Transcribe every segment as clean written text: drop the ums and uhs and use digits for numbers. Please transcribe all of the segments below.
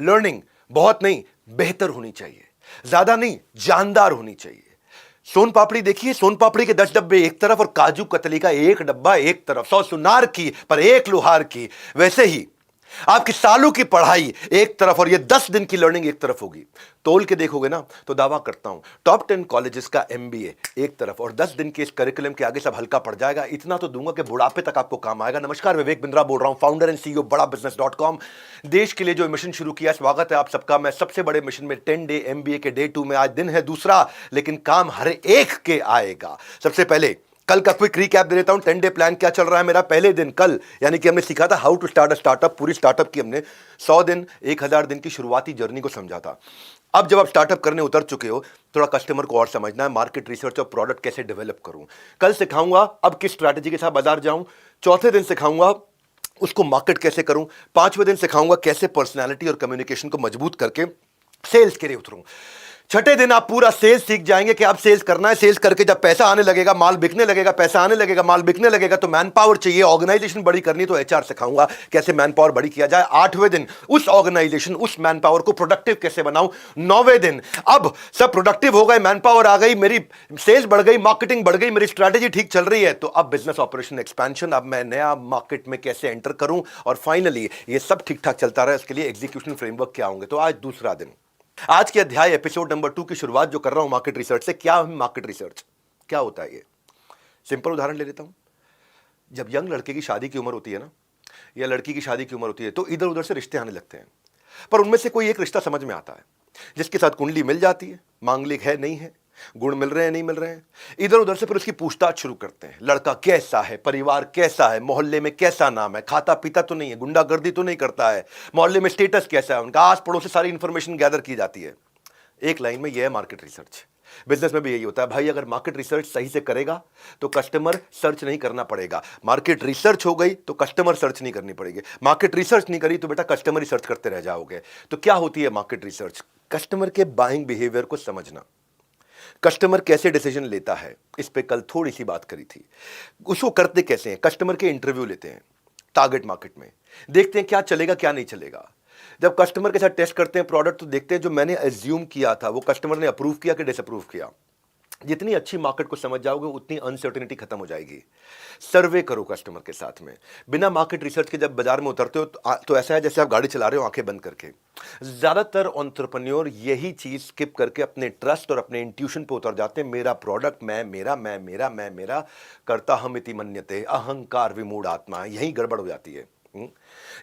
Learning बहुत नहीं, बेहतर होनी चाहिए, ज्यादा नहीं, जानदार होनी चाहिए। सोन पापड़ी देखिए, सोन पापड़ी के 10 डब्बे एक तरफ और काजू कतली का एक डब्बा एक तरफ, 100 सुनार की पर एक लुहार की। वैसे ही आपकी सालों की पढ़ाई एक तरफ और ये 10 दिन की लर्निंग एक तरफ होगी। तोल के देखोगे ना तो दावा करता हूं टॉप 10 कॉलेजेस का एमबीए एक तरफ और 10 दिन के इस करिकुलम के आगे सब हल्का पड़ जाएगा। इतना तो दूंगा कि बुढ़ापे तक आपको काम आएगा। नमस्कार, विवेक बिंद्रा बोल रहा हूं, फाउंडर एंड सीईओ बड़ा बिजनेस.com। देश के लिए जो मिशन शुरू किया, स्वागत है आप सबका। मैं सबसे बड़े मिशन में 10 डे एमबीए के डे 2 में, आज दिन है दूसरा, लेकिन काम हर एक के आएगा। सबसे पहले कल का क्विक रिकैप दे देता हूं। 10 डे प्लान क्या चल रहा है मेरा। पहले दिन कल, यानी कि हमने सीखा था how to start a startup. पूरी स्टार्टअप की हमने 100 दिन 1000 दिन की शुरुआती जर्नी को समझा था। अब जब आप स्टार्टअप करने उतर चुके हो, थोड़ा कस्टमर को और समझना है, मार्केट रिसर्च और प्रोडक्ट कैसे डेवलप करूं। कल सिखाऊंगा अब किस स्ट्रैटेजी के साथ बाजार जाऊं। चौथे दिन सिखाऊंगा उसको मार्केट कैसे करूं। पांचवें दिन सिखाऊंगा कैसे पर्सनैलिटी और कम्युनिकेशन को मजबूत करके सेल्स के लिए उतरूं। छठे दिन आप पूरा सेल्स सीख जाएंगे कि आप सेल्स करना है। सेल्स करके जब पैसा आने लगेगा, माल बिकने लगेगा, पैसा आने लगेगा, माल बिकने लगेगा, तो मैन पावर चाहिए। ऑर्गेनाइजेशन बड़ी करनी तो एचआर सिखाऊंगा कैसे मैन पावर बड़ी किया जाए। आठवें दिन उस ऑर्गेनाइजेशन, उस मैन पावर को प्रोडक्टिव कैसे बनाऊं। नौवें दिन अब सब प्रोडक्टिव हो गए, मैन पावर आ गई, मेरी सेल्स बढ़ गई, मार्केटिंग बढ़ गई, मेरी स्ट्रैटेजी ठीक चल रही है, तो अब बिजनेस ऑपरेशन एक्सपेंशन, अब मैं नया मार्केट में कैसे एंटर करूं। और फाइनली ये सब ठीक ठाक चलता रहा, इसके लिए एग्जीक्यूशन फ्रेमवर्क क्या होंगे। तो आज दूसरा दिन, आज के अध्याय एपिसोड नंबर 2 की शुरुआत जो कर रहा हूं मार्केट रिसर्च से। क्या है मार्केट रिसर्च, क्या होता है ये? सिंपल उदाहरण ले लेता हूं। जब यंग लड़के की शादी की उम्र होती है ना, या लड़की की शादी की उम्र होती है, तो इधर उधर से रिश्ते आने लगते हैं, पर उनमें से कोई एक रिश्ता समझ में आता है, जिसके साथ कुंडली मिल जाती है, मांगलिक है नहीं है, गुण मिल रहे हैं नहीं मिल रहे हैं। इधर उधर से फिर उसकी पूछताछ शुरू करते हैं। लड़का कैसा है, परिवार कैसा है, मोहल्ले में कैसा नाम है, खाता पीता तो नहीं है, गुंडागर्दी तो नहीं करता है, मोहल्ले में स्टेटस कैसा है उनका, आस पड़ोस से सारी इंफॉर्मेशन गैदर की जाती है। एक लाइन में यह है मार्केट रिसर्च। बिजनेस में भी यही होता है भाई, अगर मार्केट रिसर्च सही से करेगा तो कस्टमर सर्च नहीं करना पड़ेगा। मार्केट रिसर्च हो गई तो कस्टमर सर्च नहीं करनी पड़ेगी। मार्केट रिसर्च नहीं करी तो बेटा कस्टमर ही सर्च करते रह जाओगे। तो क्या होती है मार्केट रिसर्च? कस्टमर के बाइंग बिहेवियर को समझना, कस्टमर कैसे डिसीजन लेता है, इस पे कल थोड़ी सी बात करी थी। उसको करते कैसे हैं? कस्टमर के इंटरव्यू लेते हैं टारगेट मार्केट में, देखते हैं क्या चलेगा क्या नहीं चलेगा। जब कस्टमर के साथ टेस्ट करते हैं प्रोडक्ट, तो देखते हैं जो मैंने एज्यूम किया था वो कस्टमर ने अप्रूव किया कि डिसअप्रूव किया। जितनी अच्छी मार्केट को समझ जाओगे उतनी अनसर्टेनिटी खत्म हो जाएगी। सर्वे करो कस्टमर के साथ में। बिना मार्केट रिसर्च के जब बाजार में उतरते हो तो ऐसा है जैसे आप गाड़ी चला रहे हो आंखें बंद करके। ज्यादातर एंटरप्रेन्योर यही चीज स्किप करके अपने ट्रस्ट और अपने इंट्यूशन पे उतर जाते हैं। मेरा प्रोडक्ट, मैं मेरा करता हम इति मन्यते, अहंकार विमूढ़ आत्मा, यही गड़बड़ हो जाती है।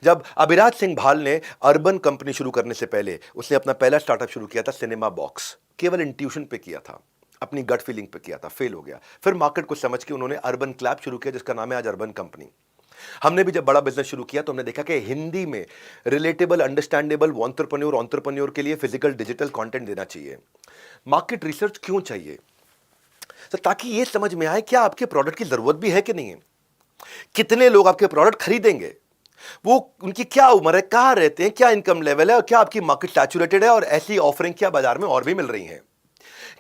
जब अभिराज सिंह भाल ने अर्बन कंपनी शुरू करने से पहले उसने अपना पहला स्टार्टअप शुरू किया था सिनेमा बॉक्स। केवल इंट्यूशन पे किया था, अपनी गट फीलिंग पे किया था, फेल हो गया। फिर मार्केट को समझ के उन्होंने अर्बन क्लैब शुरू किया, जिसका नाम है आज अर्बन कंपनी। हमने भी जब बड़ा बिजनेस शुरू किया तो हमने देखा कि हिंदी में रिलेटेबल, अंडरस्टैंडेबल एंटरप्रेन्योर के लिए फिजिकल डिजिटल कंटेंट देना चाहिए। मार्केट रिसर्च क्यों चाहिए? तो ताकि ये समझ में आए क्या आपके प्रोडक्ट की जरूरत भी है कि नहीं है, कितने लोग आपके प्रोडक्ट खरीदेंगे, वो उनकी क्या उम्र है, कहां रहते हैं, क्या इनकम लेवल है, और क्या आपकी मार्केट सैचुरेटेड है, और ऐसी ऑफरिंग क्या बाजार में और भी मिल रही हैं,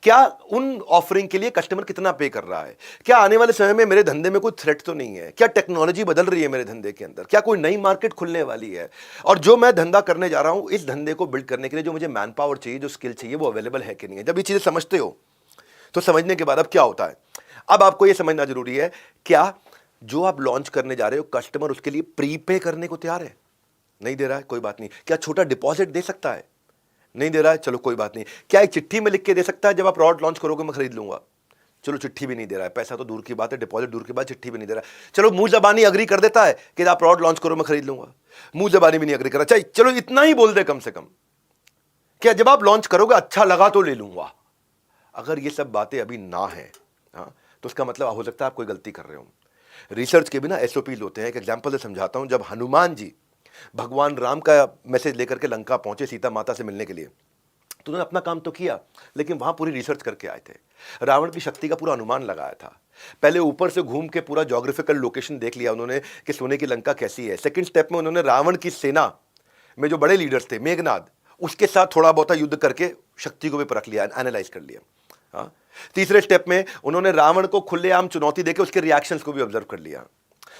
क्या उन ऑफरिंग के लिए कस्टमर कितना पे कर रहा है, क्या आने वाले समय में मेरे धंधे में कोई थ्रेट तो नहीं है, क्या टेक्नोलॉजी बदल रही है मेरे धंधे के अंदर, क्या कोई नई मार्केट खुलने वाली है, और जो मैं धंधा करने जा रहा हूं इस धंधे को बिल्ड करने के लिए जो मुझे मैन पावर चाहिए, जो स्किल चाहिए, वो अवेलेबल है कि नहीं है। जब ये चीजें समझते हो तो समझने के बाद अब क्या होता है, अब आपको यह समझना जरूरी है, क्या जो आप लॉन्च करने जा रहे हो कस्टमर उसके लिए प्रीपे करने को तैयार है? नहीं दे रहा है, कोई बात नहीं। क्या छोटा डिपॉजिट दे सकता है? नहीं दे रहा है, चलो कोई बात नहीं। क्या एक चिट्ठी में लिख के दे सकता है जब आप प्रोडक्ट लॉन्च करोगे मैं खरीद लूंगा? चलो चिट्ठी भी नहीं दे रहा है, पैसा तो दूर की बात है, डिपॉजिट दूर की बात, चिट्ठी भी नहीं दे रहा है। चलो मुंह जबानी अग्री कर देता है कि आप प्रोडक्ट लॉन्च करो मैं खरीद लूंगा, मुंह जबानी भी नहीं अग्री कर रहा। चाहिए चलो इतना ही बोल दे कम से कम, क्या जब आप लॉन्च करोगे अच्छा लगा तो ले लूंगा। अगर ये सब बातें अभी ना है, हाँ, तो उसका मतलब हो सकता है आप कोई गलती कर रहे हो। रिसर्च के बिना एसओपीज होते हैं। एक एग्जांपल से समझाता हूं। जब हनुमान जी भगवान राम का मैसेज लेकर के लंका पहुंचे सीता माता से मिलने के लिए, तो उन्होंने अपना काम तो किया, लेकिन वहां पूरी रिसर्च करके आए थे। रावण की शक्ति का पूरा अनुमान लगाया था। पहले ऊपर से घूम के पूरा ज्योग्राफिकल लोकेशन देख लिया उन्होंने कि सोने की लंका कैसी है। सेकंड स्टेप में उन्होंने रावण की सेना में जो बड़े लीडर्स थे, मेघनाद, उसके साथ थोड़ा बहुत युद्ध करके शक्ति को भी परख लिया, एनालाइज कर लिया। हाँ, तीसरे स्टेप में उन्होंने रावण को खुलेआम चुनौती देकर उसके रिएक्शंस को भी ऑब्जर्व कर लिया।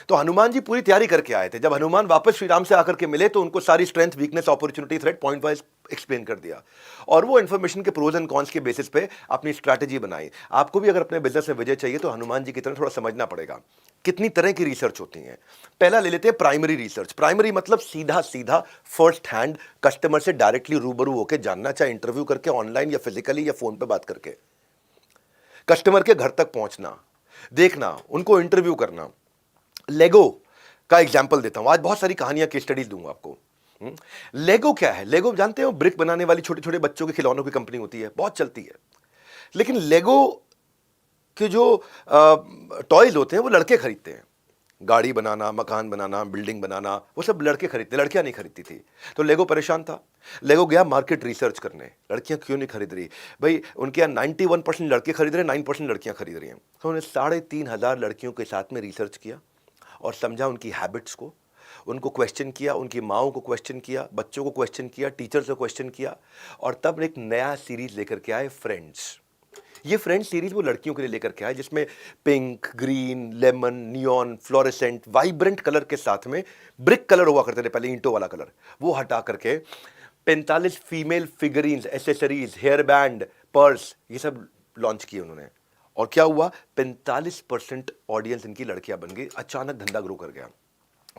तो हनुमान जी पूरी तैयारी करके आए थे। जब हनुमान वापस श्री राम से आकर के मिले तो उनको सारी strength, weakness, opportunity, threat point wise explain कर दिया और वो इन्फॉर्मेशन के प्रोज एंड कॉन्स के बेसिस पे अपनी स्ट्रैटेजी बनाई। आपको भी अगर अपने बिजनेस में विजय चाहिए तो हनुमान जी की तरह थोड़ा समझना पड़ेगा कितनी तरह की रिसर्च होती है। पहला ले लेते हैं प्राइमरी रिसर्च। प्राइमरी मतलब सीधा सीधा फर्स्ट हैंड कस्टमर से डायरेक्टली रूबरू होकर जानना, चाहे इंटरव्यू करके, ऑनलाइन या फिजिकली या फोन पे बात करके। कस्टमर के घर तक पहुंचना, देखना, उनको इंटरव्यू करना। लेगो का एग्जाम्पल देता हूं, आज बहुत सारी कहानियां की स्टडीज दूंगा आपको। लेगो क्या है? लेगो जानते हो, ब्रिक बनाने वाली छोटे छोटे बच्चों के खिलौनों की कंपनी होती है, बहुत चलती है। लेकिन लेगो के जो टॉयज होते हैं वो लड़के खरीदते हैं। गाड़ी बनाना, मकान बनाना, बिल्डिंग बनाना, वो सब लड़के खरीदते, लड़कियां नहीं खरीदती थी। तो लेगो परेशान था। लेगो गया मार्केट रिसर्च करने, लड़कियां क्यों नहीं खरीद रही भाई? उनके यहाँ 91% लड़के खरीद रहे हैं, 9% लड़कियां खरीद रही हैं। तो उन्होंने 3,500 लड़कियों के साथ में रिसर्च किया और समझा उनकी हैबिट्स को, उनको क्वेश्चन किया, उनकी माओं को क्वेश्चन किया, बच्चों को क्वेश्चन किया, टीचर्स को क्वेश्चन किया और तब एक नया सीरीज लेकर के आए, फ्रेंड्स। ये फ्रेंड्स सीरीज वो लड़कियों के लिए लेकर के आए जिसमें pink, green, lemon, neon, fluorescent, vibrant colour के साथ में ब्रिक कलर हुआ करते थे पहले, ईंटों वाला कलर, वो हटा करके 45 female figurines, accessories, hair band, purse, ये सब लॉन्च किए उन्होंने। और क्या हुआ? 45% ऑडियंस इनकी लड़कियां बन गई, अचानक धंधा ग्रो कर गया।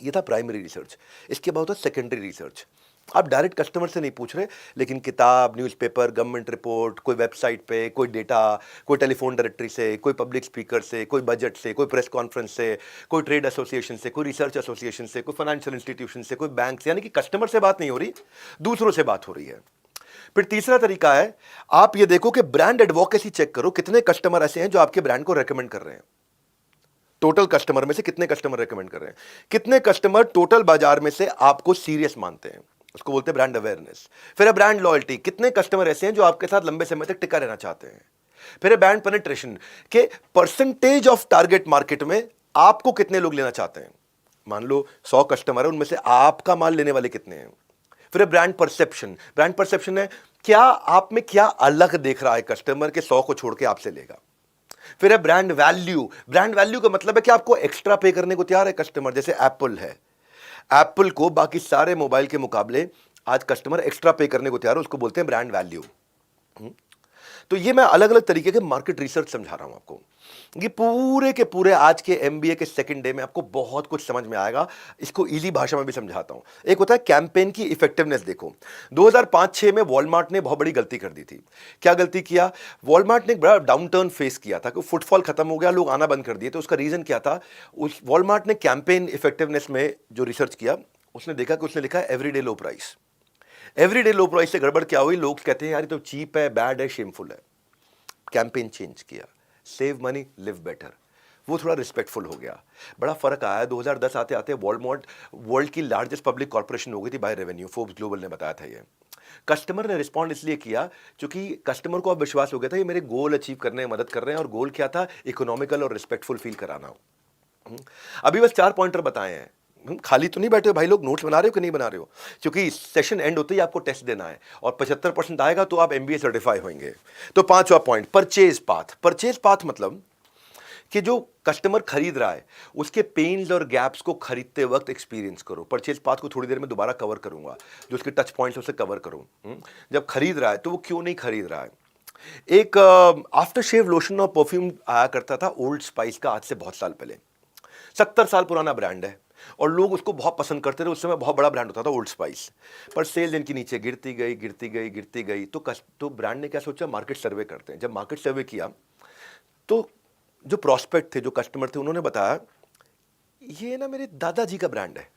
ये था प्राइमरी रिसर्च। इसके बाद होता सेकेंडरी रिसर्च। आप डायरेक्ट कस्टमर से नहीं पूछ रहे, लेकिन किताब, न्यूज़पेपर, गवर्नमेंट रिपोर्ट, कोई वेबसाइट पे, कोई डेटा, कोई टेलीफोन डायरेक्टरी से, कोई पब्लिक स्पीकर से, कोई बजट से, कोई प्रेस कॉन्फ्रेंस से, कोई ट्रेड एसोसिएशन से, कोई रिसर्च एसोसिएशन से, कोई फाइनेंशियल इंस्टीट्यूशन से, कोई बैंक से। यानी कि कस्टमर से बात नहीं हो रही, दूसरों से बात हो रही है। फिर तीसरा तरीका है, आप ये देखो कि ब्रांड एडवोकेसी चेक करो, कितने कस्टमर ऐसे हैं जो आपके ब्रांड को रेकमेंड कर रहे हैं। टोटल कस्टमर में से कितने कस्टमर रेकमेंड कर रहे हैं, कितने कस्टमर टोटल बाजार में से आपको सीरियस मानते हैं, उसको बोलते हैं ब्रांड अवेयरनेस। फिर है ब्रांड लॉयल्टी, कितने कस्टमर ऐसे हैं जो आपके साथ लंबे समय तक टिका रहना चाहते हैं। फिर है ब्रांड पेनिट्रेशन, के परसेंटेज ऑफ टारगेट मार्केट में आपको कितने लोग लेना चाहते हैं। मान लो 100 कस्टमर है, उनमें से आपका माल लेने वाले कितने हैं। फिर है ब्रांड परसेप्शन। ब्रांड परसेप्शन है क्या आप में क्या अलग देख रहा है कस्टमर के 100 को छोड़ के आपसे लेगा। फिर है ब्रांड वैल्यू। ब्रांड वैल्यू का मतलब है कि आपको एक्स्ट्रा पे करने को तैयार है कस्टमर। जैसे एप्पल है, एप्पल को बाकी सारे मोबाइल के मुकाबले आज कस्टमर एक्स्ट्रा पे करने को तैयार है, उसको बोलते हैं ब्रांड वैल्यू। तो ये मैं अलग अलग तरीके के मार्केट रिसर्च समझा रहा हूं आपको। ये पूरे के पूरे आज के एमबीए के सेकंड डे में आपको बहुत कुछ समझ में आएगा। इसको इजी भाषा में भी समझाता हूं। एक होता है कैंपेन की इफेक्टिवनेस। देखो 2005-6 में वॉलमार्ट ने बहुत बड़ी गलती कर दी थी। क्या गलती किया? वॉलमार्ट ने एक बड़ा डाउनटर्न फेस किया था कि फुटफॉल खत्म हो गया, लोग आना बंद कर दिए। तो उसका रीजन क्या था? उस वॉलमार्ट ने कैंपेन इफेक्टिवनेस में जो रिसर्च किया, उसने देखा कि उसने लिखा एवरीडे लो प्राइस। एवरीडे लो प्राइस से गड़बड़ क्या हुई? लोग कहते हैं यार ये तो चीप है, बैड है, शेमफुल है। कैंपेन चेंज किया, सेव मनी लिव बेटर, वो थोड़ा रिस्पेक्टफुल हो गया। बड़ा फर्क आया। 2010 आते आते वॉलमार्ट वर्ल्ड की लार्जेस्ट पब्लिक कॉर्पोरेशन हो गई थी बाय रेवेन्यू, फोर्ब्स ग्लोबल ने बताया था ये। कस्टमर ने रिस्पॉन्ड इसलिए किया क्योंकि कस्टमर को अब विश्वास हो गया था ये मेरे गोल अचीव करने में मदद कर रहे हैं। और गोल क्या था? इकोनॉमिकल और रिस्पेक्टफुल फील कराना। अभी बस 4 पॉइंटर बताए हैं। खाली तो नहीं बैठे हो भाई लोग, नोट्स बना रहे हो कि नहीं बना रहे हो? क्योंकि सेशन एंड होते ही आपको टेस्ट देना है और 75% आएगा तो आप एमबीए सर्टिफाई होंगे। तो 5वां point, purchase path. Purchase path मतलब कि जो कस्टमर खरीद रहा है उसके पेन्स और गैप्स को खरीदते वक्त एक्सपीरियंस करो। परचेज पाथ को थोड़ी देर में दोबारा कवर करूंगा, जो उसके टच पॉइंट्स उसे कवर करूं। जब खरीद रहा है तो वो क्यों नहीं खरीद रहा है। एक आफ्टर शेव लोशन और परफ्यूम आया करता था ओल्ड स्पाइस का, आज से बहुत साल पहले। 70 साल पुराना ब्रांड है और लोग उसको बहुत पसंद करते थे। उस समय बहुत बड़ा ब्रांड होता था ओल्ड स्पाइस, पर सेल्स इनकी नीचे गिरती गई गिरती गई गिरती गई। तो ब्रांड ने क्या सोचा? मार्केट सर्वे करते हैं। जब मार्केट सर्वे किया तो जो प्रॉस्पेक्ट थे, जो कस्टमर थे, उन्होंने बताया ये ना मेरे दादाजी का ब्रांड है,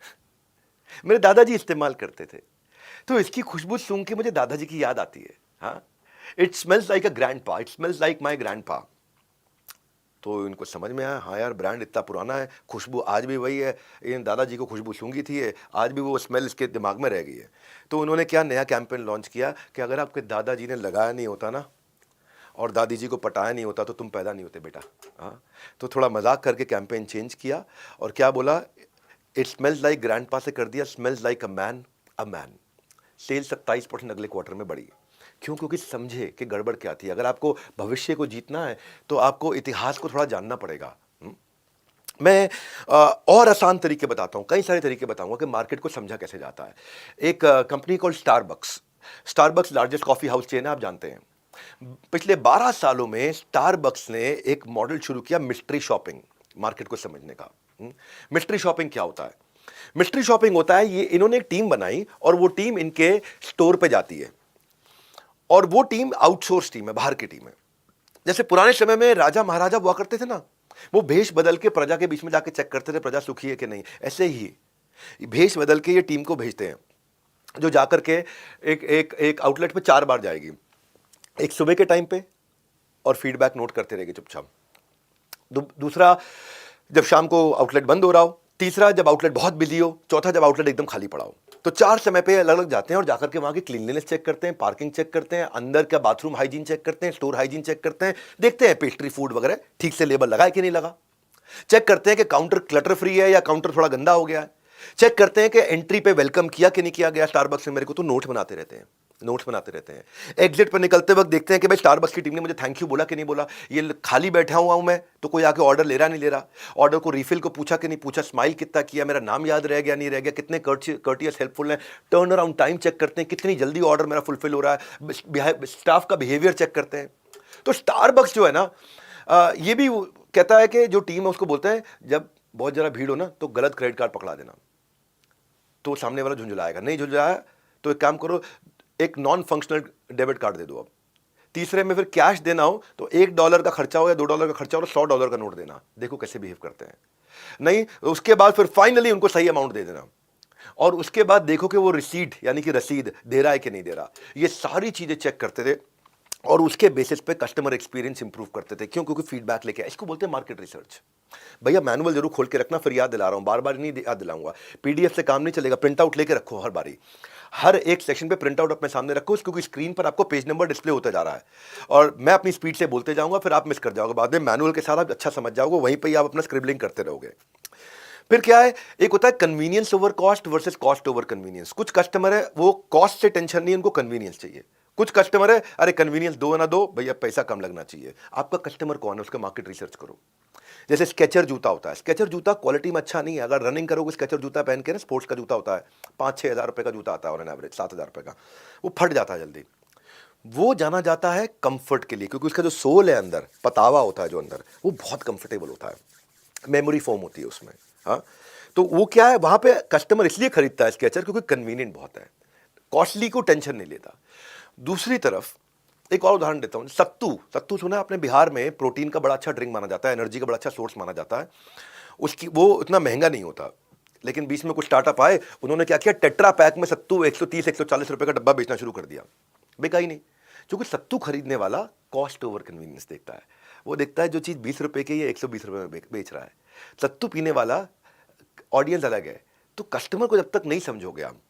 मेरे दादाजी इस्तेमाल करते थे, तो इसकी खुशबू सूंघ के मुझे दादाजी की याद आती है। हाँ, it smells like a grandpa, it smells like my grandpa. तो इनको समझ में आया, हाँ यार ब्रांड इतना पुराना है, खुशबू आज भी वही है, इन दादाजी को खुशबू सूंघी थी, आज भी वो स्मेल इसके दिमाग में रह गई है। तो उन्होंने क्या नया कैंपेन लॉन्च किया कि अगर आपके दादाजी ने लगाया नहीं होता ना और दादी जी को पटाया नहीं होता तो तुम पैदा नहीं होते बेटा। हाँ, तो थोड़ा मजाक करके कैंपेन चेंज किया और क्या बोला? इट स्मेल्स लाइक ग्रैंडपा से कर दिया smells like a man, a man. Sales 27% अगले क्वार्टर में बढ़ी। क्यों? क्योंकि समझे कि गड़बड़ क्या थी। अगर आपको भविष्य को जीतना है तो आपको इतिहास को थोड़ा जानना पड़ेगा। मैं और आसान तरीके बताता हूँ, कई सारे तरीके बताऊंगा कि मार्केट को समझा कैसे जाता है। एक company called Starbucks, Starbucks largest coffee house chain है, आप जानते हैं। पिछले 12 सालों में स्टारबक्स ने एक मॉडल शुरू किया मिस्ट्री शॉपिंग, मार्केट को समझने का। मिस्ट्री शॉपिंग क्या होता है? मिस्ट्री शॉपिंग होता है, ये इन्होंने एक टीम बनाई और वो टीम इनके स्टोर पे जाती है, और वो टीम आउटसोर्स टीम है, बाहर की टीम है। जैसे पुराने समय में राजा महाराजा हुआ करते थे ना, वो भेष बदल के प्रजा के बीच में जाके चेक करते थे प्रजा सुखी है कि नहीं। ऐसे ही भेष बदल के ये टीम को भेजते हैं, जो जाकर के एक एक एक आउटलेट पे 4 बार जाएगी। एक सुबह के टाइम पे और फीडबैक नोट करते रहेगी चुपचाप। दूसरा, जब शाम को आउटलेट बंद हो रहा हो। तीसरा, जब आउटलेट बहुत बिजी हो। चौथा, जब आउटलेट एकदम खाली पड़ा हो। तो 4 समय पे अलग अलग जाते हैं और जाकर के वहां की क्लीनलीनेस चेक करते हैं, पार्किंग चेक करते हैं, अंदर का बाथरूम हाइजीन चेक करते हैं, स्टोर हाइजीन चेक करते हैं, देखते हैं पेस्ट्री फूड वगैरह ठीक से लेबल लगा है कि नहीं लगा, चेक करते हैं कि काउंटर क्लटर फ्री है या काउंटर थोड़ा गंदा हो गया है, चेक करते हैं कि एंट्री पे वेलकम किया कि नहीं किया गया स्टारबक्स में। मेरे को तो नोट्स बनाते रहते हैं, नोट्स बनाते रहते हैं। एग्जिट पर निकलते वक्त देखते हैं कि भाई स्टारबक्स की टीम ने मुझे थैंक यू बोला कि नहीं बोला। ये खाली बैठा हुआ हूं मैं तो कोई आके ऑर्डर ले रहा नहीं ले रहा, ऑर्डर को रिफिल को पूछा कि नहीं पूछा, स्माइल कितना किया, मेरा नाम याद रह गया नहीं रह गया, कितने कर्टियस हेल्पफुल है, टर्न अराउंड टाइम चेक करते हैं, कितनी जल्दी ऑर्डर मेरा फुलफिल हो रहा है, स्टाफ का बिहेवियर चेक करते हैं। तो स्टारबक्स जो है ना, ये भी कहता है कि जो टीम है उसको बोलते हैं जब बहुत ज़्यादा भीड़ हो ना तो गलत क्रेडिट कार्ड पकड़ा देना, तो सामने वाला झुंझुलाएगा। नहीं झुंझुलाया तो एक काम करो, एक नॉन फंक्शनल डेबिट कार्ड दे दो। अब तीसरे में फिर कैश देना हो तो $1 का खर्चा हो या $2 का खर्चा हो तो $100 का नोट देना। देखो कैसे बिहेव करते हैं। नहीं, उसके बाद फिर फाइनली उनको सही अमाउंट दे देना, और उसके बाद देखो कि वो रिसीट यानी कि रसीद दे रहा है कि नहीं दे रहा। ये सारी चीजें चेक करते थे और उसके बेसिस पे कस्टमर एक्सपीरियंस इंप्रूव करते थे। क्यों? क्योंकि फीडबैक लेके, इसको बोलते हैं मार्केट रिसर्च। भैया मैनुअल जरूर खोल के रखना, फिर याद दिला रहा हूं, बार बार नहीं याद दिलाऊंगा। पीडीएफ से काम नहीं चलेगा, प्रिंट आउट लेके रखो हर बारी, हर एक सेक्शन पे प्रिंट आउट अपने सामने रखो, क्योंकि स्क्रीन पर आपको पेज नंबर डिस्प्ले होता जा रहा है और मैं अपनी स्पीड से बोलते जाऊंगा, फिर आप मिस कर जाओगे। बाद में मैनुअल के साथ आप अच्छा समझ जाओगे, वहीं पर आप अपना स्क्रिबलिंग करते रहोगे। फिर क्या है, एक होता है convenience over cost versus cost over convenience. कुछ कस्टमर है वो कॉस्ट से टेंशन नहीं, उनको कन्वीनियंस चाहिए। कुछ कस्टमर है अरे कन्वीनियंस दो ना दो भैया, पैसा कम लगना चाहिए। आपका कस्टमर कौन है, उसका मार्केट रिसर्च करो। जैसे स्केचर जूता होता है, स्केचर जूता क्वालिटी में अच्छा नहीं है। अगर रनिंग करोगे स्केचर जूता पहन के ना, स्पोर्ट्स का जूता होता है, 5-6 हज़ार रुपये का जूता आता है और एवरेज 7 हज़ार रुपये का, वो फट जाता है जल्दी। वो जाना जाता है कंफर्ट के लिए, क्योंकि उसका जो सोल है अंदर, पतावा होता है जो अंदर, वो बहुत कंफर्टेबल होता है, मेमोरी फोम होती है उसमें। हाँ, तो वो क्या है, वहां पे कस्टमर इसलिए खरीदता है स्केचर क्योंकि कन्वीनियंट बहुत है, कॉस्टली को टेंशन नहीं लेता। दूसरी तरफ एक और उदाहरण देता हूं, सत्तू। सत्तू सुना है आपने? बिहार में प्रोटीन का बड़ा अच्छा ड्रिंक माना जाता है, एनर्जी का बड़ा अच्छा सोर्स माना जाता है। उसकी वो इतना महंगा नहीं होता, लेकिन बीच में कुछ स्टार्टअप आए, उन्होंने क्या किया, टेट्रा पैक में सत्तू 130-140 रुपए का डब्बा बेचना शुरू कर दिया। बिका ही नहीं, क्योंकि सत्तू खरीदने वाला कॉस्ट ओवर कन्वीनियंस देखता है। वो देखता है जो चीज़ 20 रुपए की, ये 120 रुपए में बेच रहा है। सत्तू पीने वाला ऑडियंस अलग है। तो कस्टमर को जब तक नहीं समझोगे आप,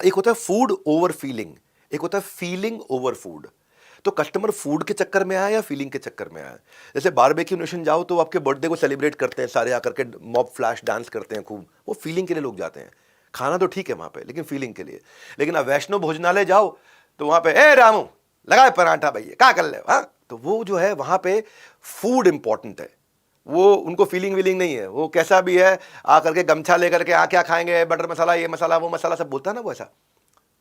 एक होता है फूड ओवर फीलिंग, एक होता है फीलिंग ओवर फूड। तो कस्टमर फूड के चक्कर में आया या फीलिंग के चक्कर में आया? जैसे बारबेक्यू नेशन जाओ तो आपके बर्थडे को सेलिब्रेट करते हैं सारे, आकर के मॉब फ्लैश डांस करते हैं खूब, वो फीलिंग के लिए लोग जाते हैं। खाना तो ठीक है वहां पे, लेकिन फीलिंग के लिए। लेकिन अब वैष्णो भोजनालय जाओ तो वहां पे ए रामू लगाए पराठा भैया क्या कर ले, हाँ, तो वो जो है वहां पे फूड इंपॉर्टेंट है, वो उनको फीलिंग वीलिंग नहीं है। वो कैसा भी है आकर के गमछा लेकर के क्या खाएंगे, बटर मसाला, ये मसाला, वो मसाला, सब बोलता है ना वो ऐसा।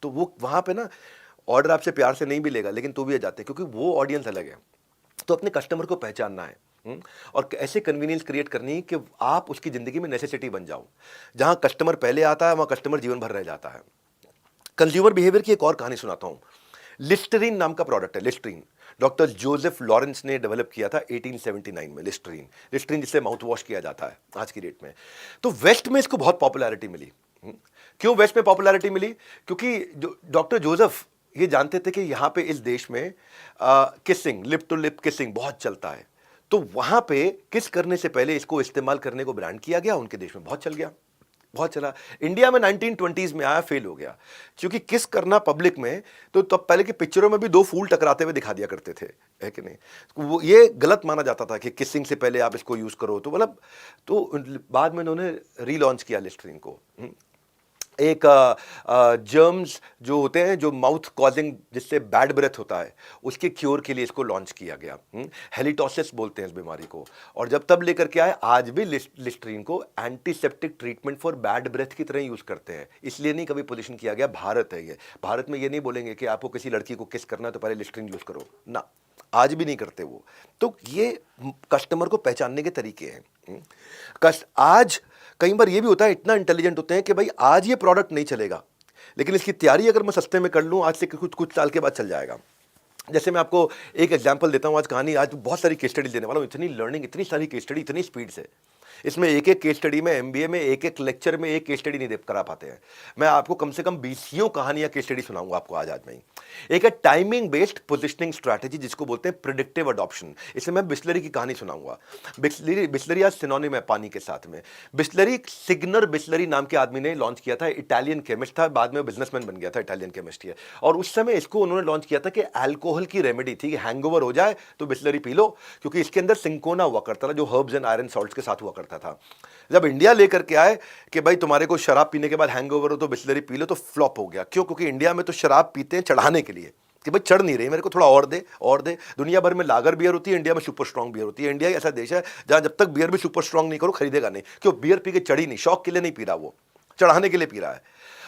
तो वो वहां पे ना ऑर्डर आपसे प्यार से नहीं भी लेगा, लेकिन तो भी आ जाते हैं, क्योंकि वो ऑडियंस अलग है। तो अपने कस्टमर को पहचानना है, और ऐसे कन्वीनियंस क्रिएट करनी है कि आप उसकी जिंदगी में नेसेसिटी बन जाओ। जहां कस्टमर पहले आता है वहां कस्टमर जीवन भर रह जाता है। कंज्यूमर बिहेवियर की एक और कहानी सुनाता हूं। लिस्टरीन नाम का प्रोडक्ट है, लिस्टरीन। डॉक्टर जोसेफ लॉरेंस ने डेवलप किया था 1879 में। लिस्टरीन, लिस्टरीन जिससे माउथ वॉश किया जाता है आज की डेट में। तो वेस्ट में इसको बहुत पॉपुलैरिटी मिली। क्यों वेस्ट में पॉपुलैरिटी मिली? क्योंकि जो डॉक्टर जोसेफ ये जानते थे कि यहाँ पे इस देश में kissing, lip to lip kissing बहुत चलता है। तो वहां पे किस करने से पहले इसको इस्तेमाल करने को ब्रांड किया गया, उनके देश में बहुत चल गया, बहुत चला। इंडिया में 1920s में आया, फेल हो गया, क्योंकि किस करना पब्लिक में, तो तब पहले की पिक्चरों में भी 2 फूल टकराते हुए दिखा दिया करते थे, है कि नहीं? वो ये गलत माना जाता था कि किसिंग से पहले आप इसको यूज करो, तो मतलब, तो बाद में उन्होंने रीलॉन्च किया लिस्टरीन को। एक जर्म्स जो होते हैं, जो माउथ कॉजिंग, जिससे बैड ब्रेथ होता है, उसके क्योर के लिए इसको लॉन्च किया गया। हेलिटोसिस बोलते हैं इस बीमारी को। और जब तब लेकर के आए, आज भी लिस्ट्रीन को antiseptic treatment for bad breath की तरह यूज करते हैं। इसलिए नहीं कभी पोजीशन किया गया, भारत है ये। भारत में ये नहीं बोलेंगे कि आपको किसी लड़की को किस करना है तो पहले लिस्ट्रीन यूज करो ना, आज भी नहीं करते वो। तो ये कस्टमर को पहचानने के तरीके हैं। आज कई बार ये भी होता है, इतना इंटेलिजेंट होते हैं कि भाई आज ये प्रोडक्ट नहीं चलेगा, लेकिन इसकी तैयारी अगर मैं सस्ते में कर लूं, आज से कुछ कुछ साल के बाद चल जाएगा। जैसे मैं आपको एक एग्जांपल देता हूं, आज कहानी, आज बहुत सारी केस स्टडी देने वाला हूं। इतनी लर्निंग, इतनी सारी केस स्टडी, इतनी स्पीड से, इसमें एक एक केस स्टडी में, एमबीए में एक एक लेक्चर में एक केस स्टडी नहीं दे करा पाते हैं। मैं आपको कम से कम 20 कहानियां केस स्टडी सुनाऊंगा आपको आज मैं ही। एक है टाइमिंग बेस्ड पोजिशनिंग स्ट्रैटेजी, जिसको बोलते हैं प्रिडिक्टिव अडॉप्शन। इसमें मैं बिस्लरी की कहानी सुनाऊंगा। बिस्लरी आज सिनोनिम है पानी के साथ में। बिस्लरी, सिग्नर बिस्लरी नाम के आदमी ने लॉन्च किया था, इटालियन केमिस्ट था, बाद में बिजनेसमैन बन गया था, इटालियन केमिस्ट है। और उस समय इसको उन्होंने लॉन्च किया था कि अल्कोहल की रेमेडी थी कि हैंगओवर हो जाए तो बिस्लरी पी लो, क्योंकि इसके अंदर सिंकोना हुआ करता था, जो हर्ब्स एंड आयरन सॉल्ट्स के साथ हुआ करता था। जब इंडिया लेकर के आए कि भाई तुम्हारे को शराब पीने के बाद हैंगओवर हो तो बिस्लरी पी लो, तो फ्लॉप हो गया। क्यों? क्योंकि इंडिया में तो शराब पीते हैं चढ़ाने के लिए, कि भाई चढ़ नहीं रही, मेरे को थोड़ा और दे और दे। दुनिया भर में लागर बियर होती है, इंडिया में सुपर स्ट्रांग बियर होती है। इंडिया ऐसा देश है जहां जब तक बियर भी सुपर स्ट्रांग नहीं करो, खरीदेगा नहीं। क्यों? बियर पी के चढ़ी नहीं, शौक के लिए नहीं पी रहा, वो चढ़ाने के लिए पी रहा है।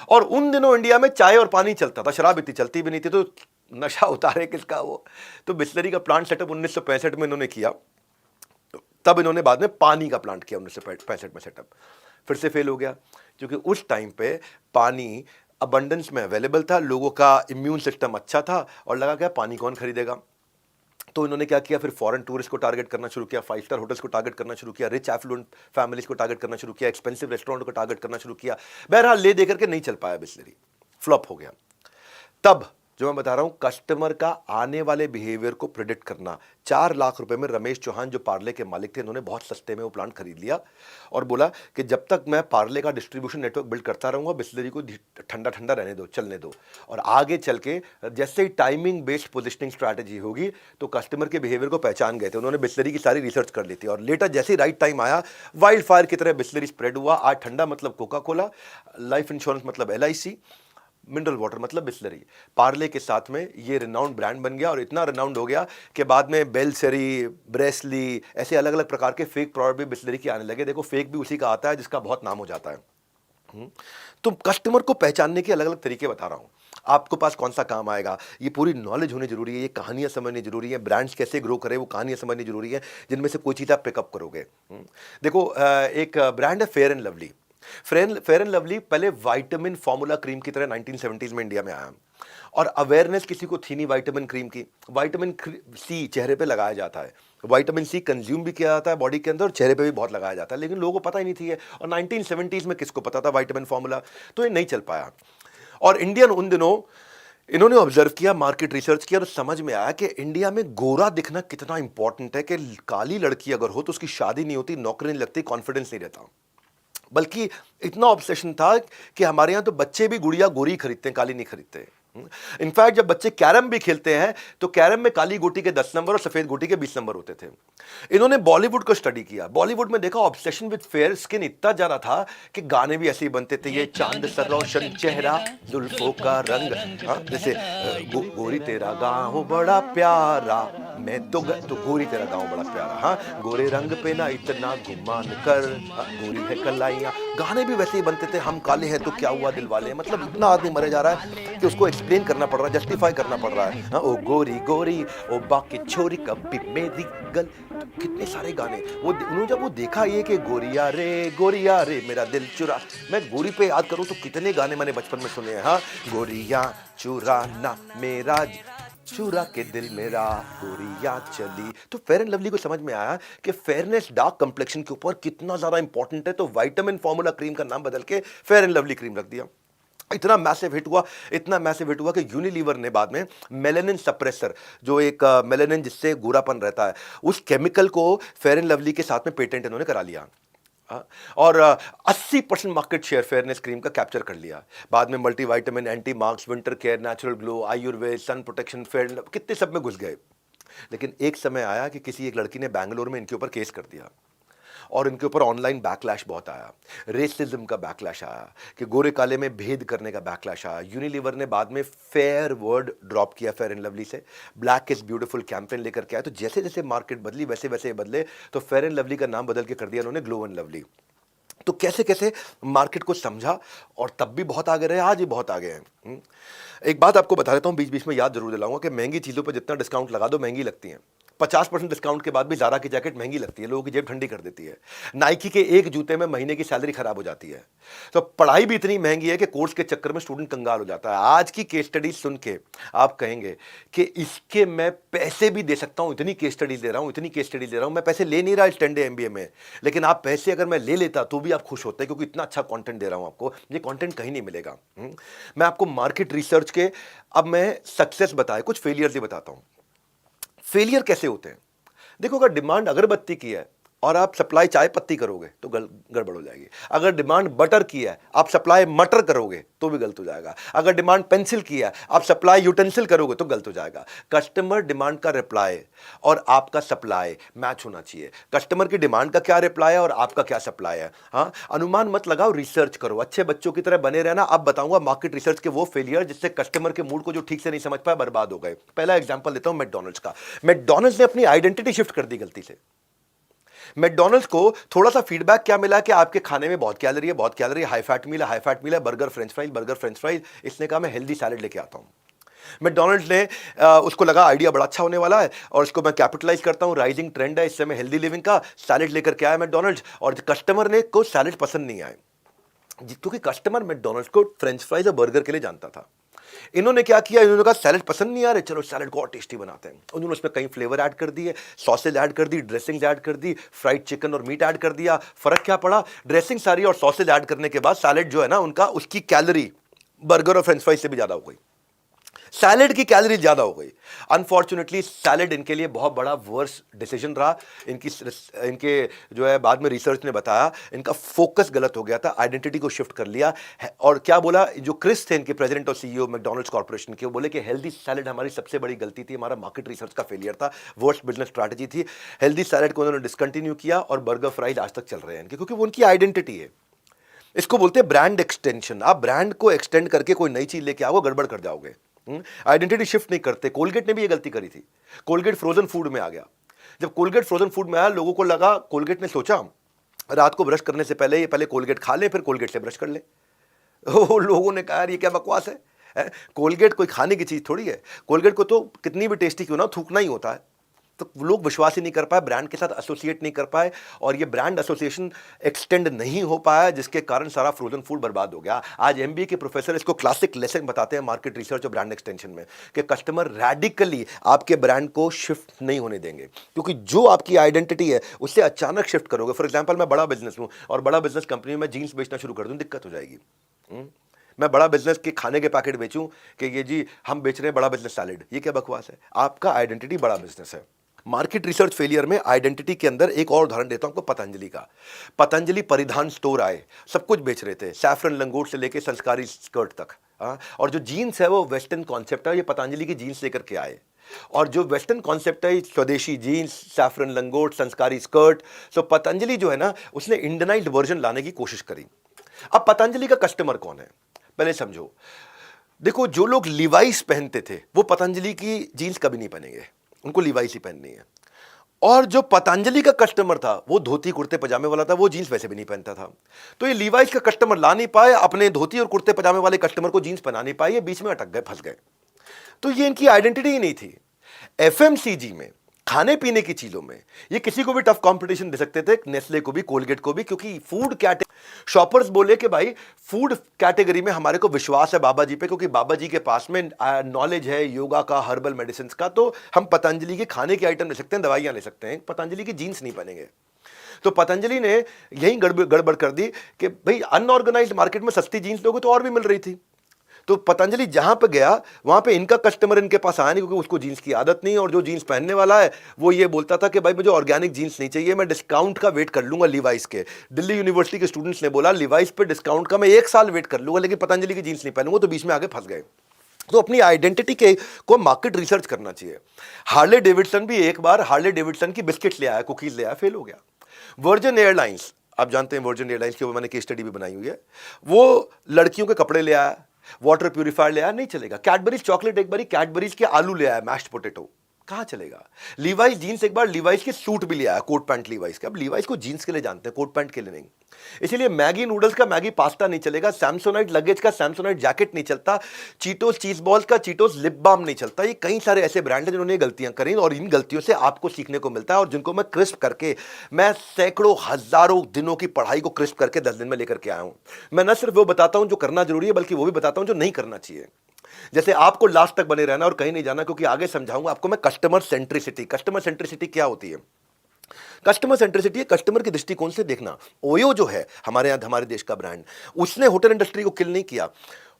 और उन दिनों इंडिया में चाय और पानी चलता था, शराब इतनी चलती भी नहीं थी, तो नशा उतारे किसका वो। तो बिस्लरी का प्लांट सेटअप 1965 में इन्होंने किया। तब इन्होंने बाद में पानी का प्लांट किया 1965 में सेटअप, फिर से फेल हो गया, क्योंकि उस टाइम पे पानी अबंडेंस में अवेलेबल था, लोगों का इम्यून सिस्टम अच्छा था, और लगा क्या पानी कौन खरीदेगा। तो इन्होंने क्या किया, फिर फॉरेन टूरिस्ट को टारगेट करना शुरू किया, 5 स्टार होटल्स को टारगेट करना शुरू किया, रिच एफ्लुएंट फैमिलीज को टारगेट करना शुरू किया, एक्सपेंसिव रेस्टोरेंट को टारगेट करना शुरू किया। बहरहाल ले देकर के नहीं चल पाया, बिस्लरी फ्लॉप हो गया। तब जो मैं बता रहा हूं, कस्टमर का आने वाले बिहेवियर को प्रिडिक्ट करना। 4 लाख रुपए में रमेश चौहान जो पार्ले के मालिक थे, इन्होंने बहुत सस्ते में वो प्लांट खरीद लिया और बोला कि जब तक मैं पार्ले का डिस्ट्रीब्यूशन नेटवर्क बिल्ड करता रहूंगा, बिस्लरी को ठंडा ठंडा रहने दो, चलने दो। और आगे चल के जैसे ही टाइमिंग बेस्ड पोजिशनिंग स्ट्रैटेजी होगी, तो कस्टमर के बिहेवियर को पहचान गए थे। उन्होंने बिस्लरी की सारी रिसर्च कर ली थी, और लेटर जैसे ही राइट टाइम आया, वाइल्ड फायर की तरह बिस्लरी स्प्रेड हुआ। आज ठंडा मतलब कोका कोला, लाइफ इंश्योरेंस मतलब LIC, मिनरल वाटर मतलब बिस्लरी। पार्ले के साथ में ये रिनाउंड ब्रांड बन गया, और इतना रिनाउंड हो गया कि बाद में बेलसरी, ब्रेसली, ऐसे अलग अलग प्रकार के फेक प्रोडक्ट भी बिस्लरी के आने लगे। देखो, फेक भी उसी का आता है जिसका बहुत नाम हो जाता है। तो कस्टमर को पहचानने के अलग अलग तरीके बता रहा हूं। आपको पास कौन सा काम आएगा, ये पूरी नॉलेज होनी जरूरी है, ये कहानियां समझनी जरूरी है, ब्रांड्स कैसे ग्रो करें वो कहानियां समझनी जरूरी है, जिनमें से कोई चीज़ आप पिकअप करोगे। देखो, एक ब्रांड है fair and lovely. Fair and lovely पहले विटामिन फॉर्मूला क्रीम की तरह 1970s में इंडिया में आया, और अवेयरनेस किसी को थी नहीं विटामिन क्रीम की। विटामिन C चेहरे पे लगाया जाता है, विटामिन C कंज्यूम भी किया जाता है बॉडी के अंदर, और चेहरे पे भी बहुत लगाया जाता है, लेकिन लोगों को पता ही नहीं थी ये। और 1970s में किसको पता था विटामिन फॉर्मूला, तो ये नहीं चल पाया। और इंडियन उन दिनों इन्होंने ऑब्जर्व किया, मार्केट रिसर्च किया, और समझ में आया कि इंडिया में गोरा दिखना कितना इंपॉर्टेंट है, कि काली लड़की अगर हो तो उसकी शादी नहीं होती, नौकरी नहीं लगती, कॉन्फिडेंस नहीं रहता। बल्कि इतना ऑब्सेशन था कि हमारे यहां तो बच्चे भी गुड़िया गोरी खरीदते हैं, काली नहीं खरीदते। इनफैक्ट जब बच्चे कैरम भी खेलते हैं तो कैरम में काली गोटी के 10 नंबर और सफेद गोटी के 20 नंबर होते थे। इन्होंने बॉलीवुड को स्टडी किया, बॉलीवुड में देखा ऑब्सेशन विद फेयर स्किन इतना ज्यादा था कि गाने भी ऐसे ही बनते थे, ये चांद सा रोशन चेहरा, जुल्फों का रंग, जैसे गोरी तेरा गाँव बड़ा प्यारा, मैं तो गोरी तेरा गाँव बड़ा प्यारा, हाँ गोरे रंग पे ना इतना गुमान कर, गोरी है कलाइयाँ। गाने भी वैसे ही बनते थे, हम काले हैं तो क्या हुआ दिल वाले। मतलब इतना आदमी मरे जा रहा है कि उसको एक्सप्लेन करना पड़ रहा है, जस्टिफाई करना पड़ रहा है। ओ गोरी गोरी ओ बाकी छोरी कभी मेरी गल, तो कितने सारे गाने। वो उन्होंने जब वो देखा ये कि गोरिया रे मेरा दिल चुरा, मैं गोरी पे याद करूं तो कितने गाने मैंने बचपन में सुने हैं। हाँ, गोरिया चुराना मेरा चुरा के दिल मेरा, गोरिया चली। तो फेयर एंड लवली को समझ में आया कि फेयरनेस डार्क कंप्लेक्शन के ऊपर कितना ज्यादा इंपॉर्टेंट है, तो विटामिन फॉर्मूला क्रीम का नाम बदल के फेयर एंड लवली क्रीम रख दिया। इतना मैसिव हिट हुआ, इतना मैसिव हिट हुआ कि यूनिलीवर ने बाद में मेलानिन सप्रेसर, जो एक मेलानिन जिससे गोरापन रहता है, उस केमिकल को फेयर एंड लवली के साथ में पेटेंट इन्होंने करा लिया। और 80% मार्केट शेयर फेयरनेस क्रीम का कैप्चर कर लिया। बाद में multi vitamin, anti marks, winter care, natural glow, Ayurveda, sun protection, fair, कितने सब में घुस गए। लेकिन एक समय आया कि किसी एक लड़की ने बैंगलोर में इनके ऊपर केस कर दिया, और इनके ऊपर ऑनलाइन बैकलैश बहुत आया, रेसिज्म का बैकलैश आया, कि गोरे काले में भेद करने का बैकलैश आया। यूनिलीवर ने बाद में फेयर वर्ड ड्रॉप किया फेयर एंड लवली से, ब्लैक इज ब्यूटीफुल कैंपेन लेकर के आया। तो जैसे जैसे मार्केट बदली वैसे वैसे बदले, तो फेयर एंड लवली का नाम बदल के कर दिया उन्होंने ग्लो एंड लवली। तो कैसे कैसे मार्केट को समझा, और तब भी बहुत आगे रहे, आज भी बहुत आगे हैं। एक बात आपको बता देता हूं, बीच बीच में याद जरूर दिलाऊंगा कि महंगी चीज़ों पर जितना डिस्काउंट लगा दो महंगी लगती हैं। 50% डिस्काउंट के बाद भी ज़ारा की जैकेट महंगी लगती है, लोगों की जेब ठंडी कर देती है। नाइकी के एक जूते में महीने की सैलरी खराब हो जाती है। तो पढ़ाई भी इतनी महंगी है कि कोर्स के चक्कर में स्टूडेंट कंगाल हो जाता है। आज की केस स्टडी सुन के आप कहेंगे कि इसके मैं पैसे भी दे सकता हूं, इतनी केस स्टडी दे रहा हूं, इतनी केस स्टडी दे रहा हूं। मैं पैसे ले नहीं रहा इस 10 डे MBA में, लेकिन आप पैसे अगर मैं ले लेता तो भी आप खुश होते, क्योंकि इतना अच्छा कंटेंट दे रहा हूं आपको। ये कंटेंट कहीं नहीं मिलेगा। मैं आपको मार्केट रिसर्च के, अब मैं सक्सेस बताए, कुछ फेलियर भी बताता हूं। फेलियर कैसे होते हैं? देखो, अगर डिमांड अगरबत्ती की है और आप सप्लाई चाय पत्ती करोगे तो गड़बड़ हो जाएगी। अगर डिमांड बटर की है, आप सप्लाई मटर करोगे तो भी गलत हो जाएगा। अगर डिमांड पेंसिल की है, आप सप्लाई यूटेंसिल करोगे तो गलत हो जाएगा। कस्टमर डिमांड का रिप्लाई और आपका सप्लाई मैच होना चाहिए। कस्टमर की डिमांड का क्या रिप्लाई है और आपका क्या सप्लाई है। हाँ, अनुमान मत लगाओ, रिसर्च करो, अच्छे बच्चों की तरह बने रहना। अब बताऊंगा मार्केट रिसर्च के वो फेलियर जिससे कस्टमर के मूड को जो ठीक से नहीं समझ पाया बर्बाद हो गए। पहला एग्जांपल देता हूं मैकडॉनल्ड्स का। मैकडॉनल्ड्स ने अपनी आइडेंटिटी शिफ्ट कर दी गलती से। मैकडॉनल्ड्स को थोड़ा सा फीडबैक क्या मिला कि आपके खाने में बहुत कैलोरी है, बहुत कैलोरी, हाई फैट मील है, हाई फैट मील है, बर्गर फ्रेंच फ्राइज। इसने कहा मैं हेल्दी सैलेड लेके आता हूं। मैकडॉनल्ड्स ने उसको लगा आइडिया बड़ा अच्छा होने वाला है और इसको मैं कैपिटलाइज करता हूं, राइजिंग ट्रेंड है इस समय हेल्दी लिविंग का, सैलेड लेकर के आया मैकडॉनल्ड्स। और कस्टमर ने को सैलेड पसंद नहीं आए, क्योंकि कस्टमर मैकडॉनल्ड्स को फ्रेंच फ्राइज और बर्गर के लिए जानता था। इन्होंने क्या किया, इन्होंने कहा सैलेड पसंद नहीं आ रहे, चलो सैलेड को और टेस्टी बनाते हैं। उन्होंने उसमें कई फ्लेवर ऐड कर दिए, सॉसेज ऐड कर दी, ड्रेसिंग्स ऐड कर दी, फ्राइड चिकन और मीट ऐड कर दिया। फर्क क्या पड़ा, ड्रेसिंग सारी और सॉसेज ऐड करने के बाद सैलेड जो है ना उनका, उसकी कैलोरी बर्गर और फ्रेंच फ्राइज से भी ज्यादा हो गई। सैलेड की कैलोरी ज्यादा हो गई। अनफॉर्चुनेटली सैलेड इनके लिए बहुत बड़ा वर्स डिसीजन रहा। इनके जो है बाद में रिसर्च ने बताया इनका फोकस गलत हो गया था, आइडेंटिटी को शिफ्ट कर लिया और क्या बोला, जो क्रिस थे इनके प्रेसिडेंट और CEO मैकडॉनल्ड्स कॉर्पोरेशन के, वो बोले कि हेल्दी सैलेड हमारी सबसे बड़ी गलती थी, हमारा मार्केट रिसर्च का फेलियर था, वर्स्ट बिजनेस स्ट्रैटेजी थी। हेल्दी सैलेड को उन्होंने डिसकंटिन्यू किया और बर्गर फ्राइज आज तक चल रहे हैं इनके, क्योंकि वो उनकी आइडेंटिटी है। इसको बोलते हैं ब्रांड एक्सटेंशन। आप ब्रांड को एक्सटेंड करके कोई नई चीज लेके आओगे, गड़बड़ कर जाओगे। आइडेंटिटी शिफ्ट नहीं करते। कोलगेट ने भी ये गलती करी थी। कोलगेट फ्रोजन फूड में आ गया। जब कोलगेट फ्रोजन फूड में आया, लोगों को लगा, कोलगेट ने सोचा रात को ब्रश करने से पहले ये पहले कोलगेट खा ले, फिर कोलगेट से ब्रश कर ले। लोगों ने कहा यार ये क्या बकवास है? कोलगेट कोई खाने की चीज थोड़ी है। कोलगेट को तो कितनी भी टेस्टी क्यों ना थूकना ही होता है। तो लोग विश्वास ही नहीं कर पाए, ब्रांड के साथ एसोसिएट नहीं कर पाए, और ये ब्रांड एसोसिएशन एक्सटेंड नहीं हो पाया, जिसके कारण सारा फ्रोजन फूड बर्बाद हो गया। आज MBA के प्रोफेसर इसको क्लासिक लेसन बताते हैं मार्केट रिसर्च और ब्रांड एक्सटेंशन में, कि कस्टमर रैडिकली आपके ब्रांड को शिफ्ट नहीं होने देंगे, क्योंकि जो आपकी आइडेंटिटी है उससे अचानक शिफ्ट करोगे। फॉर एग्जाम्पल, मैं बड़ा बिजनेस हूं और बड़ा बिजनेस कंपनी में जीन्स बेचना शुरू कर दूं, दिक्कत हो जाएगी। मैं बड़ा बिजनेस के खाने के पैकेट बेचूं कि ये जी हम बेच रहे हैं बड़ा बिजनेस सैलेड, ये क्या बकवास है? आपका आइडेंटिटी बड़ा बिजनेस है। मार्केट रिसर्च फेलियर में आइडेंटिटी के अंदर एक और उदाहरण देता हूं आपको, पतंजलि का। पतंजलि परिधान स्टोर आए, सब कुछ बेच रहे थे, सैफरन लंगोट से लेके संस्कारी स्कर्ट तक। और जो जीन्स है वो वेस्टर्न कॉन्सेप्ट है, ये पतंजलि की जीन्स लेकर के आए। और जो वेस्टर्न कॉन्सेप्ट है, स्वदेशी जीन्स, सैफरन लंगोट, संस्कारी स्कर्ट। सो पतंजलि जो है ना, उसने इंडियनाइज्ड वर्जन लाने की कोशिश करी। अब पतंजलि का कस्टमर कौन है पहले समझो। देखो, जो लोग लिवाइस पहनते थे वो पतंजलि की जीन्स कभी नहीं पहनेंगे, उनको लिवाइस ही पहननी है। और जो पतंजलि का कस्टमर था वो धोती कुर्ते पजामे वाला था, वो जीन्स वैसे भी नहीं पहनता था। तो ये लिवाइस का कस्टमर ला नहीं पाए, अपने धोती और कुर्ते पजामे वाले कस्टमर को जीन्स पहना नहीं पाए, ये बीच में अटक गए, फंस गए। तो ये इनकी आइडेंटिटी ही नहीं थी। FMCG में, खाने पीने की चीजों में ये किसी को भी टफ कंपटीशन दे सकते थे, नेस्ले को भी, कोलगेट को भी, क्योंकि फूड कैटेगरी, शॉपर्स बोले कि भाई फूड कैटेगरी में हमारे को विश्वास है बाबा जी पे, क्योंकि बाबा जी के पास में नॉलेज है योगा का, हर्बल मेडिसिन का, तो हम पतंजलि के खाने के आइटम ले सकते हैं, दवाइयां ले सकते हैं, पतंजलि की जीन्स नहीं पहनेंगे। तो पतंजलि ने यही गड़बड़ कर दी कि भाई अनऑर्गेनाइज्ड मार्केट में सस्ती जीन्स लोगों तो और भी मिल रही थी। तो पतंजलि जहां पे गया वहां पे इनका कस्टमर इनके पास आया नहीं, क्योंकि उसको जीन्स की आदत नहीं, और जो जीन्स पहनने वाला है वो ये बोलता था कि भाई मुझे ऑर्गेनिक जीन्स नहीं चाहिए, मैं डिस्काउंट का वेट कर लूंगा लिवाइस के। दिल्ली यूनिवर्सिटी के स्टूडेंट्स ने बोला लिवाइस पे डिस्काउंट का मैं 1 साल वेट कर लूंगा, लेकिन पतंजलि की जीन्स नहीं पहनूंगा, तो बीच में आगे फंस गए। तो अपनी आइडेंटिटी के को मार्केट रिसर्च करना चाहिए। हार्ले डेविडसन भी एक बार हार्ले डेविडसन की बिस्किट ले आया, कुकीज ले आया, फेल हो गया। वर्जिन एयरलाइंस, आप जानते हैं वर्जिन एयरलाइंस के ऊपर मैंने केस स्टडी भी बनाई हुई है। वो लड़कियों के कपड़े ले आया, वाटर प्यूरिफायर ले आया, नहीं चलेगा। कैडबरीज चॉकलेट एक बारी कैडबरीज के आलू ले आया, मैश्ड पोटैटो, कहां चलेगा। लीवाइस जीन्स एक बार लीवाइस के सूट भी ले आया, कोट पैंट लीवाइस के। अब लीवाइस को जीन्स के लिए जानते हैं, कोट पैंट के लिए नहीं। इसीलिए मैगी नूडल्स का मैगी पास्ता नहीं चलेगा, सैमसोनाइट लगेज का सैमसोनाइट जैकेट नहीं चलता, चीटोस चीज बॉल्स का चीटोस लिप बाम नहीं चलता। ये कई सारे ऐसे ब्रांड हैं जिन्होंने गलतियां करी और इन गलतियों से आपको सीखने को मिलता है, और जिनको मैं क्रिस्प करके, मैं सैकड़ों हजारों दिनों की पढ़ाई को क्रिस्प करके 10 दिन में लेकर के आया हूं। मैं न सिर्फ वो बताता हूं जो करना जरूरी है, बल्कि वो भी बताता हूं जो नहीं करना चाहिए। जैसे आपको लास्ट तक बने रहना और कहीं नहीं जाना, क्योंकि आगे समझाऊंगा आपको मैं कस्टमर सेंट्रिसिटी। कस्टमर सेंट्रिसिटी क्या होती है? कस्टमर सेंट्रिसिटी है कस्टमर के दृष्टिकोण से देखना। ओयो जो है हमारे यहां, हमारे देश का ब्रांड, उसने होटल इंडस्ट्री को किल नहीं किया।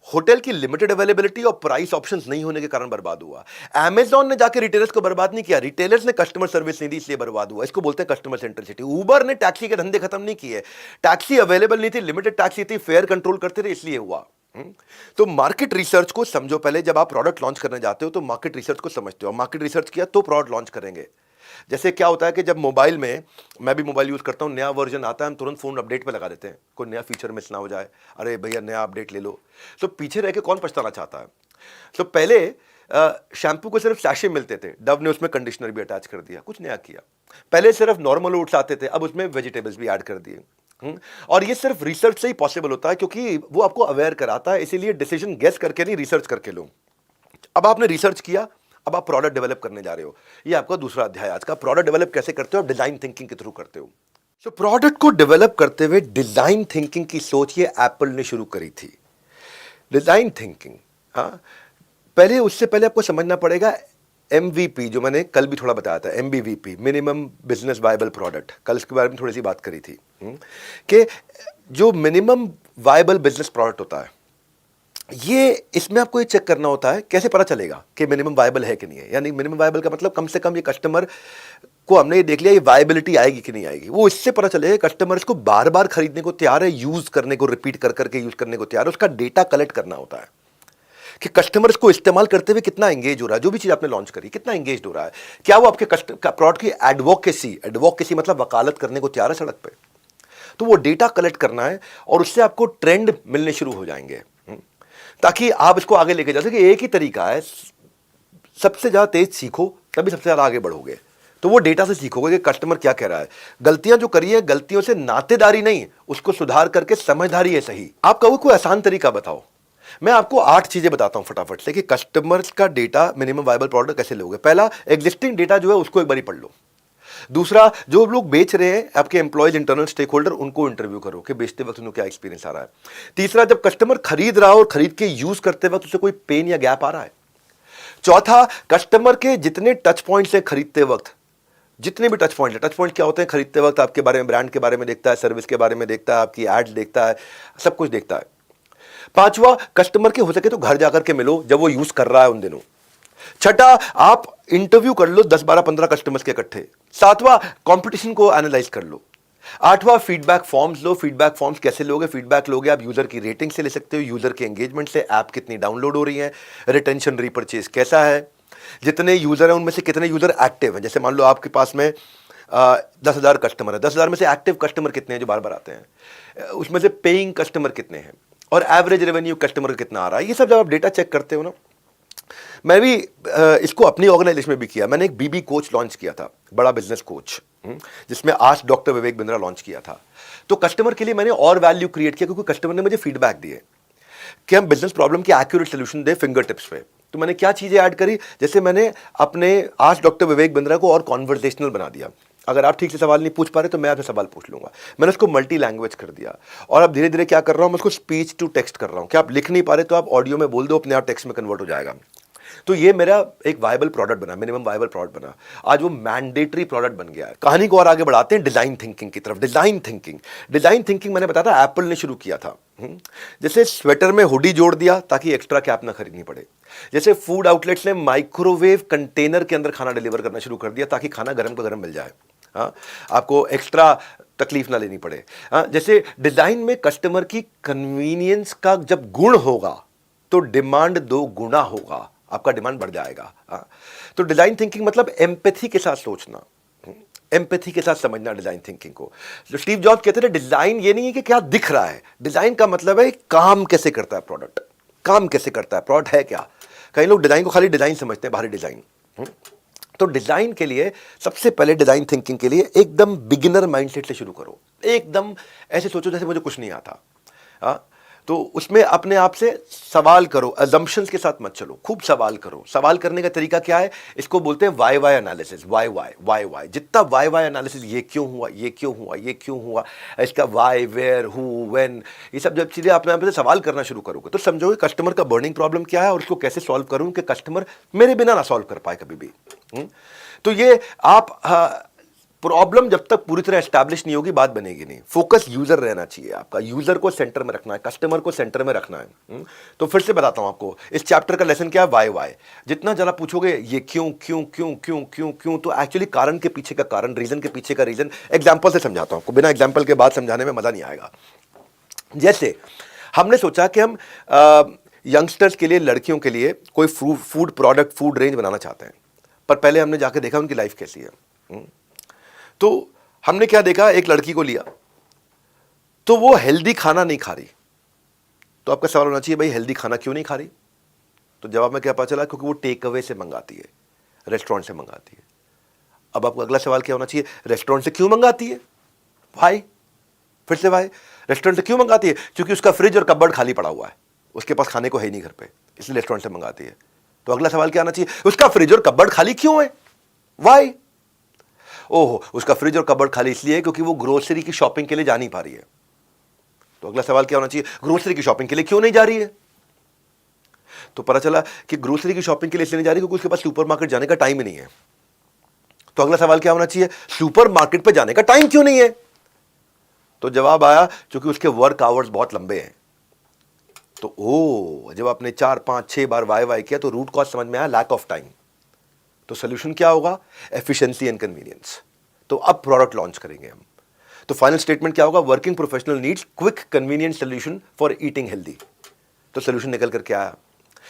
होटल की लिमिटेड अवेलेबिलिटी और प्राइस ऑप्शंस नहीं होने के कारण बर्बाद हुआ। अमेज़न ने जाके रिटेलर्स को बर्बाद नहीं किया, रिटेलर्स ने कस्टमर सर्विस नहीं दी, इसलिए बर्बाद हुआ। इसको बोलते हैं कस्टमर सेंट्रिसिटी। उबर ने टैक्सी के धंधे खत्म नहीं किए, टैक्सी अवेलेबल नहीं थी, लिमिटेड टैक्सी थी, फेयर कंट्रोल करते थे, इसलिए हुआ। तो मार्केट रिसर्च को समझो पहले। जब आप प्रोडक्ट लॉन्च करने जाते हो तो मार्केट रिसर्च को समझते हो। मार्केट रिसर्च किया तो प्रोडक्ट लॉन्च करेंगे। जैसे क्या होता है कि जब मोबाइल में, मैं भी मोबाइल यूज करता हूं, नया वर्जन आता है, हम तुरंत फोन अपडेट पे लगा देते हैं, कोई नया फीचर मिस ना हो जाए, अरे भैया नया अपडेट ले लो। तो पीछे रह के कौन पछताना चाहता है? तो पहले शैम्पू को सिर्फ सैशे मिलते थे, डव ने उसमें कंडीशनर भी अटैच कर दिया, कुछ नया किया। पहले सिर्फ नॉर्मल ओट्स आते थे, अब उसमें वेजिटेबल्स भी ऐड कर दिए। और ये सिर्फ रिसर्च से ही पॉसिबल होता है, क्योंकि वो आपको अवेयर कराता है। इसीलिए डिसीजन गेस करके नहीं, रिसर्च करके लो। अब आपने रिसर्च किया, अब आप प्रोडक्ट डेवलप करने जा रहे हो। ये आपका दूसरा अध्याय आज का। प्रोडक्ट डेवलप कैसे करते हो? डिजाइन थिंकिंग के थ्रू करते हो। सो प्रोडक्ट को डेवलप करते हुए डिजाइन थिंकिंग की सोच ये एप्पल ने शुरू करी थी। डिजाइन थिंकिंग, हाँ, पहले उससे पहले आपको समझना पड़ेगा MVP, जो मैंने कल भी थोड़ा बताया था, MBVP, minimum business viable product, कल इसके बारे में थोड़ी सी बात करी थी कि जो मिनिमम वायबल बिजनेस प्रोडक्ट होता है, ये इसमें आपको ये चेक करना होता है कैसे पता चलेगा कि मिनिमम वायबल है कि नहीं है। यानी मिनिमम वायबल का मतलब कम से कम ये कस्टमर को हमने ये देख लिया ये वायबिलिटी आएगी कि नहीं आएगी। वो इससे पता चलेगा कस्टमर इसको बार बार खरीदने को तैयार है, यूज करने को, रिपीट कर करके यूज करने को तैयार है। उसका डेटा कलेक्ट करना होता है कि कस्टमर इसको इस्तेमाल करते हुए कितना एंगेज हो रहा है, जो भी चीज आपने लॉन्च करी कितना एंगेज हो रहा है, क्या वो आपके प्रोडक्ट की एडवोकेसी मतलब वकालत करने को तैयार है सड़क पे। तो वो डेटा कलेक्ट करना है और उससे आपको ट्रेंड मिलने शुरू हो जाएंगे, ताकि आप इसको आगे लेके जा सके। एक ही तरीका है, सबसे ज्यादा तेज सीखो तभी सबसे ज्यादा आगे बढ़ोगे। तो वो डेटा से सीखोगे कि कस्टमर क्या कह रहा है। गलतियां जो करी है, गलतियों से नातेदारी नहीं, उसको सुधार करके समझदारी है सही। आप कहो कोई आसान तरीका बताओ, मैं आपको 8 चीजें बताता हूं फटाफट से कि कस्टमर्स का डेटा मिनिमम वायबल प्रोडक्ट कैसे लोगे। पहला, एग्जिस्टिंग डेटा जो है उसको एक बार पढ़ लो। दूसरा, जो लोग बेच रहे हैं, आपके एम्प्लॉयज, इंटरनल स्टेक होल्डर, उनको इंटरव्यू करो कि बेचते वक्त उन्हें क्या एक्सपीरियंस आ रहा है। तीसरा, जब कस्टमर खरीद रहा हो और खरीद के यूज करते वक्त उसे कोई पेन या गैप आ रहा है। चौथा, कस्टमर के जितने टच पॉइंट्स हैं खरीदते वक्त, जितने भी टच पॉइंट क्या होते हैं खरीदते वक्त, आपके बारे में, ब्रांड के बारे में देखता है, सर्विस के बारे में देखता है, आपकी एड्स देखता है, सब कुछ देखता है। पांचवा, कस्टमर के हो सके तो घर जाकर के मिलो जब वो यूज कर रहा है उन दिनों। छठा, आप इंटरव्यू कर लो 10 12 15 कस्टमर्स के इकट्ठे। सातवां, कंपटीशन को एनालाइज कर लो। आठवां, फीडबैक फॉर्म्स लो। फीडबैक फॉर्म्स कैसे लोगे? फीडबैक लोगे आप यूजर की रेटिंग से ले सकते हो, यूजर के एंगेजमेंट से, ऐप कितनी डाउनलोड हो रही है, रिटेंशन, रीपरचेज कैसा है, जितने यूजर हैं उनमें से कितने यूजर एक्टिव हैं। जैसे मान लो आपके पास में 10,000 कस्टमर है, 10,000 में से एक्टिव कस्टमर कितने हैं जो बार बार आते हैं, उसमें से पेइंग कस्टमर कितने हैं, और एवरेज रेवेन्यू कस्टमर कितना आ रहा है। ये सब जब आप डेटा चेक करते हो ना, मैं भी इसको अपनी ऑर्गेनाइजेशन में भी किया। मैंने एक BB कोच लॉन्च किया था, बड़ा बिजनेस कोच, जिसमें आज डॉक्टर विवेक बिंद्रा लॉन्च किया था। तो कस्टमर के लिए मैंने और वैल्यू क्रिएट किया, क्योंकि कस्टमर ने मुझे फीडबैक दिए कि हम बिजनेस प्रॉब्लम की एक्यूरेट सोल्यूशन दे फिंगर टिप्स पे। तो मैंने क्या चीजें ऐड करी, जैसे मैंने अपने आज डॉक्टर विवेक बिंद्रा को और कॉन्वर्सेशनल बना दिया। अगर आप ठीक से सवाल नहीं पूछ पा रहे तो मैं आपसे सवाल पूछ लूंगा। मैंने उसको मल्टी लैंग्वेज कर दिया, और अब धीरे धीरे क्या कर रहा हूं, मैं उसको स्पीच टू टेक्स्ट कर रहा हूं कि आप लिख नहीं पा रहे तो आप ऑडियो में बोल दो, अपने आप टेक्स्ट में कन्वर्ट हो जाएगा। तो ये मेरा एक वायबल प्रोडक्ट बना, मिनिमम वायबल प्रोडक्ट बना। आज वो मैंडेटरी प्रोडक्ट बन गया है। कहानी को और आगे बढ़ाते हैं डिजाइन थिंकिंग की तरफ। डिजाइन थिंकिंग मैंने बताया था एप्पल ने शुरू किया था। जैसे स्वेटर में हुडी जोड़ दिया ताकि एक्स्ट्रा कैप ना खरीदनी पड़े। जैसे फूड आउटलेट्स ने माइक्रोवेव कंटेनर के अंदर खाना डिलीवर करना शुरू कर दिया ताकि खाना गर्म का गर्म मिल जाए, हाँ, आपको एक्स्ट्रा तकलीफ ना लेनी पड़े। हाँ, जैसे डिजाइन में कस्टमर की कन्वीनियंस का जब गुण होगा तो डिमांड 2 गुना होगा, आपका डिमांड बढ़ जाएगा। हाँ, तो डिजाइन थिंकिंग मतलब एम्पैथी के साथ सोचना। एम्पैथी के साथ समझना डिजाइन थिंकिंग को। जो स्टीव जॉब्स कहते थे डिजाइन ये नहीं है कि क्या दिख रहा है, डिजाइन का मतलब है काम कैसे करता है प्रोडक्ट, काम कैसे करता है प्रोडक्ट है क्या। कई लोग डिजाइन को खाली डिजाइन समझते हैं, बाहरी डिजाइन। तो डिजाइन के लिए सबसे पहले डिजाइन थिंकिंग के लिए एकदम बिगिनर माइंडसेट से शुरू करो। एकदम ऐसे सोचो जैसे मुझे कुछ नहीं आता। तो उसमें अपने आप से सवाल करो, अजम्पशंस के साथ मत चलो, खूब सवाल करो। सवाल करने का तरीका क्या है, इसको बोलते हैं why why analysis. Why why why why, जितना वाई वाई एनालिसिस, ये क्यों हुआ, ये क्यों हुआ, ये क्यों हुआ, इसका वाई, वेयर, हु, व्हेन, ये सब जब चीज़ें अपने आप से सवाल करना शुरू करोगे तो समझोगे कस्टमर का बर्निंग प्रॉब्लम क्या है और उसको कैसे सॉल्व करूँ कि कस्टमर मेरे बिना ना सॉल्व कर पाए कभी भी। तो ये आप प्रॉब्लम जब तक पूरी तरह एस्टैब्लिश नहीं होगी बात बनेगी नहीं। फोकस यूजर रहना चाहिए आपका, यूजर को सेंटर में रखना है, कस्टमर को सेंटर में रखना है। तो फिर से बताता हूं आपको इस चैप्टर का लेसन क्या है, वाई वाई। जितना जरा पूछोगे ये क्यों क्यों क्यों क्यों क्यों क्यों, तो एक्चुअली कारण के पीछे का कारण, रीजन के पीछे का रीजन। एग्जाम्पल से समझाता हूं आपको, बिना एग्जाम्पल के बाद समझाने में मजा नहीं आएगा। जैसे हमने सोचा कि हम यंगस्टर्स के लिए, लड़कियों के लिए कोई फूड प्रोडक्ट, फूड रेंज बनाना चाहते हैं, पर पहले हमने जाकर देखा उनकी लाइफ कैसी है। तो हमने क्या देखा, एक लड़की को लिया तो वो हेल्दी खाना नहीं खा रही। तो आपका सवाल होना चाहिए भाई हेल्दी खाना क्यों नहीं खा रही। तो जवाब में क्या पता चला, क्योंकि वो टेक अवे से मंगाती है, रेस्टोरेंट से मंगाती है। अब आपको अगला सवाल क्या होना चाहिए, रेस्टोरेंट से क्यों मंगाती है भाई, फिर से भाई, रेस्टोरेंट से क्यों मंगाती है, क्योंकि उसका फ्रिज और कबर्ड खाली पड़ा हुआ है, उसके पास खाने को है ही नहीं घर पे, इसलिए रेस्टोरेंट से मंगाती है। तो अगला सवाल क्या आना चाहिए, उसका फ्रिज और कबर्ड खाली क्यों है, वाई। ओहो, उसका फ्रिज और कबर्ड खाली इसलिए है क्योंकि वो ग्रोसरी की शॉपिंग के लिए जा नहीं पा रही है। तो अगला सवाल क्या होना चाहिए, ग्रोसरी की शॉपिंग के लिए क्यों नहीं जा रही है। तो पता चला कि ग्रोसरी की शॉपिंग के लिए इसलिए नहीं जा रही क्योंकि उसके पास सुपरमार्केट जाने का टाइम ही नहीं है। तो अगला सवाल क्या होना चाहिए, सुपरमार्केट पे जाने का टाइम क्यों नहीं है। तो जवाब आया क्योंकि उसके वर्क आवर्स बहुत लंबे हैं। तो जब आपने 4 5 6 बार वाई वाई किया तो रूट कॉज समझ में आया, लैक ऑफ टाइम। तो सोल्यूशन क्या होगा, एफिशिएंसी एंड कन्वीनियंस। तो अब प्रोडक्ट लॉन्च करेंगे हम। तो फाइनल स्टेटमेंट क्या होगा, working professional needs quick convenient solution for eating healthy. तो सोल्यूशन निकल कर क्या आया,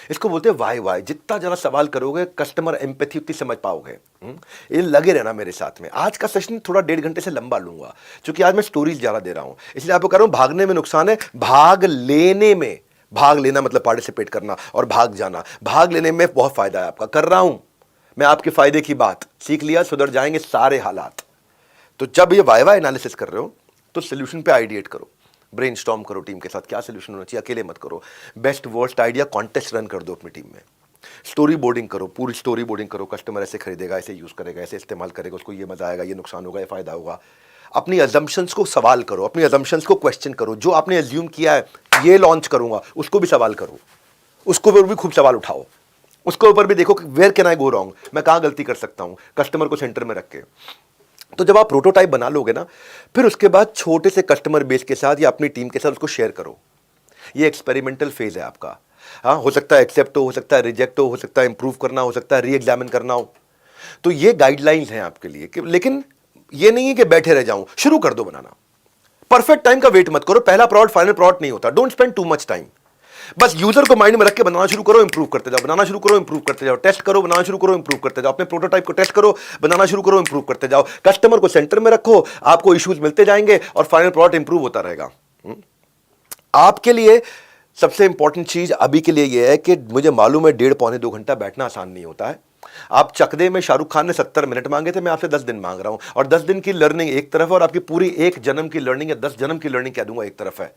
इसको बोलते हैं वाई वाई। जितना जरा सवाल करोगे, कस्टमर एम्पैथी उतनी समझ पाओगे। ये लगे रहना मेरे साथ में। आज का सेशन थोड़ा 1.5 घंटे से लंबा लूंगा क्योंकि आज मैं स्टोरीज ज्यादा दे रहा हूं, इसलिए आपको कह रहा हूं भागने में नुकसान है, भाग लेने में, भाग लेना मतलब पार्टिसिपेट करना, और भाग जाना, भाग लेने में बहुत फायदा है आपका। कर रहा हूं मैं आपके फायदे की बात, सीख लिया, सुधर जाएंगे सारे हालात। तो जब ये वाई वाई एनालिसिस कर रहे हो तो सोल्यूशन पे आइडिएट करो, ब्रेनस्टॉर्म करो टीम के साथ, क्या सोल्यूशन होना चाहिए, अकेले मत करो। Best worst idea contest run कर दो अपनी टीम में। स्टोरी बोर्डिंग करो, पूरी स्टोरी बोर्डिंग करो, कस्टमर ऐसे खरीदेगा, ऐसे यूज करेगा, ऐसे इस्तेमाल करेगा, उसको ये मजा आएगा, ये नुकसान होगा, ये फायदा होगा। अपनी अजम्पशंस को सवाल करो, अपनी अजम्पशंस को क्वेश्चन करो। जो आपने अज्यूम किया है ये लॉन्च करूंगा, उसको भी सवाल करो, उसको भी खूब सवाल उठाओ, उसके ऊपर भी देखो कि where can I go wrong, मैं कहां गलती कर सकता हूं, कस्टमर को सेंटर में रख के। तो जब आप प्रोटोटाइप बना लोगे ना, फिर उसके बाद छोटे से कस्टमर बेस के साथ या अपनी टीम के साथ उसको शेयर करो। ये एक्सपेरिमेंटल फेज है आपका। हाँ, हो सकता है एक्सेप्ट हो सकता है रिजेक्ट हो सकता है इंप्रूव करना, हो सकता है री एग्जामिन करना हो। तो ये गाइडलाइंस हैं आपके लिए लेकिन ये नहीं है कि बैठे रह जाऊं, शुरू कर दो बनाना। परफेक्ट टाइम का वेट मत करो, पहला प्रोडक्ट फाइनल प्रोडक्ट नहीं होता। Don't spend too much time, बस यूजर को माइंड में रख के बनाना शुरू करो, इंप्रूव करते जाओ, बनाना शुरू करो, इंप्रूव करते जाओ, टेस्ट करो, बनाना शुरू करो, इंप्रूव करते जाओ, अपने प्रोटोटाइप को टेस्ट करो, बनाना शुरू करो, इंप्रूव करते जाओ। कस्टमर को सेंटर में रखो, आपको इश्यूज मिलते जाएंगे और फाइनल प्रोडक्ट इंप्रूव होता रहेगा। आपके लिए सबसे इंपॉर्टेंट चीज अभी के लिए यह है कि मुझे मालूम है 1.5-2 घंटा बैठना आसान नहीं होता है। आप चकदे में शाहरुख खान ने 70 मिनट मांगे थे, मैं आपसे 10 दिन मांग रहा हूं, और 10 दिन की लर्निंग एक तरफ है और आपकी पूरी 1 जन्म की लर्निंग या 10 जन्म की लर्निंग कह दूंगा एक तरफ है।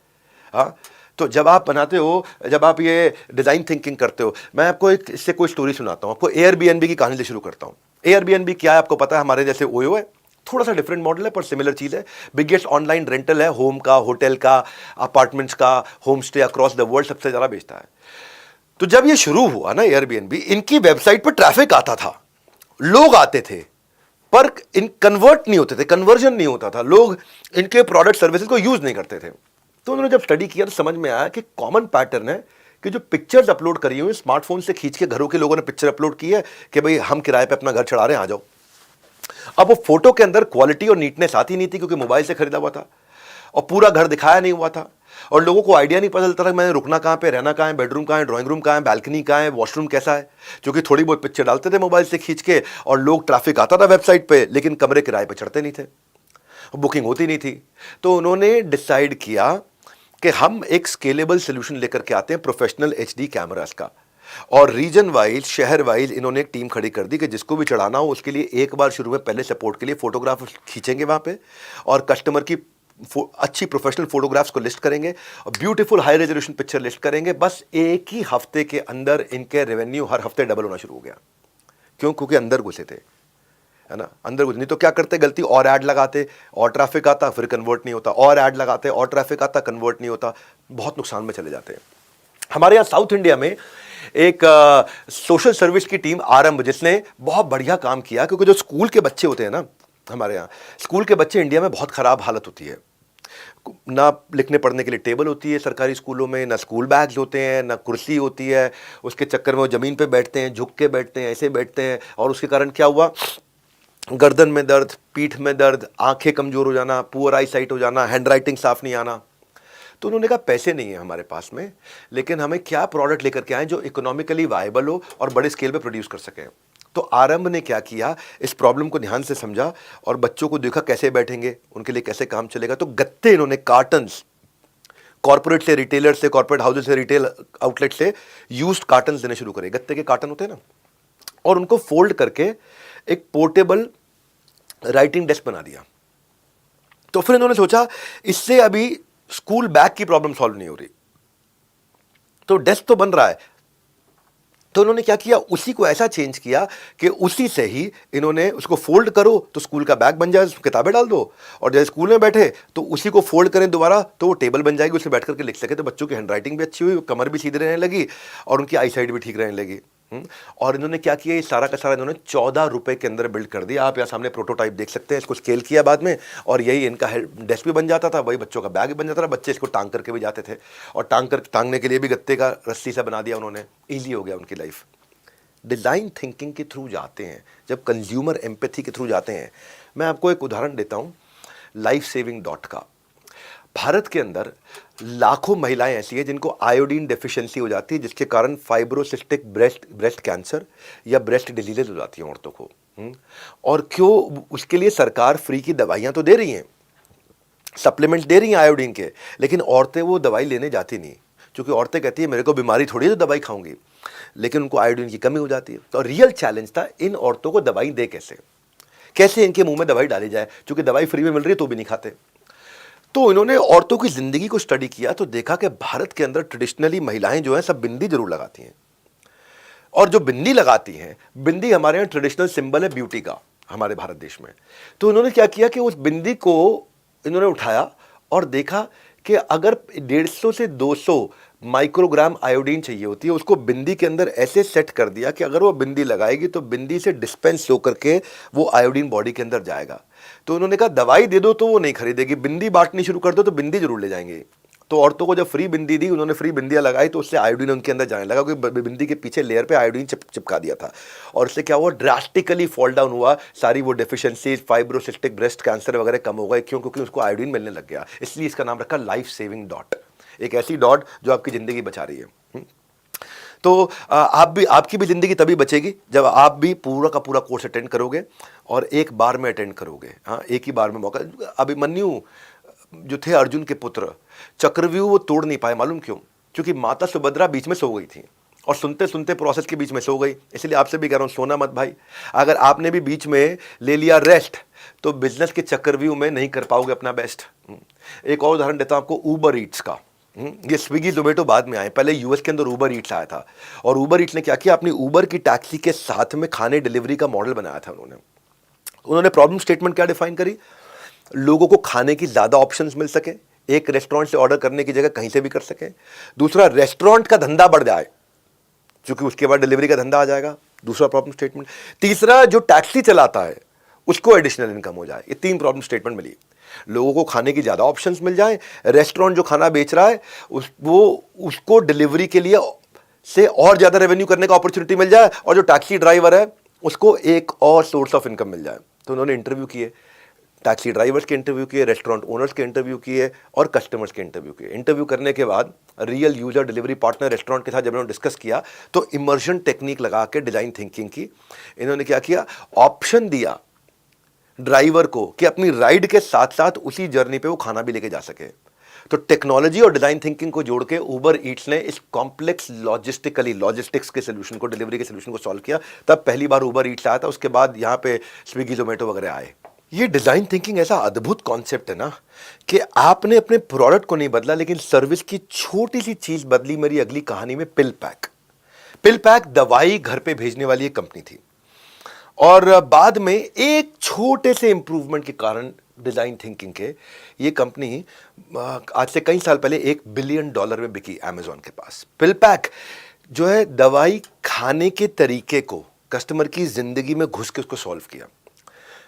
हाँ, तो जब आप बनाते हो, जब आप ये डिजाइन थिंकिंग करते हो, मैं आपको एक इससे कोई स्टोरी सुनाता हूं। आपको एयरबीएनबी की कहानी से शुरू करता हूं। एयरबीएनबी क्या है आपको पता है, हमारे जैसे ओयो है, थोड़ा सा डिफरेंट मॉडल है पर सिमिलर चीज है। बिगेस्ट ऑनलाइन रेंटल है, होम का, होटल का, अपार्टमेंट्स का, home stay across the world सबसे ज्यादा बेचता है। तो जब ये शुरू हुआ ना एयरबीएनबी, इनकी वेबसाइट पर ट्रैफिक आता था, लोग आते थे, पर इन कन्वर्ट नहीं होते थे, कन्वर्जन नहीं होता था, लोग इनके प्रोडक्ट सर्विसेज को यूज नहीं करते थे। तो उन्होंने जब स्टडी किया तो समझ में आया कि कॉमन पैटर्न है कि जो पिक्चर्स अपलोड करी हुई, स्मार्टफोन से खींच के घरों के लोगों ने पिक्चर अपलोड की है कि भाई हम किराए पे अपना घर चढ़ा रहे हैं, आ जाओ। अब वो फोटो के अंदर क्वालिटी और नीटनेस आती नहीं थी क्योंकि मोबाइल से खरीदा हुआ था और पूरा घर दिखाया नहीं हुआ था। और लोगों को आइडिया नहीं पता चलता था मैंने रुकना कहाँ पे, रहना कहाँ है, बेडरूम कहाँ है, ड्राइंग रूम कहाँ है, बैल्कनी कहाँ है, वॉशरूम कैसा है। क्योंकि थोड़ी बहुत पिक्चर डालते थे मोबाइल से खींच के और लोग, ट्रैफिक आता था वेबसाइट पे, लेकिन कमरे किराए पे चढ़ते नहीं थे, बुकिंग होती नहीं थी। तो उन्होंने डिसाइड किया कि हम एक स्केलेबल सोल्यूशन लेकर के आते हैं प्रोफेशनल एचडी कैमरास का, और रीजन वाइज, शहर वाइज इन्होंने एक टीम खड़ी कर दी कि जिसको भी चढ़ाना हो उसके लिए एक बार शुरू में पहले सपोर्ट के लिए फोटोग्राफ खींचेंगे वहाँ पे, और कस्टमर की अच्छी प्रोफेशनल फोटोग्राफ्स को लिस्ट करेंगे और beautiful high resolution picture list करेंगे। बस एक ही हफ्ते के अंदर इनके रेवेन्यू हर हफ्ते डबल होना शुरू हो गया। क्यों? क्योंकि अंदर घुसे थे, है ना, अंदर घुसे। नहीं तो क्या करते गलती, और ऐड लगाते और ट्रैफिक आता, फिर कन्वर्ट नहीं होता, और ऐड लगाते और ट्रैफिक आता, कन्वर्ट नहीं होता, बहुत नुकसान में चले जाते हैं। हमारे यहाँ साउथ इंडिया में एक सोशल सर्विस की टीम आरंभ, जिसने बहुत बढ़िया काम किया, क्योंकि जो स्कूल के बच्चे होते हैं ना, हमारे यहाँ स्कूल के बच्चे, इंडिया में बहुत खराब हालत होती है, ना लिखने पढ़ने के लिए टेबल होती है सरकारी स्कूलों में, ना स्कूल बैग्स होते हैं, ना कुर्सी होती है, उसके चक्कर में वो ज़मीन पे बैठते हैं, झुक के बैठते हैं, ऐसे बैठते हैं, और उसके कारण क्या हुआ, गर्दन में दर्द, पीठ में दर्द, आंखें कमज़ोर हो जाना, पुअर आई साइट हो जाना, हैंड राइटिंग साफ नहीं आना। तो उन्होंने कहा पैसे नहीं है हमारे पास में, लेकिन हमें क्या प्रोडक्ट लेकर के आए जो इकोनॉमिकली वायबल हो और बड़े स्केल पे प्रोड्यूस कर सकें। तो आरंभ ने क्या किया, इस प्रॉब्लम को ध्यान से समझा और बच्चों को देखा कैसे बैठेंगे, उनके लिए कैसे काम चलेगा। तो गत्ते इन्होंने कार्टन्स, कॉर्पोरेट से, रिटेलर से, कॉर्पोरेट हाउसेज से, रिटेल आउटलेट से यूज्ड कार्टन्स देने शुरू करे, गत्ते के कार्टन होते हैं ना, और उनको फोल्ड करके एक पोर्टेबल राइटिंग डेस्क बना दिया। तो फिर इन्होंने सोचा इससे अभी स्कूल बैग की प्रॉब्लम सॉल्व नहीं हो रही, तो डेस्क तो बन रहा है। तो उन्होंने क्या किया, उसी को ऐसा चेंज किया कि उसी से ही इन्होंने उसको फोल्ड करो तो स्कूल का बैग बन जाए, उसमें किताबें डाल दो, और जैसे स्कूल में बैठे तो उसी को फोल्ड करें दोबारा तो वो टेबल बन जाएगी, उसमें बैठ करके लिख सके। तो बच्चों की हैंड राइटिंग भी अच्छी हुई, कमर भी सीधी रहने लगी और उनकी आई साइड भी ठीक रहने लगी। और इन्होंने क्या किया, ये सारा का सारा इन्होंने 14 रुपए के अंदर बिल्ड कर दिया। आप यहाँ सामने प्रोटोटाइप देख सकते हैं, इसको स्केल किया बाद में, और यही इनका डेस्क भी बन जाता था, वही बच्चों का बैग भी बन जाता था, बच्चे इसको टांग करके भी जाते थे, और टांगने के लिए भी गत्ते का रस्सी सा बना दिया उन्होंने, ईजी हो गया उनकी लाइफ। डिज़ाइन थिंकिंग के थ्रू जाते हैं, जब कंज्यूमर एम्पैथी के थ्रू जाते हैं। मैं आपको एक उदाहरण देता हूँ लाइफ सेविंग डॉट का। भारत के अंदर लाखों महिलाएं ऐसी हैं जिनको आयोडीन डेफिशिएंसी हो जाती है, जिसके कारण फाइब्रोसिस्टिक ब्रेस्ट कैंसर या ब्रेस्ट डिजीजेज हो जाती हैं औरतों को। और क्यों? उसके लिए सरकार फ्री की दवाइयाँ तो दे रही हैं, सप्लीमेंट्स दे रही हैं आयोडीन के, लेकिन औरतें वो दवाई लेने जाती नहीं, क्योंकि औरतें कहती है मेरे को बीमारी थोड़ी है तो दवाई खाऊंगी, लेकिन उनको आयोडीन की कमी हो जाती है। तो रियल चैलेंज था इन औरतों को दवाई दे कैसे इनके मुंह में दवाई डाली जाए, क्योंकि दवाई फ्री में मिल रही है तो भी नहीं खाते। तो इन्होंने औरतों की जिंदगी को स्टडी किया तो देखा कि भारत के अंदर ट्रेडिशनली महिलाएं जो हैं सब बिंदी जरूर लगाती हैं, और जो बिंदी लगाती हैं, बिंदी हमारे यहाँ ट्रेडिशनल सिंबल है ब्यूटी का हमारे भारत देश में। तो इन्होंने क्या किया कि उस बिंदी को इन्होंने उठाया और देखा कि अगर 150 से 200 माइक्रोग्राम आयोडीन चाहिए होती है, उसको बिंदी के अंदर ऐसे सेट कर दिया कि अगर वो बिंदी लगाएगी तो बिंदी से डिस्पेंस होकर के वो आयोडीन बॉडी के अंदर जाएगा। तो उन्होंने कहा दवाई दे दो तो वो नहीं खरीदेगी, बिंदी बांटनी शुरू कर दो तो बिंदी जरूर ले जाएंगे। तो औरतों को जब फ्री बिंदी दी, उन्होंने फ्री बिंदियां लगाई तो उससे आयोडीन उनके अंदर जाने लगा, क्योंकि बिंदी के पीछे लेयर पे आयोडीन चिपका दिया था, और इससे क्या हुआ, ड्रास्टिकली फॉल डाउन हुआ, सारी वो डेफिशिएंसीज, फाइब्रोसिस्टिक ब्रेस्ट कैंसर वगैरह कम हो गए। क्यों? क्योंकि उसको आयोडीन मिलने लग गया। इसलिए इसका नाम रखा लाइफ सेविंग डॉट, एक ऐसी डॉट जो आपकी जिंदगी बचा रही है। तो आपकी भी जिंदगी तभी बचेगी जब आप भी पूरा का पूरा कोर्स अटेंड करोगे और एक बार में अटेंड करोगे। हाँ, एक ही बार में मौका। अभिमन्यु जो थे अर्जुन के पुत्र, चक्रव्यूह वो तोड़ नहीं पाए, मालूम क्यों? क्योंकि माता सुभद्रा बीच में सो गई थी, और सुनते सुनते प्रोसेस के बीच में सो गई। इसलिए आपसे भी कह रहा हूँ, सोना मत भाई। अगर आपने भी बीच में ले लिया रेस्ट तो बिजनेस के चक्रव्यूह में नहीं कर पाओगे अपना बेस्ट। एक और उदाहरण देता हूँ आपको, ऊबर ईट्स का। ये स्विगी जोमेटो बाद में आए, पहले यूएस के अंदर ऊबर ईट्स आया था, और ऊबर ईट्स ने क्या किया, अपनी ऊबर की टैक्सी के साथ में खाने डिलीवरी का मॉडल बनाया था। उन्होंने प्रॉब्लम स्टेटमेंट क्या डिफाइन करी, लोगों को खाने की ज़्यादा ऑप्शंस मिल सके, एक रेस्टोरेंट से ऑर्डर करने की जगह कहीं से भी कर सके। दूसरा, रेस्टोरेंट का धंधा बढ़ जाए, क्योंकि उसके बाद डिलीवरी का धंधा आ जाएगा, दूसरा प्रॉब्लम स्टेटमेंट। तीसरा, जो टैक्सी चलाता है उसको एडिशनल इनकम हो जाए। ये 3 प्रॉब्लम स्टेटमेंट मिली। लोगों को खाने की ज़्यादा ऑप्शंस मिल जाए, रेस्टोरेंट जो खाना बेच रहा है उसको डिलीवरी के लिए से और ज़्यादा रेवेन्यू करने का अपॉर्चुनिटी मिल जाए, और जो टैक्सी ड्राइवर है उसको एक और सोर्स ऑफ इनकम मिल जाए। तो उन्होंने इंटरव्यू किए टैक्सी ड्राइवर्स के इंटरव्यू किए, रेस्टोरेंट ओनर्स के इंटरव्यू किए और कस्टमर्स के इंटरव्यू किए। इंटरव्यू करने के बाद real user delivery partner restaurant के साथ जब इन्होंने डिस्कस किया तो इमर्शन टेक्निक लगा के डिज़ाइन थिंकिंग की। इन्होंने क्या किया, ऑप्शन दिया ड्राइवर को कि अपनी राइड के साथ साथ उसी जर्नी पे वो खाना भी लेके जा सके। तो टेक्नोलॉजी और डिजाइन थिंकिंग को जोड़ के उबर ईट्स ने इस कॉम्प्लेक्स लॉजिस्टिक्स के सोल्यूशन को, डिलीवरी के सोल्यूशन को सॉल्व किया। तब पहली बार उबर ईट्स आया था, उसके बाद यहाँ पे स्विगी जोमेटो वगैरह आए। ये डिजाइन थिंकिंग ऐसा अद्भुत कॉन्सेप्ट है ना कि आपने अपने प्रोडक्ट को नहीं बदला लेकिन सर्विस की छोटी सी चीज बदली। मेरी अगली कहानी में पिल पैक दवाई घर पे भेजने वाली एक कंपनी थी और बाद में एक छोटे से इंप्रूवमेंट के कारण डिजाइन थिंकिंग के ये कंपनी आज से कई साल पहले $1 बिलियन में बिकी अमेजॉन के पास। पिल पैक जो है दवाई खाने के तरीके को कस्टमर की जिंदगी में घुस के उसको सॉल्व किया।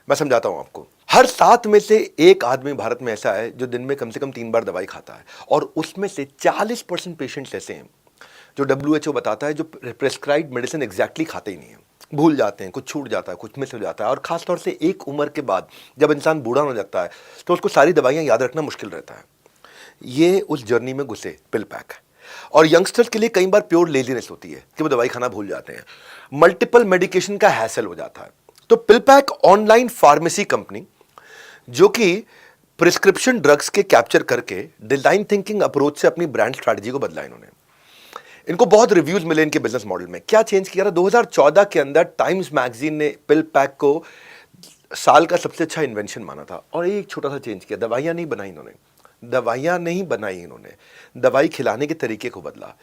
मैं समझाता हूं आपको। हर 7 में से एक आदमी भारत में ऐसा है जो दिन में कम से कम 3 बार दवाई खाता है और उसमें से 40% पेशेंट्स ऐसे हैं जो WHO बताता है जो प्रेस्क्राइब्ड मेडिसिन एग्जैक्टली खाते ही नहीं है, भूल जाते हैं, कुछ छूट जाता है, कुछ मिस हो जाता है। और खासतौर से एक उम्र के बाद जब इंसान बूढ़ा हो जाता है तो उसको सारी दवाइयां याद रखना मुश्किल रहता है। ये उस जर्नी में घुसे पिल पैक। और यंगस्टर्स के लिए कई बार प्योर लेजीनेस होती है कि वो दवाई खाना भूल जाते हैं, मल्टीपल मेडिकेशन का हैसल हो जाता है। तो पिल पैक ऑनलाइन फार्मेसी कंपनी जो कि प्रिस्क्रिप्शन ड्रग्स के कैप्चर करके डिजाइन थिंकिंग अप्रोच से अपनी ब्रांड स्ट्रैटेजी को बदला। इनको बहुत रिव्यूज मिले इनके बिजनेस मॉडल में। क्या चेंज किया था? 2014 के अंदर टाइम्स मैगजीन ने पिल पैक को साल का सबसे अच्छा इन्वेंशन माना था और एक छोटा सा चेंज किया। दवाइयां नहीं बनाई इन्होंने, दवाई खिलाने के तरीके को बदला।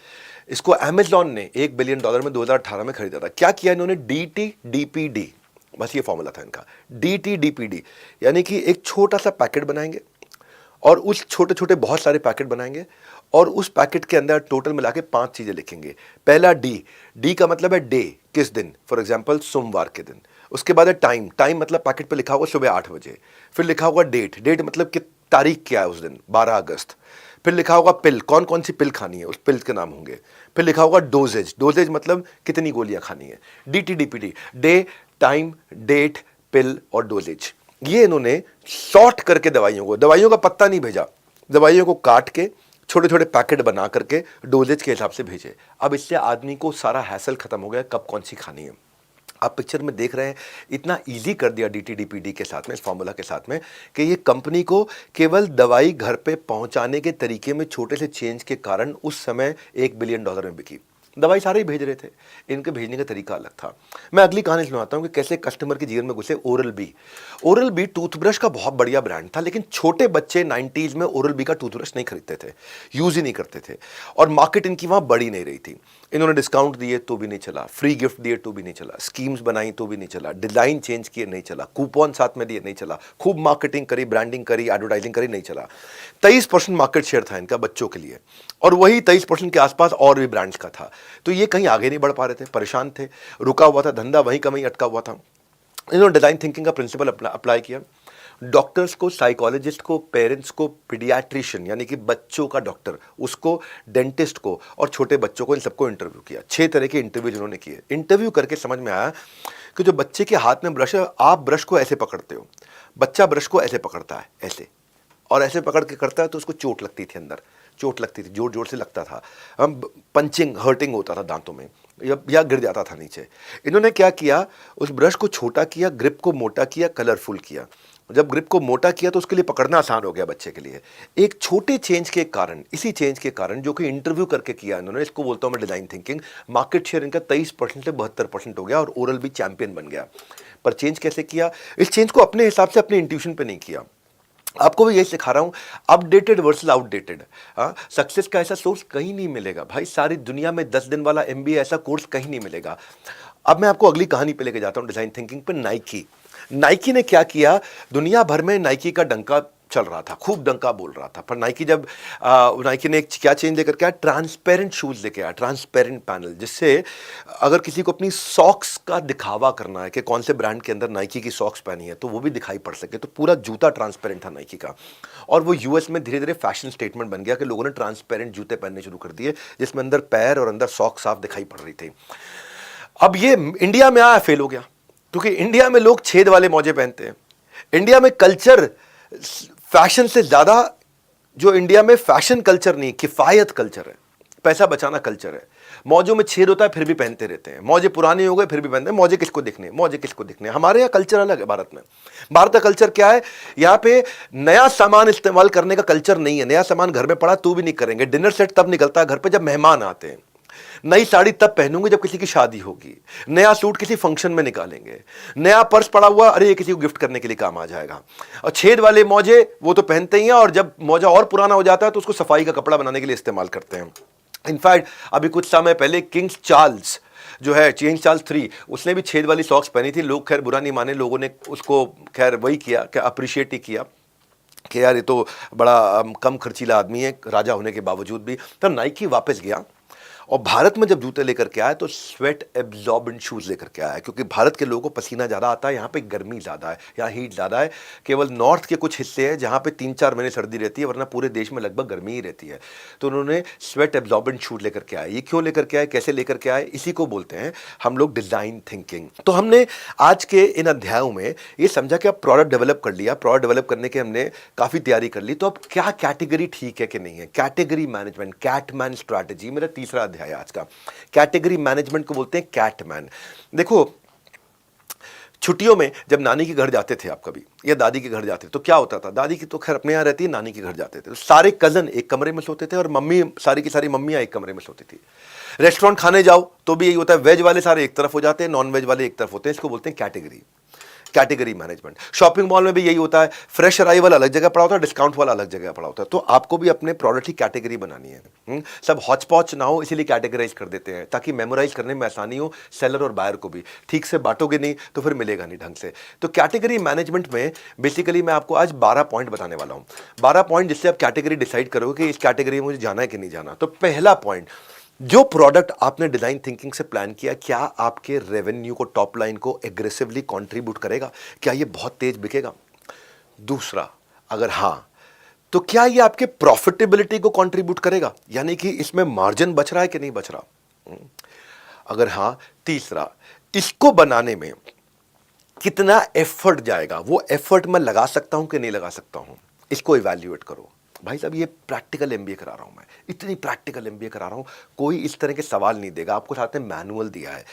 इसको अमेजॉन ने $1 बिलियन में 2018 में खरीदा था। क्या किया इन्होंने? DTDPD, बस ये फॉर्मूला था इनका, DTDPD, यानी कि एक छोटा सा पैकेट बनाएंगे और उस छोटे छोटे बहुत सारे पैकेट बनाएंगे और उस पैकेट के अंदर टोटल मिला के 5 चीजें लिखेंगे। पहला डी का मतलब है डे, किस दिन, फॉर एग्जांपल सोमवार के दिन। उसके बाद है टाइम मतलब पैकेट पे लिखा होगा सुबह 8 बजे। फिर लिखा होगा डेट मतलब कि तारीख क्या है उस दिन, 12 अगस्त। फिर लिखा होगा पिल, कौन कौन सी पिल खानी है, उस पिल के नाम होंगे। फिर लिखा होगा डोजेज मतलब कितनी गोलियां खानी है। DTDPD, डे, टाइम, डेट, पिल और डोजेज। ये इन्होंने शॉर्ट करके दवाइयों का पत्ता नहीं भेजा, दवाइयों को काट के छोटे छोटे पैकेट बना करके डोजेज के हिसाब से भेजे। अब इससे आदमी को सारा हैसल खत्म हो गया, कब कौन सी खानी है। आप पिक्चर में देख रहे हैं, इतना इजी कर दिया DTDPD के साथ में, इस फॉर्मूला के साथ में, कि ये कंपनी को केवल दवाई घर पे पहुंचाने के तरीके में छोटे से चेंज के कारण उस समय $1 बिलियन में बिकी। दवाई सारे ही भेज रहे थे, इनके भेजने का तरीका अलग था। मैं अगली कहानी सुनाता हूं कि कैसे कस्टमर के जीवन में घुसे ओरल बी टूथब्रश का बहुत बढ़िया ब्रांड था, लेकिन छोटे बच्चे 90s में ओरल बी का टूथब्रश नहीं खरीदते थे, यूज ही नहीं करते थे और मार्केट इनकी वहां बढ़ी नहीं रही थी। इन्होंने डिस्काउंट दिए तो भी नहीं चला, फ्री गिफ्ट दिए तो भी नहीं चला, स्कीम्स बनाई तो भी नहीं चला, डिजाइन चेंज किए नहीं चला, कूपन साथ में दिए नहीं चला, खूब मार्केटिंग करी, ब्रांडिंग करी, एडवर्टाइजिंग करी, नहीं चला। 23% मार्केट शेयर था इनका बच्चों के लिए और वही 23% के आसपास और भी ब्रांड्स का था। तो ये कहीं आगे नहीं बढ़ पा रहे थे, परेशान थे, रुका हुआ था धंधा, वहीं का वहीं अटका हुआ था। इन्होंने डिजाइन थिंकिंग का प्रिंसिपल अप्लाई किया। डॉक्टर्स को, साइकोलॉजिस्ट को, पेरेंट्स को, पीडियाट्रिशियन यानी कि बच्चों का डॉक्टर, उसको, डेंटिस्ट को और छोटे बच्चों को, इन सबको इंटरव्यू किया। 6 तरह के इंटरव्यू जिन्होंने किए। इंटरव्यू करके समझ में आया कि जो बच्चे के हाथ में ब्रश है, आप ब्रश को ऐसे पकड़ते हो, बच्चा ब्रश को ऐसे पकड़ता है, ऐसे, और ऐसे पकड़ के करता है तो उसको चोट लगती थी, अंदर चोट लगती थी, जोर जोर से लगता था, हम पंचिंग, हर्टिंग होता था दांतों में, या गिर जाता था नीचे। इन्होंने क्या किया, उस ब्रश को छोटा किया, ग्रिप को मोटा किया, कलरफुल किया। जब ग्रिप को मोटा किया तो उसके लिए पकड़ना आसान हो गया बच्चे के लिए। एक छोटे चेंज के कारण, इसी चेंज के कारण जो कि इंटरव्यू करके किया इन्होंने, इसको बोलता हूं मैं डिजाइन थिंकिंग, मार्केट शेयर इनका 23% से 72% हो गया और ओरल भी चैंपियन बन गया। पर चेंज कैसे किया? इस चेंज को अपने हिसाब से, अपने इंट्यूशन पे नहीं किया। आपको भी यही सिखा रहा हूं, अपडेटेड वर्सेस आउटडेटेड। सक्सेस का ऐसा सोर्स कहीं नहीं मिलेगा भाई, सारी दुनिया में 10 दिन वाला MBA ऐसा कोर्स कहीं नहीं मिलेगा। अब मैं आपको अगली कहानी पे लेके जाता हूं, डिजाइन थिंकिंग पे। नाइकी ने क्या किया, दुनिया भर में नाइकी का डंका चल रहा था, खूब डंका बोल रहा था। पर नाइकी ने एक क्या चेंज लेकर के आया, ट्रांसपेरेंट शूज लेके आया, ट्रांसपेरेंट पैनल, जिससे अगर किसी को अपनी सॉक्स का दिखावा करना है कि कौन से ब्रांड के अंदर नाइकी की सॉक्स पहनी है तो वो भी दिखाई पड़ सके। तो पूरा जूता ट्रांसपेरेंट था नाइकी का और वो US में धीरे धीरे फैशन स्टेटमेंट बन गया कि लोगों ने ट्रांसपेरेंट जूते पहनने शुरू कर दिए जिसमें अंदर पैर और अंदर सॉक्स साफ दिखाई पड़ रही थी। अब ये इंडिया में आया, फेल हो गया, क्योंकि इंडिया में लोग छेद वाले मोजे पहनते हैं। इंडिया में कल्चर फैशन से ज्यादा, जो इंडिया में फैशन कल्चर नहीं, किफायत कल्चर है, पैसा बचाना कल्चर है। मौजों में छेद होता है फिर भी पहनते रहते हैं, मौजे पुराने हो गए फिर भी पहनते हैं, मौजे किसको दिखने, मौजे किसको दिखने। हमारे यहाँ कल्चर अलग है भारत में। भारत का कल्चर क्या है, यहाँ पे नया सामान इस्तेमाल करने का कल्चर नहीं है। नया सामान घर में पड़ा तो भी नहीं करेंगे। डिनर सेट तब निकलता है घर पे जब मेहमान आते हैं। नई साड़ी तब पहनूंगे जब किसी की शादी होगी। नया सूट किसी फंक्शन में निकालेंगे। नया पर्स पड़ा हुआ, अरे ये किसी को गिफ्ट करने के लिए काम आ जाएगा। और छेद वाले मौजे वो तो पहनते ही हैं, और जब मौजा और पुराना हो जाता है तो उसको सफाई का कपड़ा बनाने के लिए इस्तेमाल करते हैं। इनफैक्ट अभी कुछ समय पहले किंग चार्ल्स जो है, किंग चार्ल्स 3, उसने भी छेद वाली सॉक्स पहनी थी। लोग खैर बुरा नहीं माने, लोगों ने उसको खैर वही किया, क्या अप्रिशिएट ही किया कि यार ये तो बड़ा कम खर्चीला आदमी है राजा होने के बावजूद भी। तब नाइकी वापस गया और भारत में जब जूते लेकर के आया तो स्वेट एब्जॉर्बेंट शूज़ लेकर के आया, क्योंकि भारत के लोगों को पसीना ज़्यादा आता है, यहाँ पे गर्मी ज़्यादा है, यहाँ हीट ज़्यादा है। केवल नॉर्थ के कुछ हिस्से हैं जहाँ पे 3-4 महीने सर्दी रहती है, वरना पूरे देश में लगभग गर्मी ही रहती है। तो उन्होंने स्वेट एब्जॉर्बेंट शूज़ लेकर के आए। ये क्यों लेकर के आए, कैसे लेकर के आए, इसी को बोलते हैं हम लोग डिज़ाइन थिंकिंग। तो हमने आज के इन अध्यायों में ये समझा कि अब प्रोडक्ट डेवलप कर लिया, प्रोडक्ट डेवलप करने के हमने काफ़ी तैयारी कर ली, तो अब क्या कैटेगरी ठीक है कि नहीं है। कैटेगरी मैनेजमेंट, कैटमैन स्ट्रैटेजी मेरा तीसरा अध्याय आज का। कैटेगरी मैनेजमेंट को बोलते हैं कैटमैन। देखो, छुट्टियों में जब नानी के घर जाते थे आप कभी, या दादी के घर जाते थे, तो क्या होता था, दादी की तो खैर अपने यहाँ रहती है, नानी के घर जाते थे तो सारे कजन एक कमरे में सोते थे और मम्मी, सारी की सारी मम्मियाँ एक कमरे में सोती थी। रेस्टोरेंट खाने जाओ तो भी यही होता है, वेज वाले सारे एक तरफ हो जाते हैं, नॉन वेज वाले एक तरफ होते हैं। इसको बोलते हैं category, category management. Shopping mall में भी यही होता है, फ्रेश अराइवल अलग जगह पड़ा होता है, डिस्काउंट वाला अलग जगह पड़ा होता है। तो आपको भी अपने प्रोडक्ट की कैटेगरी बनानी है। सब हॉच पॉच ना हो, इसीलिए कैटेगराइज कर देते हैं ताकि मेमोराइज करने में आसानी हो सेलर और बायर को भी। ठीक से बांटोगे नहीं तो फिर मिलेगा नहीं ढंग से। तो कैटेगरी मैनेजमेंट में बेसिकली मैं आपको आज 12 पॉइंट बताने वाला हूं। 12 पॉइंट जिससे आप कैटेगरी डिसाइड करोगे कि इस कैटेगरी में मुझे जाना है कि नहीं जाना। तो पहला पॉइंट, जो प्रोडक्ट आपने डिजाइन थिंकिंग से प्लान किया, क्या आपके रेवेन्यू को, टॉप लाइन को एग्रेसिवली कंट्रीब्यूट करेगा, क्या ये बहुत तेज बिकेगा। दूसरा, अगर हां तो क्या ये आपके प्रॉफिटेबिलिटी को कंट्रीब्यूट करेगा, यानी कि इसमें मार्जिन बच रहा है कि नहीं बच रहा। अगर हां। तीसरा, इसको बनाने में कितना एफर्ट जाएगा, वो एफर्ट मैं लगा सकता हूं कि नहीं लगा सकता हूं, इसको इवैल्यूएट करो। भाई साहब, ये प्रैक्टिकल एमबीए करा रहा हूं मैं, इतनी प्रैक्टिकल एमबीए करा रहा हूं, कोई इस तरह के सवाल नहीं देगा आपको। साथ में मैनुअल दिया है,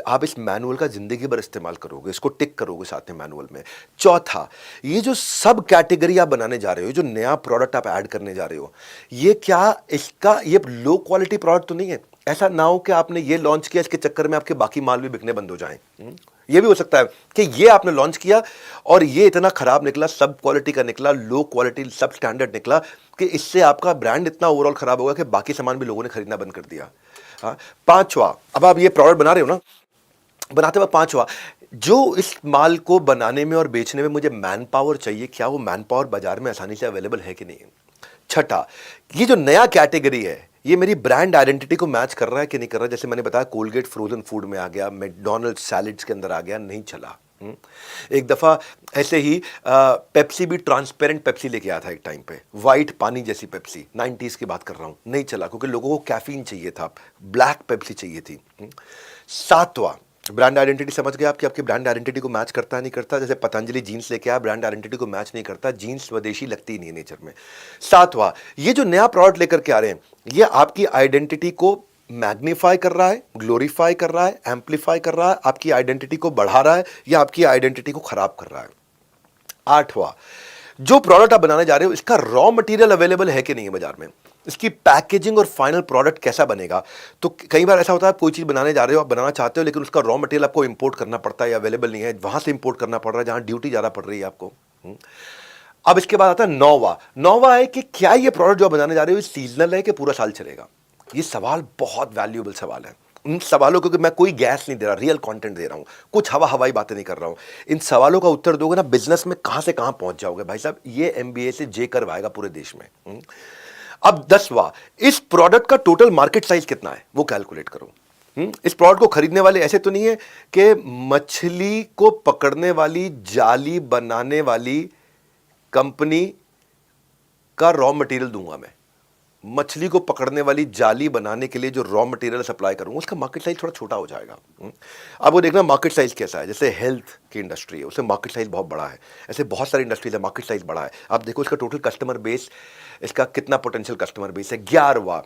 आप इस मैनुअल का जिंदगी भर इस्तेमाल करोगे, इसको टिक करोगे साथ में मैनुअल में। चौथा, ये जो सब कैटेगरी आप बनाने जा रहे हो, जो नया प्रोडक्ट आप ऐड करने जा रहे हो, ये क्या इसका ये लो क्वालिटी प्रोडक्ट तो नहीं है। ऐसा ना हो कि आपने ये लॉन्च किया, इसके चक्कर में आपके बाकी माल भी बिकने बंद हो जाएं। ये भी हो सकता है कि ये आपने लॉन्च किया और ये इतना खराब निकला, सब क्वालिटी का निकला, लो क्वालिटी, सब स्टैंडर्ड निकला, कि इससे आपका ब्रांड इतना ओवरऑल खराब होगा कि बाकी सामान भी लोगों ने खरीदना बंद कर दिया। हाँ। पांचवा, अब आप ये प्रोडक्ट बना रहे हो ना, बनाते वक्त पांचवा, जो इस माल को बनाने में और बेचने में मुझे मैन पावर चाहिए, क्या वो मैन पावर बाजार में आसानी से अवेलेबल है कि नहीं। छठा, ये जो नया कैटेगरी है, ये मेरी ब्रांड आइडेंटिटी को मैच कर रहा है कि नहीं कर रहा। जैसे मैंने बताया, कोलगेट फ्रोजन फूड में आ गया, मैकडॉनल्ड्स सैलेड्स के अंदर आ गया, नहीं चला। एक दफ़ा ऐसे ही पेप्सी भी ट्रांसपेरेंट पेप्सी लेके आया था एक टाइम पे, वाइट पानी जैसी पेप्सी, 90s की बात कर रहा हूँ, नहीं चला क्योंकि लोगों को कैफीन चाहिए था, ब्लैक पेप्सी चाहिए थी। सातवां, ब्रांड आइडेंटिटी समझ गए आप कि आपकी ब्रांड आइडेंटिटी को मैच करता है नहीं करता। जैसे पतंजलि जीन्स लेके आया, ब्रांड आइडेंटिटी को मैच नहीं करता, जीन्स स्वदेशी लगती ही नहीं नेचर में। सातवां, ये जो नया प्रोडक्ट लेकर के आ रहे हैं, ये आपकी आइडेंटिटी को मैग्नीफाई कर रहा है, ग्लोरीफाई कर रहा है, एम्पलीफाई कर रहा है, आपकी आइडेंटिटी को बढ़ा रहा है या आपकी आइडेंटिटी को खराब कर रहा है। आठवां, जो प्रोडक्ट आप बनाने जा रहे हो, इसका रॉ मटेरियल अवेलेबल है कि नहीं है बाजार में, इसकी पैकेजिंग और फाइनल प्रोडक्ट कैसा बनेगा। तो कई बार ऐसा होता है, आप कोई चीज़ बनाने जा रहे हो, आप बनाना चाहते हो, लेकिन उसका रॉ मटेरियल आपको इंपोर्ट करना पड़ता है या अवेलेबल नहीं है, वहां से इंपोर्ट करना पड़ रहा है जहां ड्यूटी ज़्यादा पड़ रही है आपको। अब इसके बाद आता है नौवा है कि क्या ये प्रोडक्ट जो बनाने जा रहे हो सीजनल है कि पूरा साल चलेगा। ये सवाल बहुत वैल्यूएबल सवाल है। इन सवालों को, मैं कोई गैस नहीं दे रहा, रियल कंटेंट दे रहा हूं, कुछ हवाई बातें नहीं कर रहा हूं। इन सवालों का उत्तर दोगे ना, बिजनेस में कहां से कहां पहुंच जाओगे भाई साहब। ये एमबीए से जे करवाएगा पूरे देश में। अब 10वां, इस प्रोडक्ट का टोटल मार्केट साइज कितना है वो कैलकुलेट करो। इस प्रोडक्ट को खरीदने वाले ऐसे तो नहीं है कि मछली को पकड़ने वाली जाली बनाने वाली कंपनी का रॉ मटेरियल दूंगा मैं। मछली को पकड़ने वाली जाली बनाने के लिए जो रॉ मटेरियल सप्लाई करूंगा उसका मार्केट साइज थोड़ा छोटा हो जाएगा। अब वो देखना मार्केट साइज कैसा है। जैसे हेल्थ की इंडस्ट्री है, उससे मार्केट साइज बहुत बड़ा है। ऐसे बहुत सारी इंडस्ट्रीज है, मार्केट साइज बड़ा है। आप देखो इसका टोटल कस्टमर बेस, इसका कितना पोटेंशियल कस्टमर बेस है, 11वां।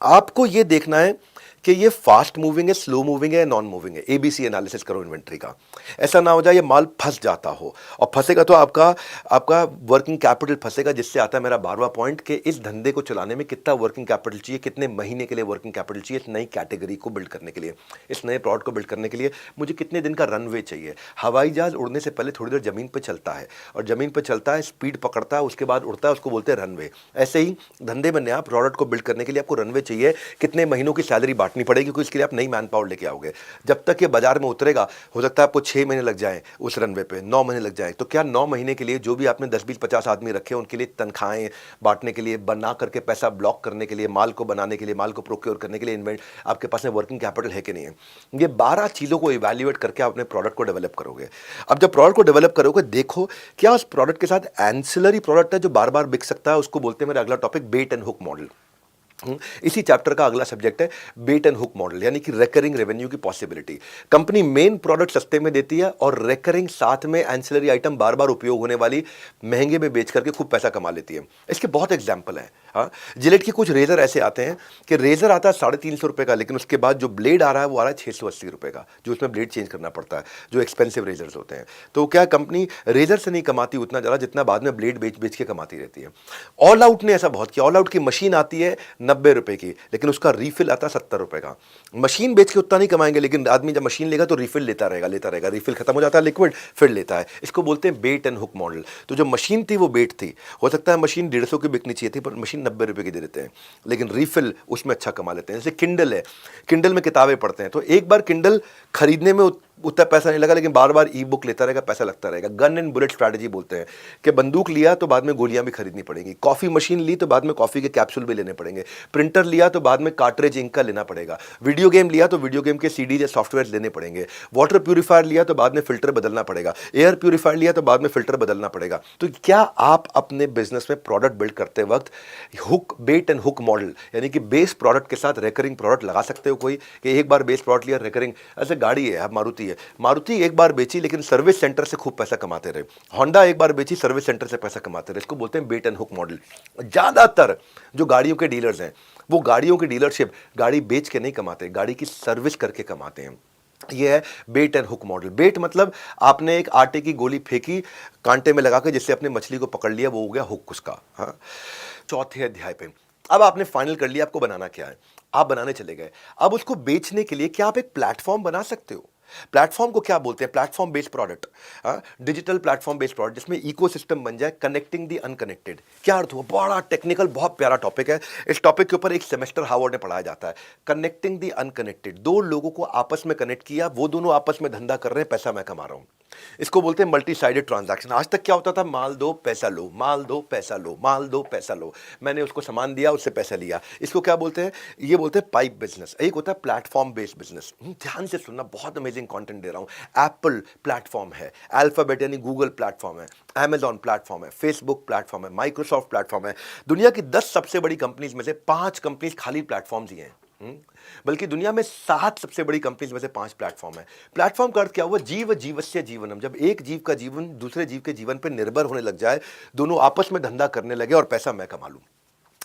आपको ये देखना है कि ये फास्ट मूविंग है, स्लो मूविंग है, नॉन मूविंग है। एबीसी एनालिसिस करो इन्वेंट्री का। ऐसा ना हो जाए ये माल फंस जाता हो, और फंसेगा तो आपका आपका वर्किंग कैपिटल फंसेगा, जिससे आता है मेरा 12वां पॉइंट कि इस धंधे को चलाने में कितना वर्किंग कैपिटल चाहिए, कितने महीने के लिए वर्किंग कैपिटल चाहिए, इस नई कैटेगरी को बिल्ड करने के लिए, इस नए प्रोडक्ट को बिल्ड करने के लिए मुझे कितने दिन का रनवे चाहिए। हवाई जहाज उड़ने से पहले थोड़ी देर जमीन पर चलता है, और जमीन पर चलता है, स्पीड पकड़ता है, उसके बाद उड़ता है, उसको बोलते हैं रनवे। ऐसे ही धंधे में नया प्रोडक्ट को बिल्ड करने के लिए आपको रनवे चाहिए। कितने महीनों की सैलरी बांटनी पड़ेगी, क्योंकि इसके लिए नई मैन पावर लेके आओगे। जब तक ये बाजार में उतरेगा, हो सकता है आपको 6 महीने लग जाए उस रनवे पे, 9 महीने लग जाए। तो क्या 9 महीने के लिए जो भी आपने 10 20 50 आदमी रखे उनके लिए तनख्वाहें बांटने के लिए, बना करके पैसा ब्लॉक करने के लिए, माल को बनाने के लिए, माल को प्रोक्योर करने के लिए इन्वेंट आपके पास में वर्किंग कैपिटल है कि नहीं है। ये 12 चीज़ों को इवैल्यूएट करके आप अपने प्रोडक्ट को डेवलप करोगे। अब जब प्रोडक्ट को डेवलप करोगे, देखो क्या उस प्रोडक्ट के साथ एंसिलरी प्रोडक्ट है जो बार बार बिक सकता है। उसको बोलते हैं मेरा अगला topic bait and hook model. इसी चैप्टर का अगला सब्जेक्ट है बेट एंड हुक मॉडल, यानी कि रेकरिंग रेवेन्यू की पॉसिबिलिटी। कंपनी मेन प्रोडक्ट सस्ते में देती है और रेकरिंग साथ में एंसिलरी आइटम बार बार उपयोग होने वाली महंगे में बेच करके खूब पैसा कमा लेती है। इसके बहुत एग्जाम्पल हैं। हाँ, जिलेट के कुछ रेजर ऐसे आते हैं कि रेजर आता है 350 रुपये का, लेकिन उसके बाद जो ब्लेड आ रहा है वो आ रहा है 680 रुपये का, जो उसमें ब्लेड चेंज करना पड़ता है, जो एक्सपेंसिव रेजर्स होते हैं। तो क्या कंपनी रेजर से नहीं कमाती उतना ज़्यादा जितना बाद में ब्लेड बेच बेच के कमाती रहती है। ऑल आउट ने ऐसा बहुत किया। ऑल आउट की मशीन आती है 90 रुपये की, लेकिन उसका रीफिल आता है 70 रुपये का। मशीन बेच के उतना नहीं कमाएंगे, लेकिन आदमी जब मशीन लेगा तो रीफिल लेता रहेगा, रीफिल खत्म हो जाता है, लिक्विड फिर लेता है। इसको बोलते हैं बेट एंड हुक मॉडल। तो जो मशीन थी वो बेट थी। हो सकता है मशीन 150 की बिकनी चाहिए थी, पर मशीन 90 रुपये की दे देते हैं, लेकिन रीफिल उसमें अच्छा कमा लेते हैं। जैसे किंडल है, किंडल में किताबें पढ़ते हैं, तो एक बार किंडल खरीदने में उतना पैसा नहीं लगा, लेकिन बार बार ई बुक लेता रहेगा, पैसा लगता रहेगा। गन एंड बुलेट स्ट्रैटेजी बोलते हैं कि बंदूक लिया तो बाद में गोलियां भी खरीदनी पड़ेंगी, कॉफी मशीन ली तो बाद में कॉफी के कैप्सूल भी लेने पड़ेंगे, प्रिंटर लिया तो बाद में कार्ट्रिज इंक का लेना पड़ेगा, वीडियो गेम लिया तो वीडियो गेम के सीडी या सॉफ्टवेयर लेने पड़ेंगे, वाटर प्यूरीफायर लिया तो बाद में फिल्टर बदलना पड़ेगा, एयर प्यूरीफायर लिया तो बाद में फिल्टर बदलना पड़ेगा। तो क्या आप अपने बिजनेस में प्रोडक्ट बिल्ड करते वक्त hook bait and hook model, यानी कि बेस प्रोडक्ट के साथ रेकरिंग प्रोडक्ट लगा सकते हो? कोई कि एक बार बेस प्रोडक्ट लिया, रेकरिंग। ऐसे गाड़ी है, मारुति है, मारुति एक बार बेची लेकिन सर्विस सेंटर से खूब पैसा कमाते रहे। होंडा एक बार बेची, सर्विस सेंटर से पैसा कमाते रहे। इसको बोलते हैं बेट एंड हुक मॉडल। ज्यादातर जो गाड़ियों के डीलर्स हैं वो गाड़ियों की डीलरशिप गाड़ी बेच के नहीं कमाते, गाड़ी की सर्विस करके कमाते हैं। ये है बेट एंड हुक मॉडल। बेट मतलब आपने एक आटे की गोली फेंकी कांटे में लगा के, जिससे अपने मछली को पकड़ लिया, वो हो गया हुक उसका। हाँ, चौथे अध्याय पे अब आपने फाइनल कर लिया आपको बनाना क्या है, आप बनाने चले गए। अब उसको बेचने के लिए क्या आप एक प्लेटफॉर्म बना सकते हो? प्लेटफॉर्म को क्या बोलते हैं? Platform based product, digital platform based product, जिसमें इकोसिस्टम बन जाए, कनेक्टिंग दी अनकनेक्टेड। क्या अर्थ हुआ? बड़ा टेक्निकल, बहुत प्यारा टॉपिक है। इस टॉपिक के ऊपर एक सेमेस्टर हार्वर्ड में पढ़ाया जाता है। कनेक्टिंग दी अनकनेक्टेड, दो लोगों को आपस में कनेक्ट किया, वो दोनों आपस में धंधा कर रहे हैं, पैसा मैं कमा रहा हूं। इसको बोलते हैं मल्टी साइडेड ट्रांजैक्शन। आज तक क्या होता था? माल दो पैसा लो, माल दो पैसा लो, माल दो पैसा लो, मैंने उसको सामान दिया, उससे पैसा लिया। इसको क्या बोलते हैं? ये बोलते हैं पाइप बिजनेस। एक होता है प्लेटफॉर्म बेस्ड बिजनेस। ध्यान से सुनना, बहुत अमेजिंग कंटेंट दे रहा हूं। एप्पल प्लेटफॉर्म है, अल्फाबेट यानी गूगल प्लेटफॉर्म है, अमेजॉन प्लेटफॉर्म है, फेसबुक प्लेटफॉर्म है, माइक्रोसॉफ्ट प्लेटफॉर्म है। दुनिया की 10 सबसे बड़ी कंपनीज में से 5 कंपनीज खाली प्लेटफॉर्म्स ही हैं। बल्कि दुनिया में 7 सबसे बड़ी कंपनीज में से 5 प्लेटफॉर्म है। प्लेटफॉर्म का अर्थ क्या हुआ? जीव जीवस्य जीवनम। जब एक जीव का जीवन दूसरे जीव के जीवन पर निर्भर होने लग जाए, दोनों आपस में धंधा करने लगे और पैसा मैं कमा लूं।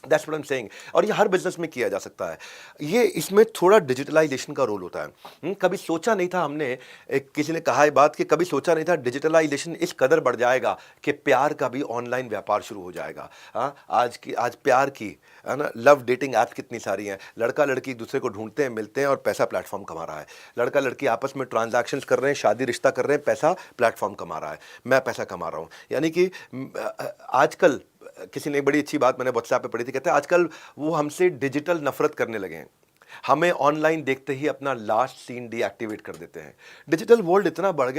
That's what I'm saying। और ये हर बिजनेस में किया जा सकता है। ये इसमें थोड़ा डिजिटलाइजेशन का रोल होता है। कभी सोचा नहीं था हमने, किसी ने कहा है बात कि कभी सोचा नहीं था डिजिटलाइजेशन इस कदर बढ़ जाएगा कि प्यार का भी ऑनलाइन व्यापार शुरू हो जाएगा। हाँ, आज प्यार की, है ना, लव डेटिंग ऐप कितनी सारी हैं। लड़का लड़की एक दूसरे को ढूंढते हैं, मिलते हैं और पैसा प्लेटफॉर्म कमा रहा है। लड़का लड़की आपस में ट्रांजैक्शंस कर रहे हैं, शादी रिश्ता कर रहे हैं, पैसा प्लेटफॉर्म कमा रहा है, मैं पैसा कमा रहा हूँ। यानी कि आजकल किसी ने बड़ी अच्छी बात मैंने व्हाट्सएप पे पढ़ी थी, कहते हैं आजकल वो हमसे डिजिटल नफरत करने लगे हैं। हमें ऑनलाइन देखते ही अपना लास्ट सीन डीएक्टिवेट कर देते हैं। डिजिटल वर्ल्ड इतना बढ़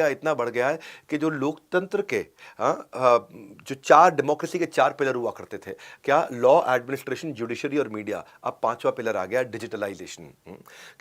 गया है कि जो लोकतंत्र के जो चार डेमोक्रेसी के चार पिलर हुआ करते थे, क्या लॉ, एडमिनिस्ट्रेशन, जुडिशरी और मीडिया, अब पांचवा पिलर आ गया डिजिटलाइजेशन।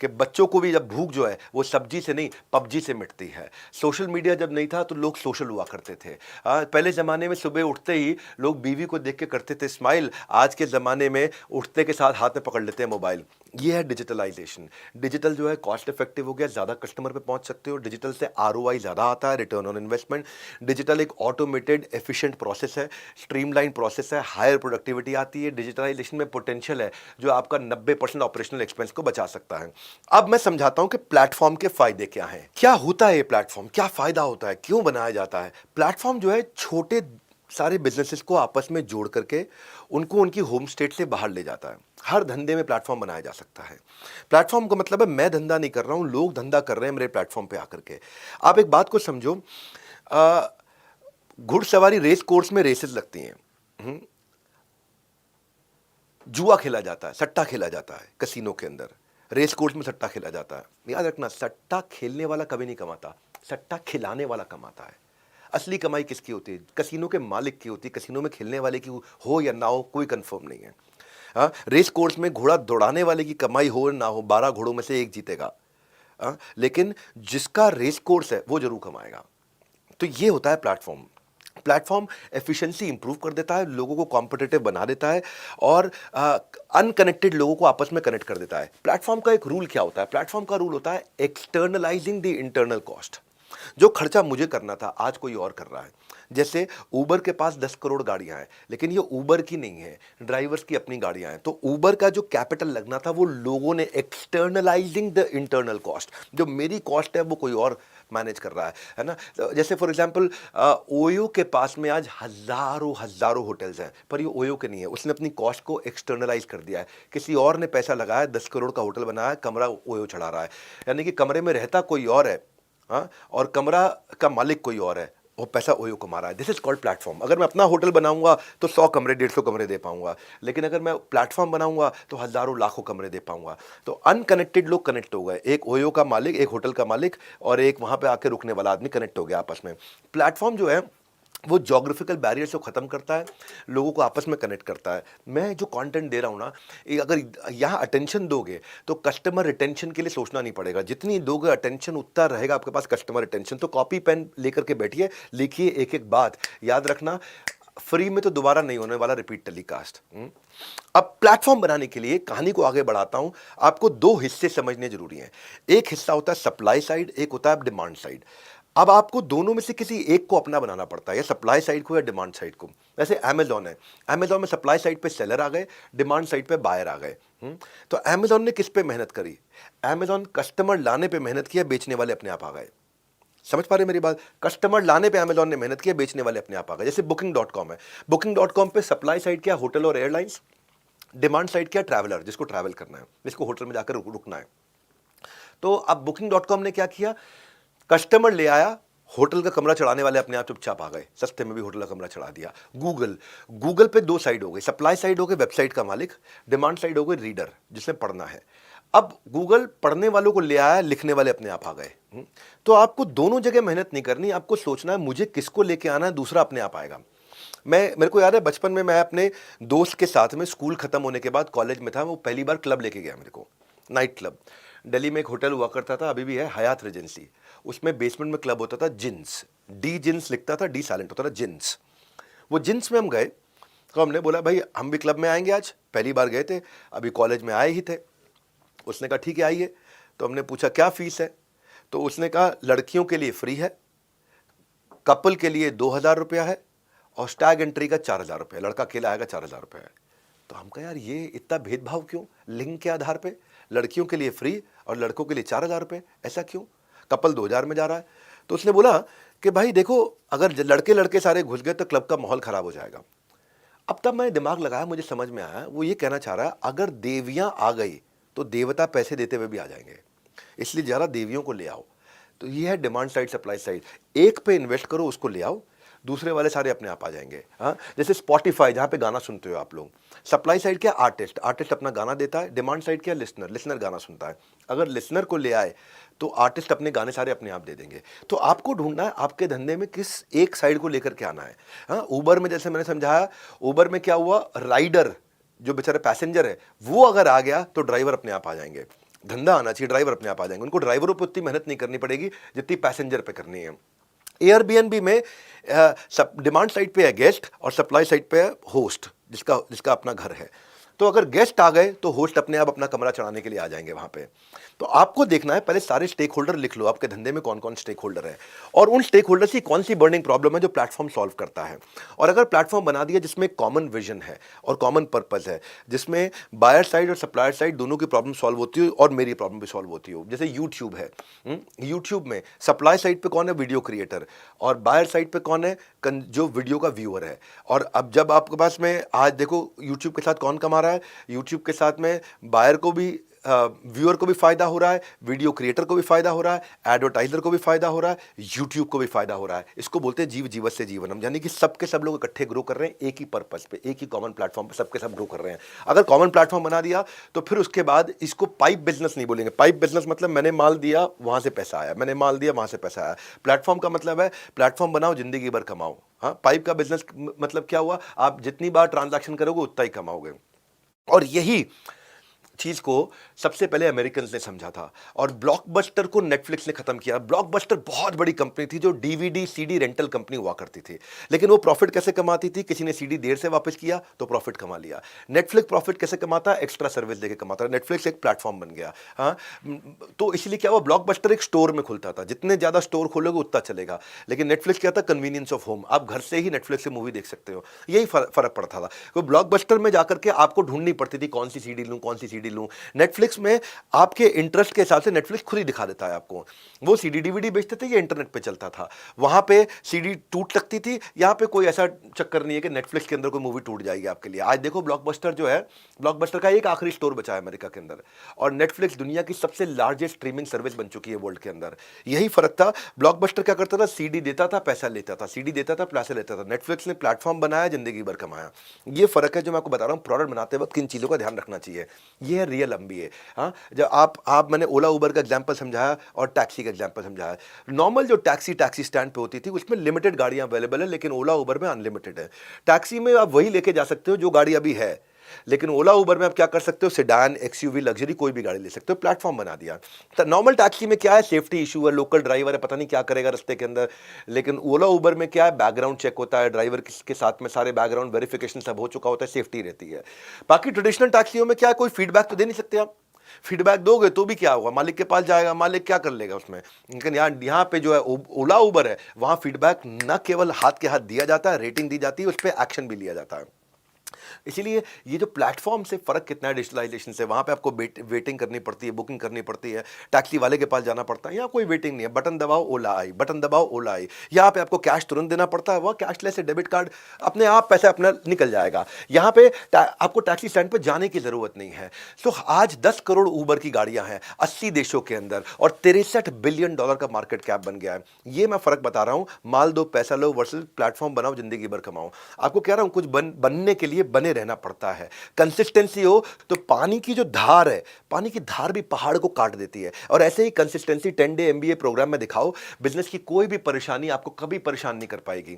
कि बच्चों को भी जब भूख जो है वो सब्जी से नहीं पबजी से मिटती है। सोशल मीडिया जब नहीं था तो लोग सोशल हुआ करते थे। पहले ज़माने में सुबह उठते ही लोग बीवी को देख के करते थे स्माइल, आज के ज़माने में उठते के साथ हाथ में पकड़ लेते हैं मोबाइल। ये है डिजिटलाइजेशन। डिजिटल जो है कॉस्ट इफेक्टिव हो गया, ज़्यादा कस्टमर पे पहुंच सकते हो। डिजिटल से आरओआई ज़्यादा आता है, रिटर्न ऑन इन्वेस्टमेंट। डिजिटल एक ऑटोमेटेड एफिशिएंट प्रोसेस है, स्ट्रीमलाइन प्रोसेस है, हायर प्रोडक्टिविटी आती है। डिजिटलाइजेशन में पोटेंशियल है जो आपका 90% ऑपरेशनल एक्सपेंस को बचा सकता है। अब मैं समझाता हूं कि प्लेटफॉर्म के फायदे क्या हैं, क्या होता है ये प्लेटफॉर्म, क्या फायदा होता है, क्यों बनाया जाता है। प्लेटफॉर्म जो है छोटे सारे बिजनेसेस को आपस में जोड़ करके उनको उनकी होम स्टेट से बाहर ले जाता है। हर धंधे में प्लेटफॉर्म बनाया जा सकता है। प्लेटफॉर्म का मतलब है मैं धंधा नहीं कर रहा हूं, लोग धंधा कर रहे हैं मेरे प्लेटफॉर्म पे आकर के। आप एक बात को समझो, घुड़सवारी रेस कोर्स में रेसेस लगती हैं, जुआ खेला जाता है, सट्टा खेला जाता है कसिनो के अंदर, रेस कोर्स में सट्टा खेला जाता है। याद रखना, सट्टा खेलने वाला कभी नहीं कमाता, सट्टा खिलाने वाला कमाता है। असली कमाई किसकी होती है? कसिनो के मालिक की होती है। कसिनो में खेलने वाले की हो या ना हो कोई कंफर्म नहीं है। हाँ, रेस कोर्स में घोड़ा दौड़ाने वाले की कमाई हो ना हो, 12 घोड़ों में से एक जीतेगा। लेकिन जिसका रेस कोर्स है वो जरूर कमाएगा। तो ये होता है प्लेटफॉर्म। प्लेटफॉर्म एफिशिएंसी इंप्रूव कर देता है, लोगों को कॉम्पिटिटिव बना देता है और अनकनेक्टेड लोगों को आपस में कनेक्ट कर देता है। प्लेटफॉर्म का एक रूल क्या होता है? प्लेटफॉर्म का रूल होता है एक्सटर्नलाइजिंग द इंटरनल कॉस्ट। जो खर्चा मुझे करना था आज कोई और कर रहा है। जैसे ऊबर के पास 10 करोड़ गाड़ियां हैं, लेकिन ये ऊबर की नहीं है, ड्राइवर्स की अपनी गाड़ियां हैं। तो ऊबर का जो कैपिटल लगना था वो लोगों ने एक्सटर्नलाइजिंग द इंटरनल कॉस्ट, जो मेरी कॉस्ट है वो कोई और मैनेज कर रहा है ना। तो जैसे फॉर एग्जांपल ओयो के पास में आज हजारों हजारों होटल्स हैं, पर ये ओयो के नहीं है, उसने अपनी कॉस्ट को एक्सटर्नलाइज कर दिया है। किसी और ने पैसा लगाया, 10 करोड़ का होटल बनाया, कमरा ओयो चढ़ा रहा है। यानी कि कमरे में रहता कोई और है, हाँ, और कमरा का मालिक कोई और है, वो पैसा ओयो कमा रहा है। This is called platform. अगर मैं अपना होटल बनाऊंगा तो 100 कमरे, 150 कमरे दे पाऊंगा, लेकिन अगर मैं प्लेटफॉर्म बनाऊंगा तो हजारों लाखों कमरे दे पाऊंगा। तो अनकनेक्टेड लोग कनेक्ट हो गए, एक ओयो का मालिक, एक होटल का मालिक और एक वहां पे आके रुकने वाला आदमी कनेक्ट हो गया आपस में। प्लेटफॉर्म जो है वो जोग्राफिकल बैरियर्स को ख़त्म करता है, लोगों को आपस में कनेक्ट करता है। मैं जो कंटेंट दे रहा हूँ ना, अगर यहाँ अटेंशन दोगे तो कस्टमर रिटेंशन के लिए सोचना नहीं पड़ेगा। जितनी दोगे अटेंशन उतना रहेगा आपके पास कस्टमर रिटेंशन। तो कॉपी पेन लेकर के बैठिए, लिखिए एक एक बात, याद रखना फ्री में तो दोबारा नहीं होने वाला रिपीट टेलीकास्ट। अब प्लेटफॉर्म बनाने के लिए कहानी को आगे बढ़ाता हूं। आपको दो हिस्से समझने जरूरी हैं। एक हिस्सा होता है सप्लाई साइड, एक होता है डिमांड साइड। अब आपको दोनों में से किसी एक को अपना बनाना पड़ता है, या सप्लाई साइड को या डिमांड साइड को। जैसे अमेजॉन है, अमेजॉन में सप्लाई साइड पे सेलर आ गए, डिमांड साइड पे बायर आ गए। तो अमेजॉन ने किस पे मेहनत करी? अमेजॉन कस्टमर लाने पे मेहनत किया, बेचने वाले अपने आप आ गए। समझ पा रहे मेरी बात? कस्टमर लाने पे अमेजॉन ने मेहनत किया, बेचने वाले अपने आप आ गए। जैसे Booking.com है, Booking.com पे सप्लाई साइड क्या? होटल और एयरलाइंस। डिमांड साइड क्या? ट्रैवलर, जिसको ट्रैवल करना है, जिसको होटल में जाकर रुकना है। तो अब Booking.com ने क्या किया? कस्टमर ले आया, होटल का कमरा चढ़ाने वाले अपने आप चुपचाप आ गए, सस्ते में भी होटल का कमरा चढ़ा दिया। गूगल पे दो साइड हो गई, सप्लाई साइड हो गई वेबसाइट का मालिक, डिमांड साइड हो गई रीडर जिसने पढ़ना है। अब गूगल पढ़ने वालों को ले आया, लिखने वाले अपने आप आ गए। तो आपको दोनों जगह मेहनत नहीं करनी, आपको सोचना है मुझे किसको लेके आना है, दूसरा अपने आप आएगा। मेरे को याद है बचपन में मैं अपने दोस्त के साथ में स्कूल खत्म होने के बाद कॉलेज में था, वो पहली बार क्लब लेके गया मेरे को, नाइट क्लब। दिल्ली में एक होटल हुआ करता था, अभी भी है, हयात रेजेंसी। उसमें बेसमेंट में क्लब होता था, जिन्स, डी जिन्स लिखता था, डी साइलेंट होता था, जिन्स। वो जिन्स में हम गए तो हमने बोला भाई हम भी क्लब में आएंगे आज, पहली बार गए थे, अभी कॉलेज में आए ही थे। उसने कहा ठीक है आइए। तो हमने पूछा क्या फीस है? तो उसने कहा लड़कियों के लिए फ्री है, कपल के लिए 2000 रुपया है और स्टैग एंट्री का 4000 रुपया, लड़का अकेला आएगा 4000 रुपया है। तो हम कहा यार ये इतना भेदभाव क्यों, लिंग के आधार पे? लड़कियों के लिए फ्री और लड़कों के लिए 4000 रुपये, ऐसा क्यों? कपल 2000 में जा रहा है। तो उसने बोला कि भाई देखो अगर लड़के लड़के सारे घुस गए तो क्लब का माहौल खराब हो जाएगा। अब तब मैं दिमाग लगाया, मुझे समझ में आया वो ये कहना चाह रहा है अगर देवियां आ गई तो देवता पैसे देते हुए भी आ जाएंगे, इसलिए ज़रा देवियों को ले आओ। तो ये है डिमांड साइड, सप्लाई साइड। एक पे इन्वेस्ट करो, उसको ले आओ, दूसरे वाले सारे अपने आप आ जाएंगे। हाँ, जैसे स्पॉटिफाई जहाँ पे गाना सुनते हो आप लोग, सप्लाई साइड क्या, आर्टिस्ट, आर्टिस्ट अपना गाना देता है, डिमांड साइड क्या, लिसनर, लिसनर गाना सुनता है। अगर लिसनर को ले आए तो आर्टिस्ट अपने गाने सारे अपने आप दे देंगे। तो आपको ढूंढना है आपके धंधे में किस एक साइड को लेकर के आना है। हाँ, उबर में जैसे मैंने समझाया, उबर में क्या हुआ, राइडर जो बेचारे पैसेंजर है वो अगर आ गया तो ड्राइवर अपने आप आ जाएंगे। धंधा आना चाहिए, ड्राइवर अपने आप आ जाएंगे, उनको ड्राइवरों पर उतनी मेहनत नहीं करनी पड़ेगी जितनी पैसेंजर पे करनी है। एयरबीएनबी में डिमांड साइड पे है गेस्ट और सप्लाई साइड पे है होस्ट, जिसका जिसका अपना घर है। तो अगर गेस्ट आ गए तो होस्ट अपने आप अपना कमरा चढ़ाने के लिए आ जाएंगे वहां पे। तो आपको देखना है, पहले सारे स्टेक होल्डर लिख लो, आपके धंधे में कौन कौन स्टेक होल्डर है और उन स्टेक होल्डर की कौन सी बर्निंग प्रॉब्लम है जो प्लेटफॉर्म सॉल्व करता है। और अगर प्लेटफॉर्म बना दिया जिसमें कॉमन विजन है और कॉमन पर्पस है, जिसमें बायर साइड और सप्लायर साइड दोनों की प्रॉब्लम सॉल्व होती हो और मेरी प्रॉब्लम भी सॉल्व होती हो। जैसे यूट्यूब है, यूट्यूब में सप्लाई साइड पे कौन है, वीडियो क्रिएटर, और बायर साइड पे कौन है, जो वीडियो का व्यूअर है। और अब जब आपके पास में आज देखो यूट्यूब के साथ कौन कमा रहा है, यूट्यूब के साथ में बायर को भी, व्यूअर को भी फायदा हो रहा है, वीडियो क्रिएटर को भी फायदा हो रहा है, एडवर्टाइजर को भी फायदा हो रहा है, यूट्यूब को भी फायदा हो रहा है। इसको बोलते हैं जीव जीवत से जीवनम, यानी कि सबके सब लोग इकट्ठे ग्रो कर रहे हैं एक ही पर्पस पे, एक ही कॉमन प्लेटफॉर्म पे सबके सब ग्रो कर रहे हैं। अगर कॉमन प्लेटफॉर्म बना दिया तो फिर उसके बाद इसको पाइप बिजनेस नहीं बोलेंगे। पाइप बिजनेस मतलब मैंने माल दिया वहां से पैसा आया, मैंने माल दिया वहां से पैसा आया। प्लेटफॉर्म का मतलब है प्लेटफॉर्म बनाओ जिंदगी भर कमाओ। हाँ, पाइप का बिजनेस मतलब क्या हुआ, आप जितनी बार ट्रांजैक्शन करोगे उतना ही कमाओगे। और यही चीज को सबसे पहले अमेरिकन ने समझा था और ब्लॉकबस्टर को नेटफ्लिक्स ने खत्म किया। ब्लॉकबस्टर बहुत बड़ी कंपनी थी जो डीवीडी सीडी रेंटल कंपनी हुआ करती थी, लेकिन वो प्रॉफिट कैसे कमाती थी, किसी ने सीडी देर से वापस किया तो प्रॉफिट कमा लिया। नेटफ्लिक्स प्रॉफिट कैसे कमाता है, एक्स्ट्रा सर्विस देके कमाता है। नेटफ्लिक्स एक प्लेटफॉर्म बन गया। हाँ, तो इसलिए क्या हुआ, ब्लॉकबस्टर एक स्टोर में खुलता था, जितने ज्यादा स्टोर खोलोगे उतना चलेगा। लेकिन नेटफ्लिक्स क्या था, कन्वीनियंस ऑफ होम, आप घर से ही नेटफ्लिक्स से मूवी देख सकते हो। यही फर्क पड़ता था। तो ब्लॉकबस्टर में जाकर के आपको ढूंढनी पड़ती थी कौन सी सीडी लूं, कौन सी सीडी लूं। नेटफ्लिक्स में आपके इंटरेस्ट के हिसाब से नेटफ्लिक्स खुद ही दिखा देता है आपको। वो सीडी डीवीडी बेचते थे, ये इंटरनेट पे चलता था। वहां पे सीडी टूट सकती थी, यहां पे कोई ऐसा चक्कर नहीं है कि नेटफ्लिक्स के अंदर कोई मूवी टूट जाएगी आपके लिए। आज देखो ब्लॉकबस्टर जो है, ब्लॉकबस्टर का एक आखिरी स्टोर बचा है अमेरिका के अंदर, और नेटफ्लिक्स दुनिया की सबसे लार्जेस्ट स्ट्रीमिंग सर्विस बन चुकी है वर्ल्ड के अंदर। यही फर्क था। ब्लॉकबस्टर क्या करता था, सीडी देता था, पैसा लेता था, सीडी देता था, पैसा लेता था। नेटफ्लिक्स ने प्लेटफॉर्म बनाया, जिंदगी भर कमाया। ये फर्क है जो मैं आपको बता रहा हूं। प्रोडक्ट बनाते वक्त किन चीजों का ध्यान रखना चाहिए, ये है रियल MBA। हाँ, जब आप मैंने ओला उबर का एग्जांपल समझाया और टैक्सी का एग्जांपल समझाया। नॉर्मल जो टैक्सी स्टैंड पे होती थी उसमें लिमिटेड गाड़ियां अवेलेबल है, लेकिन ओला उबर में अनलिमिटेड है। टैक्सी में आप वही लेके जा सकते हो जो गाड़ी अभी है, लेकिन ओला उबर में आप क्या कर सकते हो, सेडान, XUV, लग्जरी कोई भी गाड़ी ले सकते हो। प्लेटफॉर्म बना दिया। तो नॉर्मल टैक्सी में क्या है, सेफ्टी इशू है, लोकल ड्राइवर है, पता नहीं क्या करेगा रास्ते के अंदर। लेकिन ओला उबर में क्या है, बैकग्राउंड चेक होता है, ड्राइवर के साथ में सारे बैकग्राउंड वेरिफिकेशन सब हो चुका होता है, सेफ्टी रहती है। बाकी ट्रेडिशनल टैक्सियों में क्या है, कोई फीडबैक तो दे नहीं सकते आप। फीडबैक दोगे तो भी क्या होगा, मालिक के पास जाएगा, मालिक क्या कर लेगा उसमें। लेकिन यहाँ पे जो है ओला उबर है, वहां फीडबैक न केवल हाथ के हाथ दिया जाता है, रेटिंग दी जाती है, उस पर एक्शन भी लिया जाता है। इसीलिए ये जो प्लेटफॉर्म से फर्क कितना है डिजिटलाइजेशन से, वहां पे आपको वेटिंग करनी पड़ती है, बुकिंग करनी पड़ती है, टैक्सी वाले के पास जाना पड़ता है। यहाँ कोई वेटिंग नहीं है, बटन दबाओ ओला आई, बटन दबाओ ओला आई। यहाँ पे आपको कैश तुरंत देना पड़ता है, वह कैशलेस है, डेबिट कार्ड अपने आप पैसा अपना निकल जाएगा। यहाँ पे आपको टैक्सी स्टैंड पर जाने की जरूरत नहीं है। सो आज 10 करोड़ ऊबर की गाड़ियां हैं 80 देशों के अंदर और $63 बिलियन का मार्केट कैप बन गया है। ये मैं फर्क बता रहा हूं, माल दो पैसा लो वर्सेस प्लेटफॉर्म बनाओ जिंदगी भर कमाओ। आपको कह रहा हूं कुछ बनने के लिए बने रहना पड़ता है। कंसिस्टेंसी हो तो पानी की जो धार है, पानी की धार भी पहाड़ को काट देती है। और ऐसे ही कंसिस्टेंसी 10 डे MBA प्रोग्राम में दिखाओ, बिजनेस की कोई भी परेशानी आपको कभी परेशान नहीं कर पाएगी।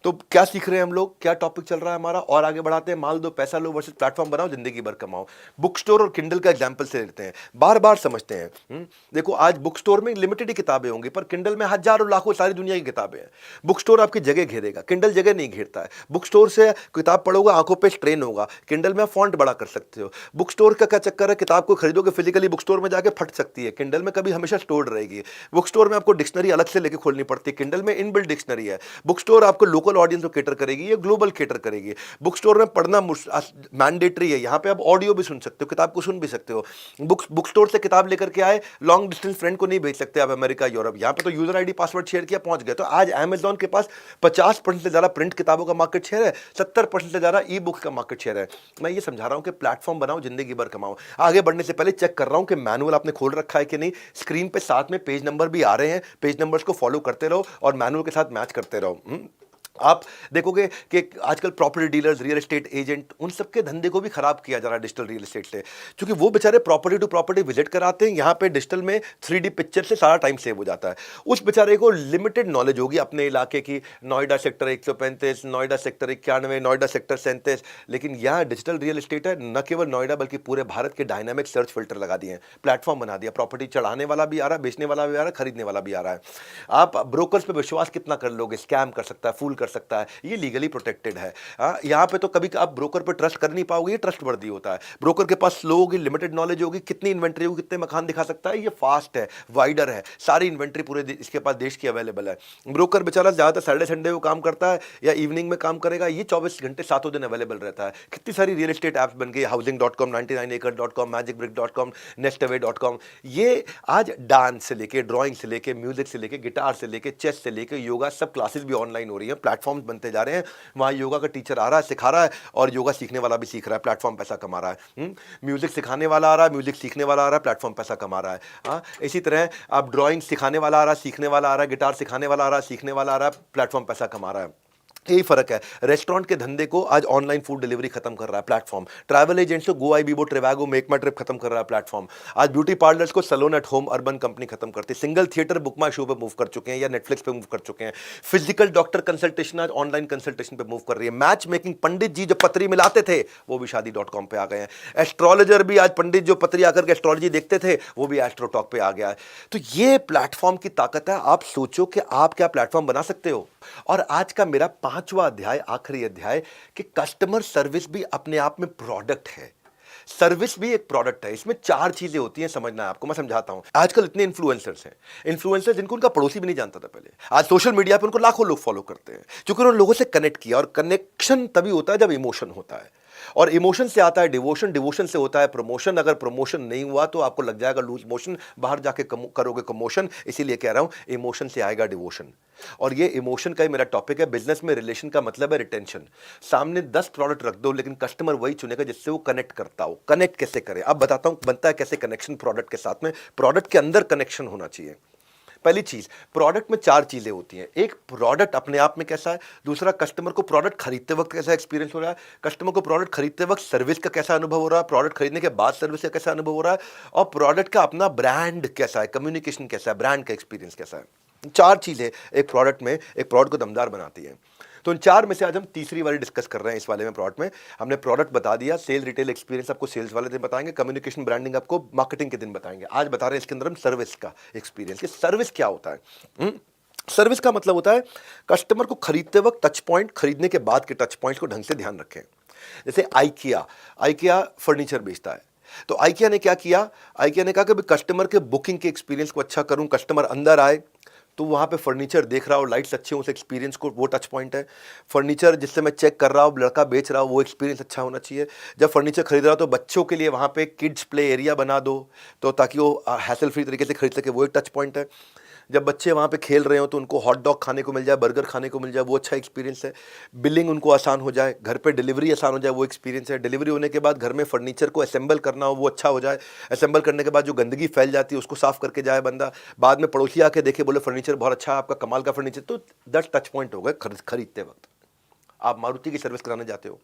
तो क्या सीख रहे हैं हम लोग, क्या टॉपिक चल रहा है हमारा, और आगे बढ़ाते हैं। माल दो पैसा लो वर्सेस प्लेटफॉर्म बनाओ जिंदगी भर कमाओ। बुक स्टोर और किंडल का एग्जांपल से लेते हैं, बार बार समझते हैं। देखो आज बुक स्टोर में लिमिटेड ही किताबें होंगी, पर किंडल में हजारों लाखों सारी दुनिया की किताबें हैं। बुक स्टोर आपकी जगह घेरेगा, किंडल जगह नहीं घेरता है। बुक स्टोर से किताब पढ़ोगे आंखों पे स्ट्रेन होगा, किंडल में फॉन्ट बड़ा कर सकते हो। बुक स्टोर का क्या चक्कर है, किताब को खरीदोगे फिजिकली बुक स्टोर में जाके फट सकती है, किंडल में कभी हमेशा स्टोर्ड रहेगी। बुक स्टोर में आपको डिक्शनरी अलग से लेके खोलनी पड़ती है, किंडल में इनबिल्ट डिक्शनरी है। बुक स्टोर आपको लोकल ऑडियंस को कैटर करेगी, ये ग्लोबल कैटर करेगी। बुक स्टोर में पढ़ना मैंडेटरी है, यहाँ पे आप ऑडियो भी सुन सकते हो, किताब को सुन भी सकते हो। बुक स्टोर से किताब लेकर के आए, लॉन्ग डिस्टेंस फ्रेंड को नहीं भेज सकते आप अमेरिका यूरोप, यहाँ पे तो यूजर आईडी पासवर्ड शेयर किया पहुंच गए। तो आज अमेजॉन के पास 50% से ज्यादा प्रिंट किताबों का मार्केट शेयर है, 70% से ज्यादा ई बुक्स का मार्केट शेयर है। मैं ये समझा रहा हूं कि प्लेटफॉर्म बनाओ जिंदगी भर कमाओ। आगे बढ़ने से पहले चेक कर रहा हूं कि मैनुअल आपने खोल रखा है कि नहीं। स्क्रीन पे साथ में पेज नंबर भी आ रहे हैं, पेज नंबर्स को फॉलो करते रहो और मैनुअल के साथ मैच करते रहो। आप देखोगे कि आजकल property dealers, real estate agent, उन सबके धंधे को भी खराब किया जा रहा है डिजिटल रियल एस्टेट से, क्योंकि वो बेचारे प्रॉपर्टी टू प्रॉपर्टी विजिट कराते हैं, यहाँ पे डिजिटल में 3D पिक्चर से सारा टाइम सेव हो जाता है। उस बेचारे को लिमिटेड नॉलेज होगी अपने इलाके की, Noida sector 135, Noida sector 91, Noida sector 37, लेकिन यहाँ डिजिटल रियल एस्टेट है, न केवल नोएडा बल्कि पूरे भारत के डायनामिक सर्च फिल्टर लगा दिए हैं, प्लेटफॉर्म बना दिया, प्रॉपर्टी चढ़ाने वाला भी आ रहा है, बेचने वाला भी आ रहा है, खरीदने वाला भी आ रहा है। आप ब्रोकर्स पे विश्वास कितना कर लोगे, स्कैम कर सकता है, फूल कर सकता है, ये लीगली प्रोटेक्टेड है। यहाँ पे तो कभी आप ब्रोकर पे ट्रस्ट कर नहीं पाओगे, ये ट्रस्ट वर्दी होता है। ब्रोकर के पास स्लो होगी, लिमिटेड नॉलेज होगी, कितनी इन्वेंट्री होगी, कितने मकान दिखा सकता है, ये फास्ट है, वाइडर है, सारी इन्वेंट्री पूरे इसके पास देश की अवेलेबल है। ब्रोकर बेचारा ज्यादातर सैटरडे संडे को काम करता है या इवनिंग में काम करेगा, ये 24 घंटे सातों दिन अवेलेबल रहता है। कितनी सारी रियल एस्टेट ऐप्स बन गई, हाउसिंग.com, 99acres.com, magicbrick.com, nestaway.com, ये आज डांस से लेके, ड्राइंग से लेके, म्यूजिक से लेके, गिटार से लेके, चेस से लेके, योगा, सब क्लासेस भी ऑनलाइन हो रही है, प्लेटफॉर्म्स बनते जा रहे हैं। वहाँ योगा का टीचर आ रहा है, सिखा रहा है, और योगा सीखने वाला भी सीख रहा है, प्लेटफॉर्म पैसा कमा रहा है। म्यूजिक सिखाने वाला आ रहा है, म्यूजिक सीखने वाला आ रहा है, प्लेटफॉर्म पैसा कमा रहा है। हाँ, इसी तरह आप ड्राइंग सिखाने वाला आ रहा है, सीखने वाला आ रहा है, गिटार सिखाने वाला आ रहा है, सीखने वाला आ रहा है, प्लेटफॉर्म पैसा कमा रहा है। यही फर्क है। रेस्टोरेंट के धंधे को आज ऑनलाइन फूड डिलीवरी खत्म कर रहा है प्लेटफॉर्म। ट्रैवल एजेंट्स को गो आई बीबो, ट्रेवागो, मेक माई ट्रिप खत्म कर रहा है प्लेटफॉर्म। आज ब्यूटी पार्लर्स को salon at home urban company खत्म करती है। सिंगल थिएटर बुक माई शो पे मूव कर चुके हैं या नेटफ्लिक्स पे मूव कर चुके हैं। फिजिकल डॉक्टर कंसल्टेशन आज ऑनलाइन कंसल्टेशन पे मूव कर रही है। मैच मेकिंग, पंडित जी जो पत्री मिलाते थे वो भी शादी.com पे आ गए हैं। एस्ट्रोलॉजर भी आज, पंडित जो पत्री आकर के एस्ट्रोलॉजी देखते थे वो भी एस्ट्रोटॉक पे आ गया है। तो ये प्लेटफॉर्म की ताकत है। आप सोचो कि आप क्या प्लेटफॉर्म बना सकते हो। और आज का मेरा 5वां अध्याय, आखिरी अध्याय, कि कस्टमर सर्विस भी अपने आप में प्रोडक्ट है। सर्विस भी एक प्रोडक्ट है। इसमें 4 चीजें होती हैं, समझना है आपको, मैं समझाता हूं। आजकल इतने इन्फ्लुएंसर्स हैं, इन्फ्लुएंसर्स जिनको उनका पड़ोसी भी नहीं जानता था पहले, आज सोशल मीडिया पे उनको लाखों लोग फॉलो करते हैं, क्योंकि उन्होंने लोगों से कनेक्ट किया। और कनेक्शन तभी होता है जब इमोशन होता है, और इमोशन से आता है डिवोशन, डिवोशन से होता है प्रमोशन। अगर प्रमोशन नहीं हुआ तो आपको लग जाएगा लूज मोशन, बाहर जाके करोगे कमोशन। इसीलिए कह रहा हूं, इमोशन से आएगा डिवोशन। और ये इमोशन का ही मेरा टॉपिक है। बिजनेस में रिलेशन का मतलब है रिटेंशन। सामने 10 प्रोडक्ट रख दो, लेकिन कस्टमर वही चुनेगा जिससे वो कनेक्ट करता हो। कनेक्ट कैसे करे, अब बताता हूं, बनता है कैसे कनेक्शन प्रोडक्ट के साथ में। प्रोडक्ट के अंदर कनेक्शन होना चाहिए। पहली चीज, प्रोडक्ट में 4 चीजें होती हैं। एक, प्रोडक्ट अपने आप में कैसा है। दूसरा, कस्टमर को प्रोडक्ट खरीदते वक्त कैसा एक्सपीरियंस हो रहा है। कस्टमर को प्रोडक्ट खरीदते वक्त सर्विस का कैसा अनुभव हो रहा है। प्रोडक्ट खरीदने के बाद सर्विस का कैसा अनुभव हो रहा है। और प्रोडक्ट का अपना ब्रांड कैसा है, कम्युनिकेशन कैसा है, ब्रांड का एक्सपीरियंस कैसा है। 4 चीजें एक प्रोडक्ट में, एक प्रोडक्ट को दमदार बनाती है। तो इन 4 में से आज हम तीसरी वाली डिस्कस कर रहे हैं। इस वाले में प्रोडक्ट में हमने प्रोडक्ट बता दिया, सेल रिटेल एक्सपीरियंस आपको सेल्स वाले दिन बताएंगे, कम्युनिकेशन ब्रांडिंग आपको मार्केटिंग के दिन बताएंगे। आज बता रहे हैं इसके अंदर हम सर्विस का एक्सपीरियंस, कि सर्विस क्या होता है। सर्विस का मतलब होता है कस्टमर को खरीदते वक्त टच पॉइंट, खरीदने के बाद के टच पॉइंट को ढंग से ध्यान रखें। जैसे आइकिया फर्नीचर बेचता है, तो आइकिया ने क्या किया, आइकिया ने कहा कि कस्टमर के बुकिंग के एक्सपीरियंस को अच्छा करूं। कस्टमर अंदर आए तो वहाँ पे फर्नीचर देख रहा हो, लाइट्स अच्छे हो, उस एक्सपीरियंस को, वो टच पॉइंट है। फर्नीचर जिससे मैं चेक कर रहा हूँ, लड़का बेच रहा हो, वो एक्सपीरियंस अच्छा होना चाहिए। जब फर्नीचर खरीद रहा हो तो बच्चों के लिए वहाँ पे किड्स प्ले एरिया बना दो, तो ताकि वो हैसल फ्री तरीके से खरीद सके, वो एक टच पॉइंट है। जब बच्चे वहाँ पे खेल रहे हो तो उनको हॉट डॉग खाने को मिल जाए, बर्गर खाने को मिल जाए, वो अच्छा एक्सपीरियंस है। बिलिंग उनको आसान हो जाए, घर पे डिलीवरी आसान हो जाए, वो एक्सपीरियंस है। डिलीवरी होने के बाद घर में फर्नीचर को असेंबल करना हो, वो अच्छा हो जाए। असेंबल करने के बाद जो गंदगी फैल जाती है उसको साफ करके जाए बंदा, बाद में पड़ोसी आके देखे, बोले फर्नीचर बहुत अच्छा है आपका, कमाल का फर्नीचर। तो 10 टच पॉइंट हो गए खरीदते वक्त। आप मारुति की सर्विस कराने जाते हो,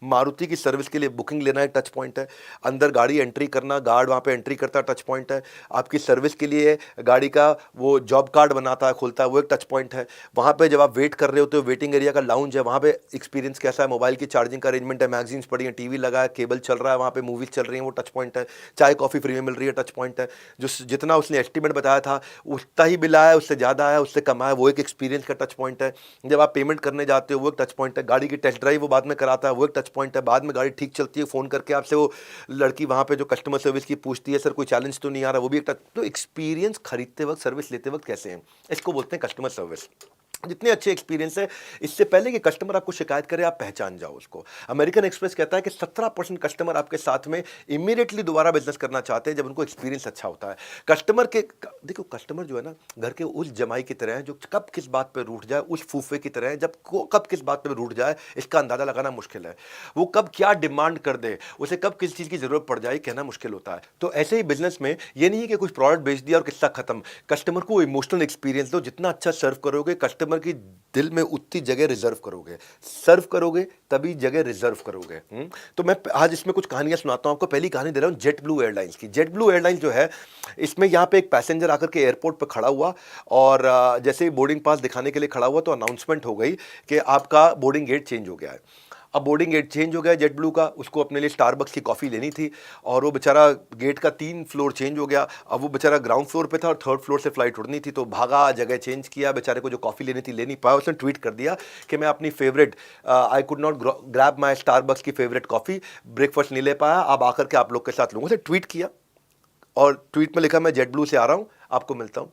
मारुति की सर्विस के लिए बुकिंग लेना एक टच पॉइंट है। अंदर गाड़ी एंट्री करना, गार्ड वहाँ पे एंट्री करता है, टच पॉइंट है। आपकी सर्विस के लिए गाड़ी का वो जॉब कार्ड बनाता है, खोलता है, वो एक टच पॉइंट है। वहाँ पे जब आप वेट कर रहे होते हो, वेटिंग एरिया का लाउंज है, वहाँ पे एक्सपीरियंस कैसा है, मोबाइल की चार्जिंग का अरेंजमेंट है, मैगजीन्स पड़ी हैं, टीवी लगा है, केबल चल रहा है, वहाँ पे मूवीज चल रही हैं, वो टच पॉइंट है। चाय कॉफ़ी फ्री में मिल रही है, टच पॉइंट है। जो जितना उसने एस्टिमेट बताया था उतना ही बिल आया, उससे ज़्यादा आया, उससे कम आया, वो एक एक्सपीरियंस का टच पॉइंट है। जब आप पेमेंट करने जाते हो वो एक टच पॉइंट है। गाड़ी की टेस्ट ड्राइव वो बाद में कराता है, वो एक टच पॉइंट है। बाद में गाड़ी ठीक चलती है, फोन करके आपसे वो लड़की वहां पे जो कस्टमर सर्विस की पूछती है, सर कोई चैलेंज तो नहीं आ रहा, वो भी एक तो एक्सपीरियंस खरीदते वक्त, सर्विस लेते वक्त कैसे है, इसको बोलते हैं कस्टमर सर्विस। जितने अच्छे एक्सपीरियंस है, इससे पहले कि कस्टमर आपको शिकायत करे आप पहचान जाओ उसको। अमेरिकन एक्सप्रेस कहता है कि 17% कस्टमर आपके साथ में इमीडिएटली दोबारा बिजनेस करना चाहते हैं जब उनको एक्सपीरियंस अच्छा होता है। कस्टमर के देखो, कस्टमर जो है ना, घर के उस जमाई की तरह है जो कब किस बात पे रूठ जाए, उस फूफे की तरह है जब कब किस बात पे रूठ जाए इसका अंदाजा लगाना मुश्किल है। वो कब क्या डिमांड कर दे, उसे कब किस चीज़ की जरूरत पड़ जाए, कहना मुश्किल होता है। तो ऐसे ही बिजनेस में ये नहीं है कि कुछ प्रोडक्ट बेच दिया और किस्सा खत्म। कस्टमर को इमोशनल एक्सपीरियंस दो, जितना अच्छा सर्व करोगे कस्टमर कस्टमर की दिल में उतनी जगह रिजर्व करोगे, सर्व करोगे तभी जगह रिजर्व करोगे। तो मैं आज इसमें कुछ कहानियां सुनाता हूं आपको। पहली कहानी दे रहा हूं जेट ब्लू एयरलाइंस की। जेट ब्लू एयरलाइंस जो है, इसमें यहाँ पे एक पैसेंजर आकर के एयरपोर्ट पर खड़ा हुआ और जैसे ही बोर्डिंग पास दिखाने के लिए खड़ा हुआ तो अनाउंसमेंट हो गई कि आपका बोर्डिंग गेट चेंज हो गया है। अब बोर्डिंग गेट चेंज हो गया जेट ब्लू का, उसको अपने लिए स्टारबक्स की कॉफ़ी लेनी थी और वो बेचारा गेट का 3 फ्लोर चेंज हो गया। अब वो बेचारा ग्राउंड फ्लोर पे था और 3rd फ्लोर से फ्लाइट उड़नी थी, तो भागा, जगह चेंज किया। बेचारे को जो कॉफ़ी लेनी थी ले नहीं पाया। उसने ट्वीट कर दिया कि मैं अपनी favourite I could not grab my Starbucks की फेवरेट कॉफ़ी, ब्रेकफास्ट नहीं ले पाया, अब आकर के आप लोग के साथ लूँगा। उसने ट्वीट किया और ट्वीट में लिखा मैं जेट ब्लू से आ रहा हूँ, आपको मिलता हूँ।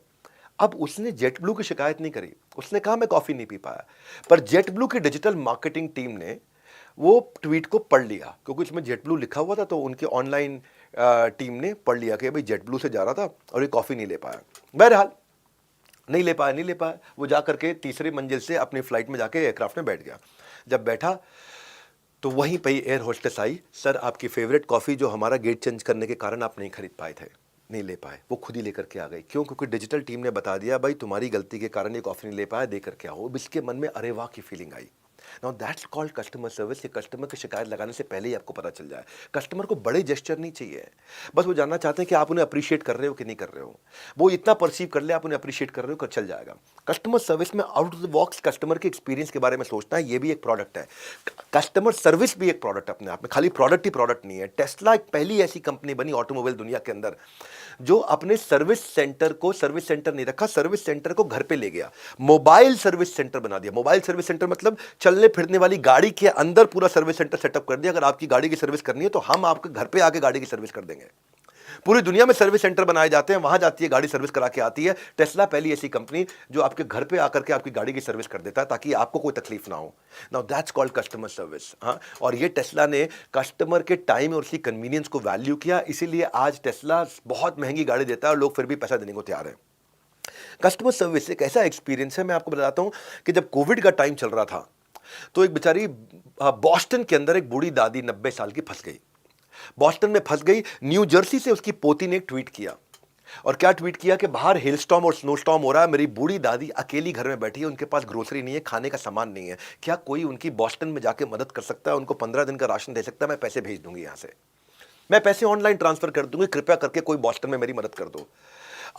अब उसने जेट ब्लू की शिकायत नहीं करी, उसने कहा मैं कॉफ़ी नहीं पी पाया। पर जेट ब्लू की डिजिटल मार्केटिंग टीम ने वो ट्वीट को पढ़ लिया, क्योंकि उसमें जेट ब्लू लिखा हुआ था, तो उनके ऑनलाइन टीम ने पढ़ लिया कि भाई जेट ब्लू से जा रहा था और ये कॉफ़ी नहीं ले पाया। बहरहाल नहीं ले पाया। वो जा करके तीसरी मंजिल से अपनी फ्लाइट में जाके एयरक्राफ्ट में बैठ गया। जब बैठा तो वहीं पे एयर होस्टेस आई, सर आपकी फेवरेट कॉफ़ी जो हमारा गेट चेंज करने के कारण आप नहीं खरीद पाए थे, नहीं ले पाए, वो खुद ही लेकर के आ गई। क्यों? क्योंकि डिजिटल टीम ने बता दिया भाई तुम्हारी गलती के कारण ये कॉफ़ी नहीं ले पाया, दे करके आओ। अब इसके मन में अरे वाह की feeling I. Now that's called customer service. कि कस्टमर की शिकायत लगाने से पहले ही आपको पता चल जाए। कस्टमर को बड़े जेस्चर नहीं चाहिए, बस वो जानना चाहते हैं कि आप उन्हें अप्रिशिएट कर रहे हो कि नहीं कर रहे हो। वो इतना परसीव कर ले आप उन्हें अप्रिशिएट कर रहे हो, कर चल जाएगा। कस्टमर सर्विस में out of the box customer के एक्सपीरियंस के बारे में सोचना है, ये भी एक प्रोडक्ट है। कस्टमर सर्विस भी एक प्रोडक्ट अपने आप में, खाली प्रोडक्ट ही प्रोडक्ट नहीं है। टेस्ला एक पहली ऐसी कंपनी बनी ऑटोमोबाइल दुनिया के अंदर जो अपने सर्विस सेंटर को सर्विस सेंटर नहीं रखा, सर्विस सेंटर को घर पे ले गया, मोबाइल सर्विस सेंटर बना दिया। मोबाइल सर्विस सेंटर मतलब चलने फिरने वाली गाड़ी के अंदर पूरा सर्विस सेंटर सेटअप कर दिया। अगर आपकी गाड़ी की सर्विस करनी है तो हम आपके घर पे आके गाड़ी की सर्विस कर देंगे। पूरी दुनिया में सर्विस सेंटर बनाए जाते हैं, वहां जाती है गाड़ी, सर्विस करा के आती है। टेस्ला पहली ऐसी कंपनी जो आपके घर पे आकर के आपकी गाड़ी की सर्विस कर देता है ताकि आपको कोई तकलीफ ना हो। Now that's called customer service. हाँ, और ये टेस्ला ने कस्टमर के टाइम और उसकी कन्वीनियंस को वैल्यू किया, इसीलिए आज टेस्ला बहुत महंगी गाड़ी देता है और लोग फिर भी पैसा देने को तैयार है। कस्टमर सर्विस एक ऐसा एक्सपीरियंस है, मैं आपको बताता हूं कि जब कोविड का टाइम चल रहा था तो एक बेचारी बॉस्टन के अंदर एक बूढ़ी दादी 90 साल की फंस गई। बॉस्टन में फंस गई। न्यू जर्सी से उसकी पोती ने एक ट्वीट किया, और क्या ट्वीट किया कि बाहर हेलस्टॉर्म और स्नोस्टॉर्म हो रहा है, मेरी बूढ़ी दादी अकेली घर में बैठी है, उनके पास ग्रोसरी नहीं है, खाने का सामान नहीं है, क्या कोई उनकी बॉस्टन में जाके मदद कर सकता है, उनको 15 दिन का राशन दे सकता है, मैं पैसे भेज दूंगी, यहां से मैं पैसे ऑनलाइन ट्रांसफर कर दूंगी, कृपया करके कोई बॉस्टन में मेरी मदद कर दो।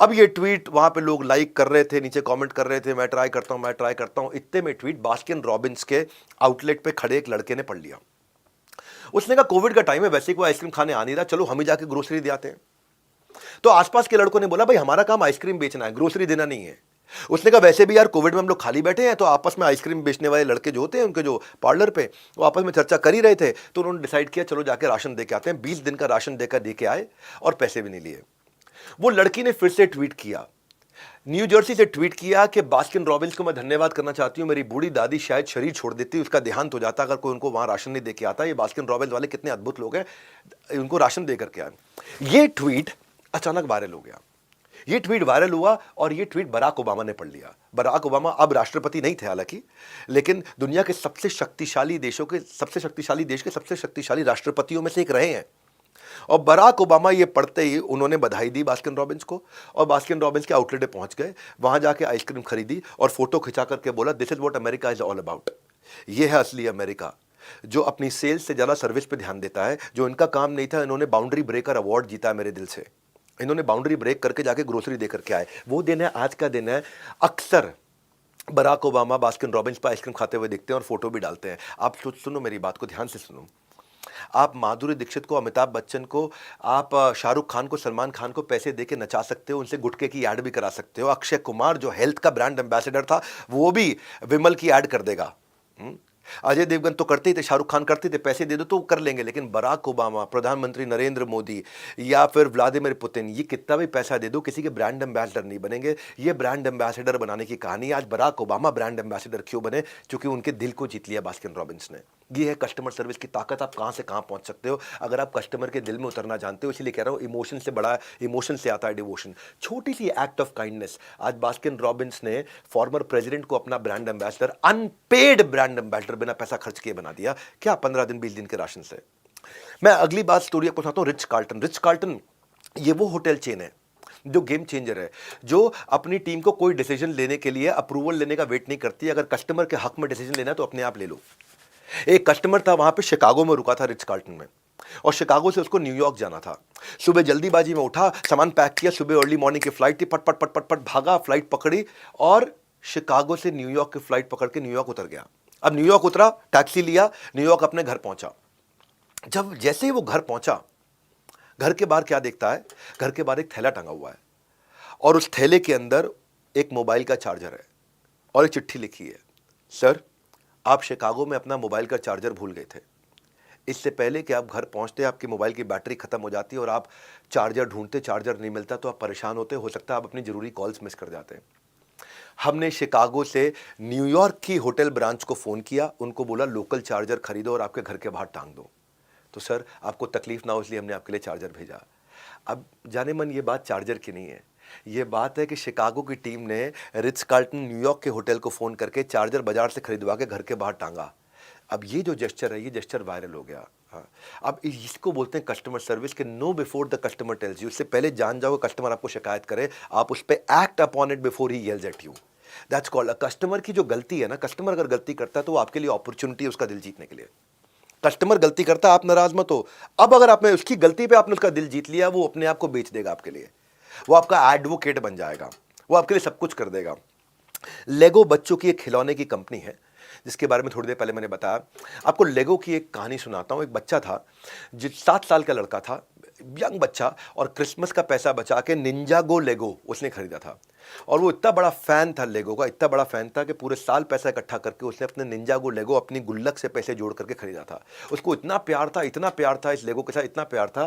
अब ये ट्वीट वहां पे लोग लाइक कर रहे थे, नीचे कमेंट कर रहे थे, मैं ट्राई करता हूं। इतने में ट्वीट बास्किन रॉबिन्स के आउटलेट पे खड़े एक लड़के ने पढ़ लिया। उसने कहा कोविड का टाइम है, वैसे कोई आइसक्रीम खाने आ नहीं रहा, चलो हम ही जाके ग्रोसरी दे आते हैं। तो आसपास के लड़कों ने बोला भाई हमारा काम आइसक्रीम बेचना है, ग्रोसरी देना नहीं है। उसने कहा वैसे भी यार कोविड में हम लोग खाली बैठे हैं, तो आपस में आइसक्रीम बेचने वाले लड़के जो होते हैं उनके जो पार्लर पे, वो आपस में चर्चा कर ही रहे थे, तो उन्होंने डिसाइड किया चलो जाके राशन दे के आते हैं। 20 दिन का राशन देकर दे के आए और पैसे भी नहीं लिए। वो लड़की ने फिर से ट्वीट किया, न्यू जर्सी से ट्वीट किया कि बास्किन रॉबिन्स को मैं धन्यवाद करना चाहती हूं, मेरी बूढ़ी दादी शायद शरीर छोड़ देती, उसका देहांत हो जाता अगर कोई उनको वहां राशन नहीं दे के आता। ये बास्किन रॉबिन्स वाले कितने अद्भुत लोग हैं, उनको राशन दे करके आए। ये ट्वीट अचानक वायरल हो गया। ये ट्वीट वायरल हुआ और ये ट्वीट बराक ओबामा ने पढ़ लिया। बराक ओबामा अब राष्ट्रपति नहीं थे हालांकि, लेकिन दुनिया के सबसे शक्तिशाली देशों के सबसे शक्तिशाली देश के सबसे शक्तिशाली राष्ट्रपतियों में से एक रहे हैं। और बराक ओबामा ये पढ़ते ही उन्होंने बधाई दी बास्किन रॉबिन्स को, और बास्किन रॉबिन्स के आउटलेट पे पहुंच गए, वहां जाके आइसक्रीम खरीदी और फोटो खिंचा करके बोला this is what America is all about. ये है असली अमेरिका, जो अपनी सेल्स से ज्यादा सर्विस पे ध्यान देता है। जो इनका काम नहीं था, इन्होंने बाउंड्री ब्रेकर अवार्ड जीता है मेरे दिल से। इन्होंने बाउंड्री ब्रेक करके जाके ग्रोसरी दे करके आए। वो दिन है, आज का दिन है। अक्सर बराक ओबामा बास्किन रॉबिन्स पर आइसक्रीम खाते हुए दिखते हैं और फोटो भी डालते हैं। आप सुनो मेरी बात को ध्यान से सुनो। आप माधुरी दीक्षित को, अमिताभ बच्चन को, आप शाहरुख खान को, सलमान खान को पैसे देके नचा सकते हो, उनसे गुटखे की ऐड भी करा सकते हो। अक्षय कुमार जो हेल्थ का ब्रांड एम्बेसडर था, वो भी विमल की ऐड कर देगा। अजय देवगन तो करते ही थे, शाहरुख खान करते थे, पैसे दे दो तो कर लेंगे। लेकिन बराक ओबामा, प्रधानमंत्री नरेंद्र मोदी या फिर व्लादिमीर पुतिन, ये कितना भी पैसा दे दो, किसी के ब्रांड एम्बेसडर नहीं बनेंगे। ये ब्रांड एम्बेसडर बनाने की कहानी। आज बराक ओबामा ब्रांड एम्बेसडर क्यों बने? क्योंकि उनके दिल को जीत लिया बास्किन रॉबिन्स ने। ये है कस्टमर सर्विस की ताकत। आप कहां से कहां पहुंच सकते हो अगर आप कस्टमर के दिल में उतरना जानते हो। इसलिए कह रहा हूं, इमोशन से बड़ा, इमोशन से आता है डिवोशन। छोटी सी एक्ट ऑफ काइंडनेस। आज बास्किन रॉबिन्स ने फॉर्मर प्रेसिडेंट को अपना brand ambassador, unpaid brand ambassador, बिना पैसा खर्च किए बना दिया। क्या 15 दिन 20 दिन के राशन से। मैं अगली बात स्टोरी आपको सुनाता हूं। Rich Carlton. रिच कार्ल्टन ये वो होटल चेन है जो गेम चेंजर है, जो अपनी टीम को कोई डिसीजन लेने के लिए अप्रूवल लेने का वेट नहीं करती। अगर कस्टमर के हक में डिसीजन लेना है तो अपने आप ले लो। एक कस्टमर था वहां पे, शिकागो में रुका था, रिट्ज कार्ल्टन में, और शिकागो से उसको न्यूयॉर्क जाना था। सुबह जल्दीबाजी में उठा, सामान पैक किया, सुबह अर्ली मॉर्निंग की फ्लाइट थी, पट पट पट पट पट भागा, फ्लाइट पकड़ी और शिकागो से न्यूयॉर्क की फ्लाइट पकड़ के न्यूयॉर्क उतर गया। अब न्यूयॉर्क उतरा, टैक्सी लिया, न्यूयॉर्क अपने घर पहुंचा। जब जैसे ही वो घर पहुंचा, घर के बाहर क्या देखता है? घर के बाहर एक थैला टंगा हुआ है और उस थैले के अंदर एक मोबाइल का चार्जर है और एक चिट्ठी लिखी है, सर आप शिकागो में अपना मोबाइल का चार्जर भूल गए थे। इससे पहले कि आप घर पहुंचते आपकी मोबाइल की बैटरी खत्म हो जाती और आप चार्जर ढूंढते, चार्जर नहीं मिलता तो आप परेशान होते, हो सकता है आप अपनी जरूरी कॉल्स मिस कर जाते हैं। हमने शिकागो से न्यूयॉर्क की होटल ब्रांच को फ़ोन किया, उनको बोला लोकल चार्जर खरीदो और आपके घर के बाहर टांग दो। तो सर आपको तकलीफ ना हो इसलिए हमने आपके लिए चार्जर भेजा। अब जाने मन ये बात चार्जर की नहीं है, ये बात है कि शिकागो की टीम ने रिट्ज कार्ल्टन न्यूयॉर्क के होटल को फ़ोन करके चार्जर बाजार से खरीदवा के घर के बाहर टांगा। अब ये जो जेस्चर है, ये जेस्चर वायरल हो गया। हाँ, अब इसको बोलते हैं कस्टमर सर्विस के know before the customer tells you. इससे पहले जान जाओ कस्टमर आपको शिकायत करे, आप उस पर act upon it before he येल्स eight you. That's called a customer की जो गलती है ना, कस्टमर अगर गलती करता है तो वो आपके लिए अपॉर्चुनिटी है उसका दिल जीतने के लिए। कस्टमर गलती करता है, आप नाराज मत हो। अब अगर आपने उसकी गलती पे आपने उसका दिल जीत लिया, वो अपने आप को बेच देगा आपके लिए, वो आपका एडवोकेट बन जाएगा, वो आपके लिए सब कुछ कर देगा। लेगो बच्चों की एक खिलौने की कंपनी है जिसके बारे में थोड़ी देर पहले मैंने बताया। आपको लेगो की एक कहानी सुनाता हूं। एक बच्चा था, जिस 7 साल का लड़का था, यंग बच्चा, और क्रिसमस का पैसा बचा के निंजागो लेगो उसने खरीदा था। और वो इतना बड़ा फैन था लेगो का, इतना बड़ा फैन था कि पूरे साल पैसा इकट्ठा करके उसने अपने निंजागो लेगो अपनी गुल्लक से पैसे जोड़ करके खरीदा था। उसको इतना प्यार था, इतना प्यार था इस लेगो के साथ, इतना प्यार था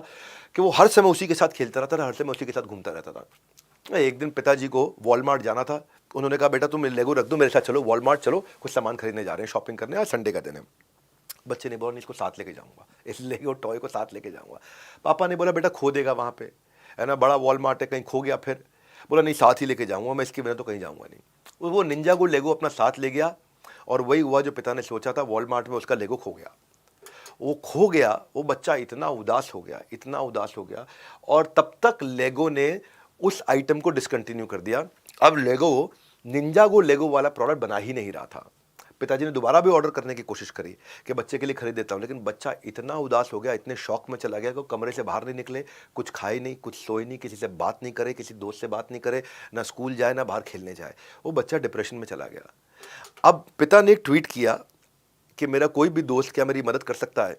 कि वो हर समय उसी के साथ खेलता रहता था, हर समय उसी के साथ घूमता रहता था। एक दिन पिताजी को वॉलमार्ट जाना था। उन्होंने कहा बेटा तुम लेगो रख दो, मेरे साथ चलो वॉलमार्ट चलो, कुछ सामान खरीदने जा रहे हैं, शॉपिंग करने, आज संडे का दिन है। बच्चे ने बोला नहीं इसको साथ लेके जाऊंगा, इस लेगो टॉय को साथ लेके जाऊंगा। पापा ने बोला बेटा खो देगा वहां पे, है ना, बड़ा वॉलमार्ट है, कहीं खो गया फिर। बोला नहीं साथ ही लेके जाऊंगा मैं, इसके बिना तो कहीं जाऊंगा नहीं। वो निंजागो लेगो अपना साथ ले गया और वही हुआ जो पिता ने सोचा था, वॉलमार्ट में उसका लेगो खो गया। वो खो गया, वो बच्चा इतना उदास हो गया, इतना उदास हो गया, और तब तक लेगो ने उस आइटम को डिसकंटिन्यू कर दिया। अब लेगो निंजागो लेगो वाला प्रोडक्ट बना ही नहीं रहा था। पिताजी ने दोबारा भी ऑर्डर करने की कोशिश करी कि बच्चे के लिए खरीद देता हूँ, लेकिन बच्चा इतना उदास हो गया, इतने शौक में चला गया कि वो कमरे से बाहर नहीं निकले, कुछ खाए नहीं, कुछ सोए नहीं, किसी से बात नहीं करे, किसी दोस्त से बात नहीं करे, ना स्कूल जाए ना बाहर खेलने जाए। वो बच्चा डिप्रेशन में चला गया। अब पिता ने एक ट्वीट किया कि मेरा कोई भी दोस्त क्या मेरी मदद कर सकता है,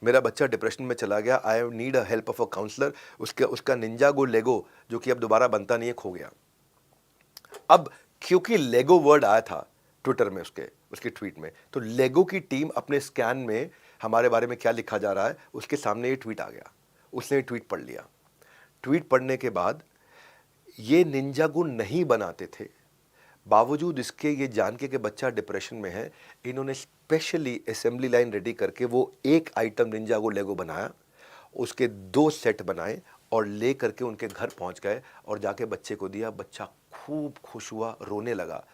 मेरा बच्चा डिप्रेशन में चला गया, I need a help of a counsellor. उसका निंजागो लेगो जो कि अब दोबारा बनता नहीं है, खो गया। अब क्योंकि लेगो वर्ड आया था ट्विटर में, उसके ट्वीट में, तो लेगो की टीम अपने स्कैन में हमारे बारे में क्या लिखा जा रहा है उसके सामने ये ट्वीट आ गया। उसने ये ट्वीट पढ़ लिया। ट्वीट पढ़ने के बाद ये निंजागो नहीं बनाते थे, बावजूद इसके ये जान के कि बच्चा डिप्रेशन में है, इन्होंने स्पेशली असेंबली लाइन रेडी करके वो एक आइटम निंजागो लेगो बनाया, उसके 2 सेट बनाए और ले करके उनके घर पहुंच गए और जाके बच्चे को दिया। बच्चा खूब खुश हुआ, रोने लगा,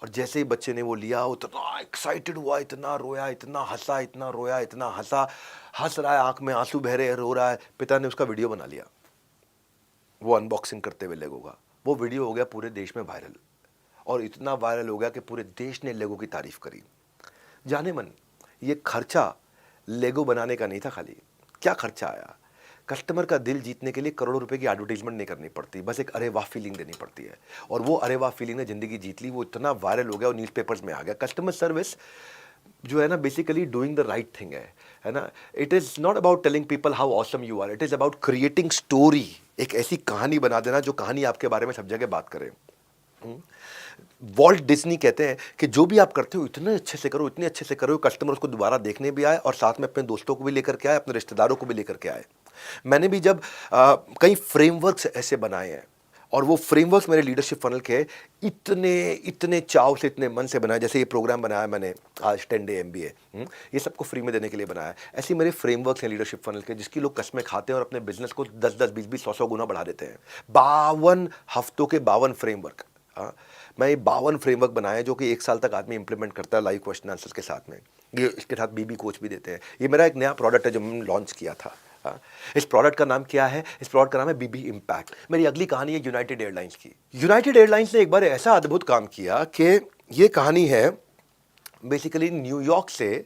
और जैसे ही बच्चे ने वो लिया उतना एक्साइटेड हुआ, इतना रोया, इतना हंसा, इतना रोया, इतना हंसा, हंस रहा है, आंख में आंसू बह रहे हैं, रो रहा है। पिता ने उसका वीडियो बना लिया, वो अनबॉक्सिंग करते हुए लेगो का। वो वीडियो हो गया पूरे देश में वायरल, और इतना वायरल हो गया कि पूरे देश ने लेगो की तारीफ करी। जाने मन ये खर्चा लेगो बनाने का नहीं था खाली। क्या खर्चा आया? कस्टमर का दिल जीतने के लिए करोड़ों रुपए की एडवर्टाइजमेंट नहीं करनी पड़ती, बस एक अरे वाह फीलिंग देनी पड़ती है, और वो अरे वाह फीलिंग ने जिंदगी जीत ली। वो इतना वायरल हो गया और न्यूज़पेपर्स में आ गया। कस्टमर सर्विस जो है ना, basically doing the right thing है ना। It is not about telling people how awesome you are, it is about creating story. एक ऐसी कहानी बना देना जो कहानी आपके बारे में सब जगह बात करे। वॉल्ट डिज्नी कहते हैं कि जो भी आप करते हो इतने अच्छे से करो, इतने अच्छे से करो, कस्टमर उसको दोबारा देखने भी आए और साथ में अपने दोस्तों को भी लेकर के आए, अपने रिश्तेदारों को भी लेकर के आए। मैंने भी जब कई फ्रेमवर्क्स ऐसे बनाए हैं, और वो फ्रेमवर्क्स मेरे लीडरशिप फनल के इतने चाव से, इतने मन से बनाए। जैसे ये प्रोग्राम बनाया मैंने आज 10 डे MBA, ये सबको फ्री में देने के लिए बनाया। ऐसे मेरे फ्रेमवर्क्स हैं लीडरशिप फनल के, जिसकी लोग कस्में खाते हैं और अपने बिजनेस को 10-10, 20-20, 100-100 गुना बढ़ा देते हैं। 52 हफ्तों के 52 फ्रेमवर्क। मैं ये 52 फ्रेमवर्क बनाए जो कि 1 साल तक आदमी इंप्लीमेंट करता है लाइव क्वेश्चन आंसर्स के साथ में। ये इसके साथ BB कोच भी देते हैं। ये मेरा एक नया प्रोडक्ट है जो मैंने लॉन्च किया था, हाँ, इस प्रोडक्ट का नाम क्या है? इस प्रोडक्ट का नाम है बीबी इम्पैक्ट। मेरी अगली कहानी है यूनाइटेड एयरलाइंस की। यूनाइटेड एयरलाइंस ने एक बार ऐसा अद्भुत काम किया कि ये कहानी है बेसिकली न्यूयॉर्क से,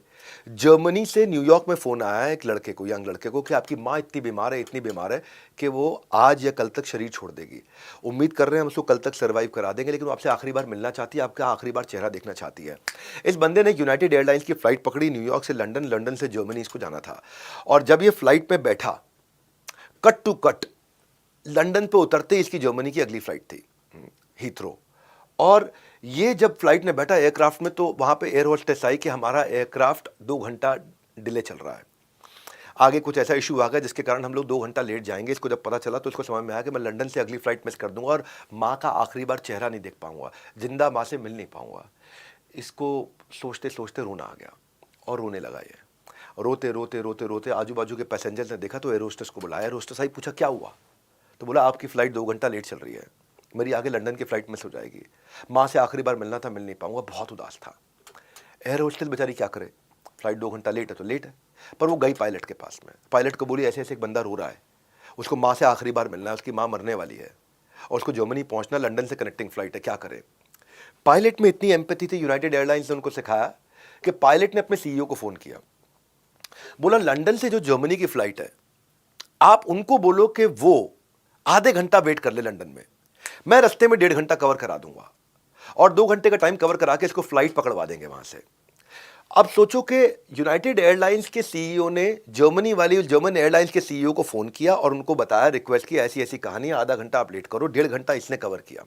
जर्मनी से न्यूयॉर्क में फ़ोन आया है एक लड़के को, यंग लड़के को, कि आपकी माँ इतनी बीमार है, इतनी बीमार है कि वो आज या कल तक शरीर छोड़ देगी। उम्मीद कर रहे हैं हम उसको कल तक सर्वाइव करा देंगे, लेकिन वो आपसे आखिरी बार मिलना चाहती है, आपका आखिरी बार चेहरा देखना चाहती है। इस बंदे ने यूनाइटेड एयरलाइंस की फ़्लाइट पकड़ी, न्यूयॉर्क से लंदन, लंदन से जर्मनी इसको जाना था। और जब ये फ़्लाइट में बैठा, कट टू कट लंदन पे उतरते ही इसकी जर्मनी की अगली फ़्लाइट थी, हीथ्रो। और ये जब फ्लाइट में बैठा एयरक्राफ्ट में, तो वहाँ पे एयर होस्टेस आई कि हमारा एयरक्राफ्ट 2 घंटा डिले चल रहा है, आगे कुछ ऐसा इशू आ गया जिसके कारण हम लोग 2 घंटा लेट जाएंगे। इसको जब पता चला तो इसको समझ में आया कि मैं लंदन से अगली फ्लाइट मिस कर दूंगा और माँ का आखिरी बार चेहरा नहीं देख पाऊंगा, जिंदा माँ से मिल नहीं पाऊंगा। इसको सोचते सोचते रोना आ गया और रोने लगा। ये रोते रोते रोते रोते आजू बाजू के पैसेंजर्स ने देखा तो एयर होस्टेस को बुलाया। एयर होस्टेस आई, पूछा क्या हुआ? तो बोला आपकी फ़्लाइट 2 घंटा लेट चल रही है, मेरी आगे लंदन की फ़्लाइट मिस हो जाएगी, माँ से आखिरी बार मिलना था, मिल नहीं पाऊंगा। बहुत उदास था। एयर होस्टेस बेचारी क्या करे, फ़्लाइट 2 घंटा लेट है तो लेट है। पर वो गई पायलट के पास में, पायलट को बोली ऐसे ऐसे एक बंदा रो रहा है, उसको माँ से आखिरी बार मिलना है, उसकी माँ मरने वाली है और उसको जर्मनी पहुंचना, लंदन से कनेक्टिंग फ़्लाइट है, क्या करे? पायलट में इतनी एम्पैथी थी, यूनाइटेड एयरलाइंस ने उनको सिखाया कि पायलट ने अपने सीईओ को फ़ोन किया, बोला लंदन से जो जर्मनी की फ़्लाइट है, आप उनको बोलो कि वो आधे घंटा वेट कर ले लंदन में, मैं रास्ते में 1.5 घंटा कवर करा दूंगा और 2 घंटे का टाइम कवर करा के इसको फ्लाइट पकड़वा देंगे वहां से। अब सोचो कि यूनाइटेड एयरलाइंस के सीईओ ने जर्मन एयरलाइंस के सीईओ को फोन किया और उनको बताया, रिक्वेस्ट की, ऐसी ऐसी कहानी, आधा घंटा आप लेट करो। 1.5 घंटा इसने कवर किया।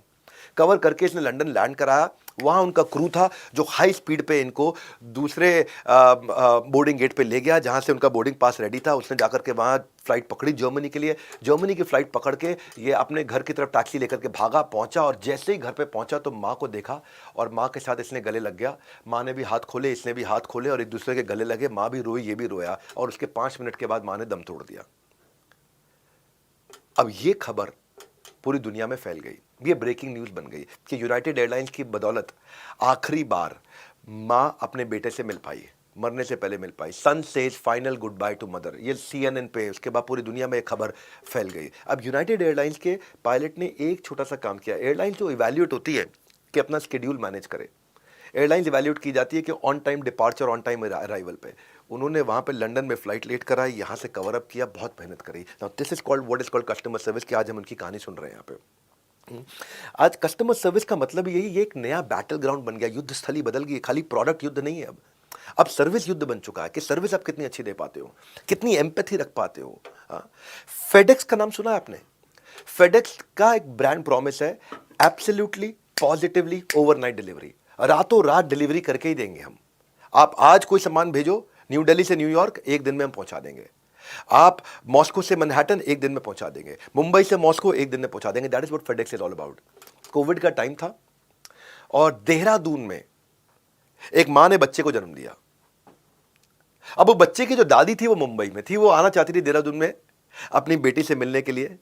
कवर करके इसने लंदन लैंड कराया। वहाँ उनका क्रू था जो हाई स्पीड पे इनको दूसरे बोर्डिंग गेट पे ले गया जहाँ से उनका बोर्डिंग पास रेडी था। उसने जाकर के वहाँ फ्लाइट पकड़ी जर्मनी के लिए। जर्मनी की फ्लाइट पकड़ के ये अपने घर की तरफ टैक्सी लेकर के भागा, पहुँचा और जैसे ही घर पे पहुँचा तो माँ को देखा और माँ के साथ इसने गले लग गया। माँ ने भी हाथ खोले, इसने भी हाथ खोले और एक दूसरे के गले लगे। माँ भी रोई, ये भी रोया और उसके 5 मिनट के बाद माँ ने दम तोड़ दिया। अब ये खबर पूरी दुनिया में फैल गई, ये ब्रेकिंग न्यूज़ बन गई कि यूनाइटेड एयरलाइंस की बदौलत आखिरी बार माँ अपने बेटे से मिल पाई, मरने से पहले मिल पाई। Son says final goodbye to mother, ये CNN पे, उसके बाद पूरी दुनिया में एक खबर फैल गई। अब यूनाइटेड एयरलाइंस के पायलट ने एक छोटा सा काम किया। एयरलाइंस जो इवैल्यूएट होती है कि अपना शेड्यूल मैनेज करे, एयरलाइंस इवैल्यूएट की जाती है कि on time departure, on time arrival पे। उन्होंने वहाँ पे लंदन में फ्लाइट लेट कराई, यहाँ से कवर अप किया, बहुत मेहनत करी। Now this is called, what is called customer service, कि आज हम उनकी कहानी सुन रहे हैं यहाँ पे। आज कस्टमर सर्विस का मतलब यही, ये एक नया बैटल ग्राउंड बन गया, युद्ध स्थली बदल गई। खाली प्रोडक्ट युद्ध नहीं है, अब सर्विस युद्ध बन चुका है कि सर्विस आप कितनी अच्छी दे पाते हो, कितनी एम्पैथी रख पाते हो। फेडेक्स का नाम सुना है आपने? फेडेक्स का एक ब्रांड प्रॉमिस है, एब्सोल्युटली पॉजिटिवली ओवरनाइट डिलीवरी, रातों रात डिलीवरी करके ही देंगे हम। आप आज कोई सामान भेजो न्यू दिल्ली से न्यूयॉर्क, 1 दिन में हम पहुंचा देंगे। आप मॉस्को से मैनहट्टन 1 दिन में पहुंचा देंगे, मुंबई से मॉस्को 1 दिन में पहुंचा देंगे। That is what FedEx is all about. Covid का टाइम था और देहरादून में एक मां ने बच्चे को जन्म दिया। अब वो बच्चे की जो दादी थी वो मुंबई में थी, वो आना चाहती थी देहरादून में अपनी बेटी से मिलने के लिए,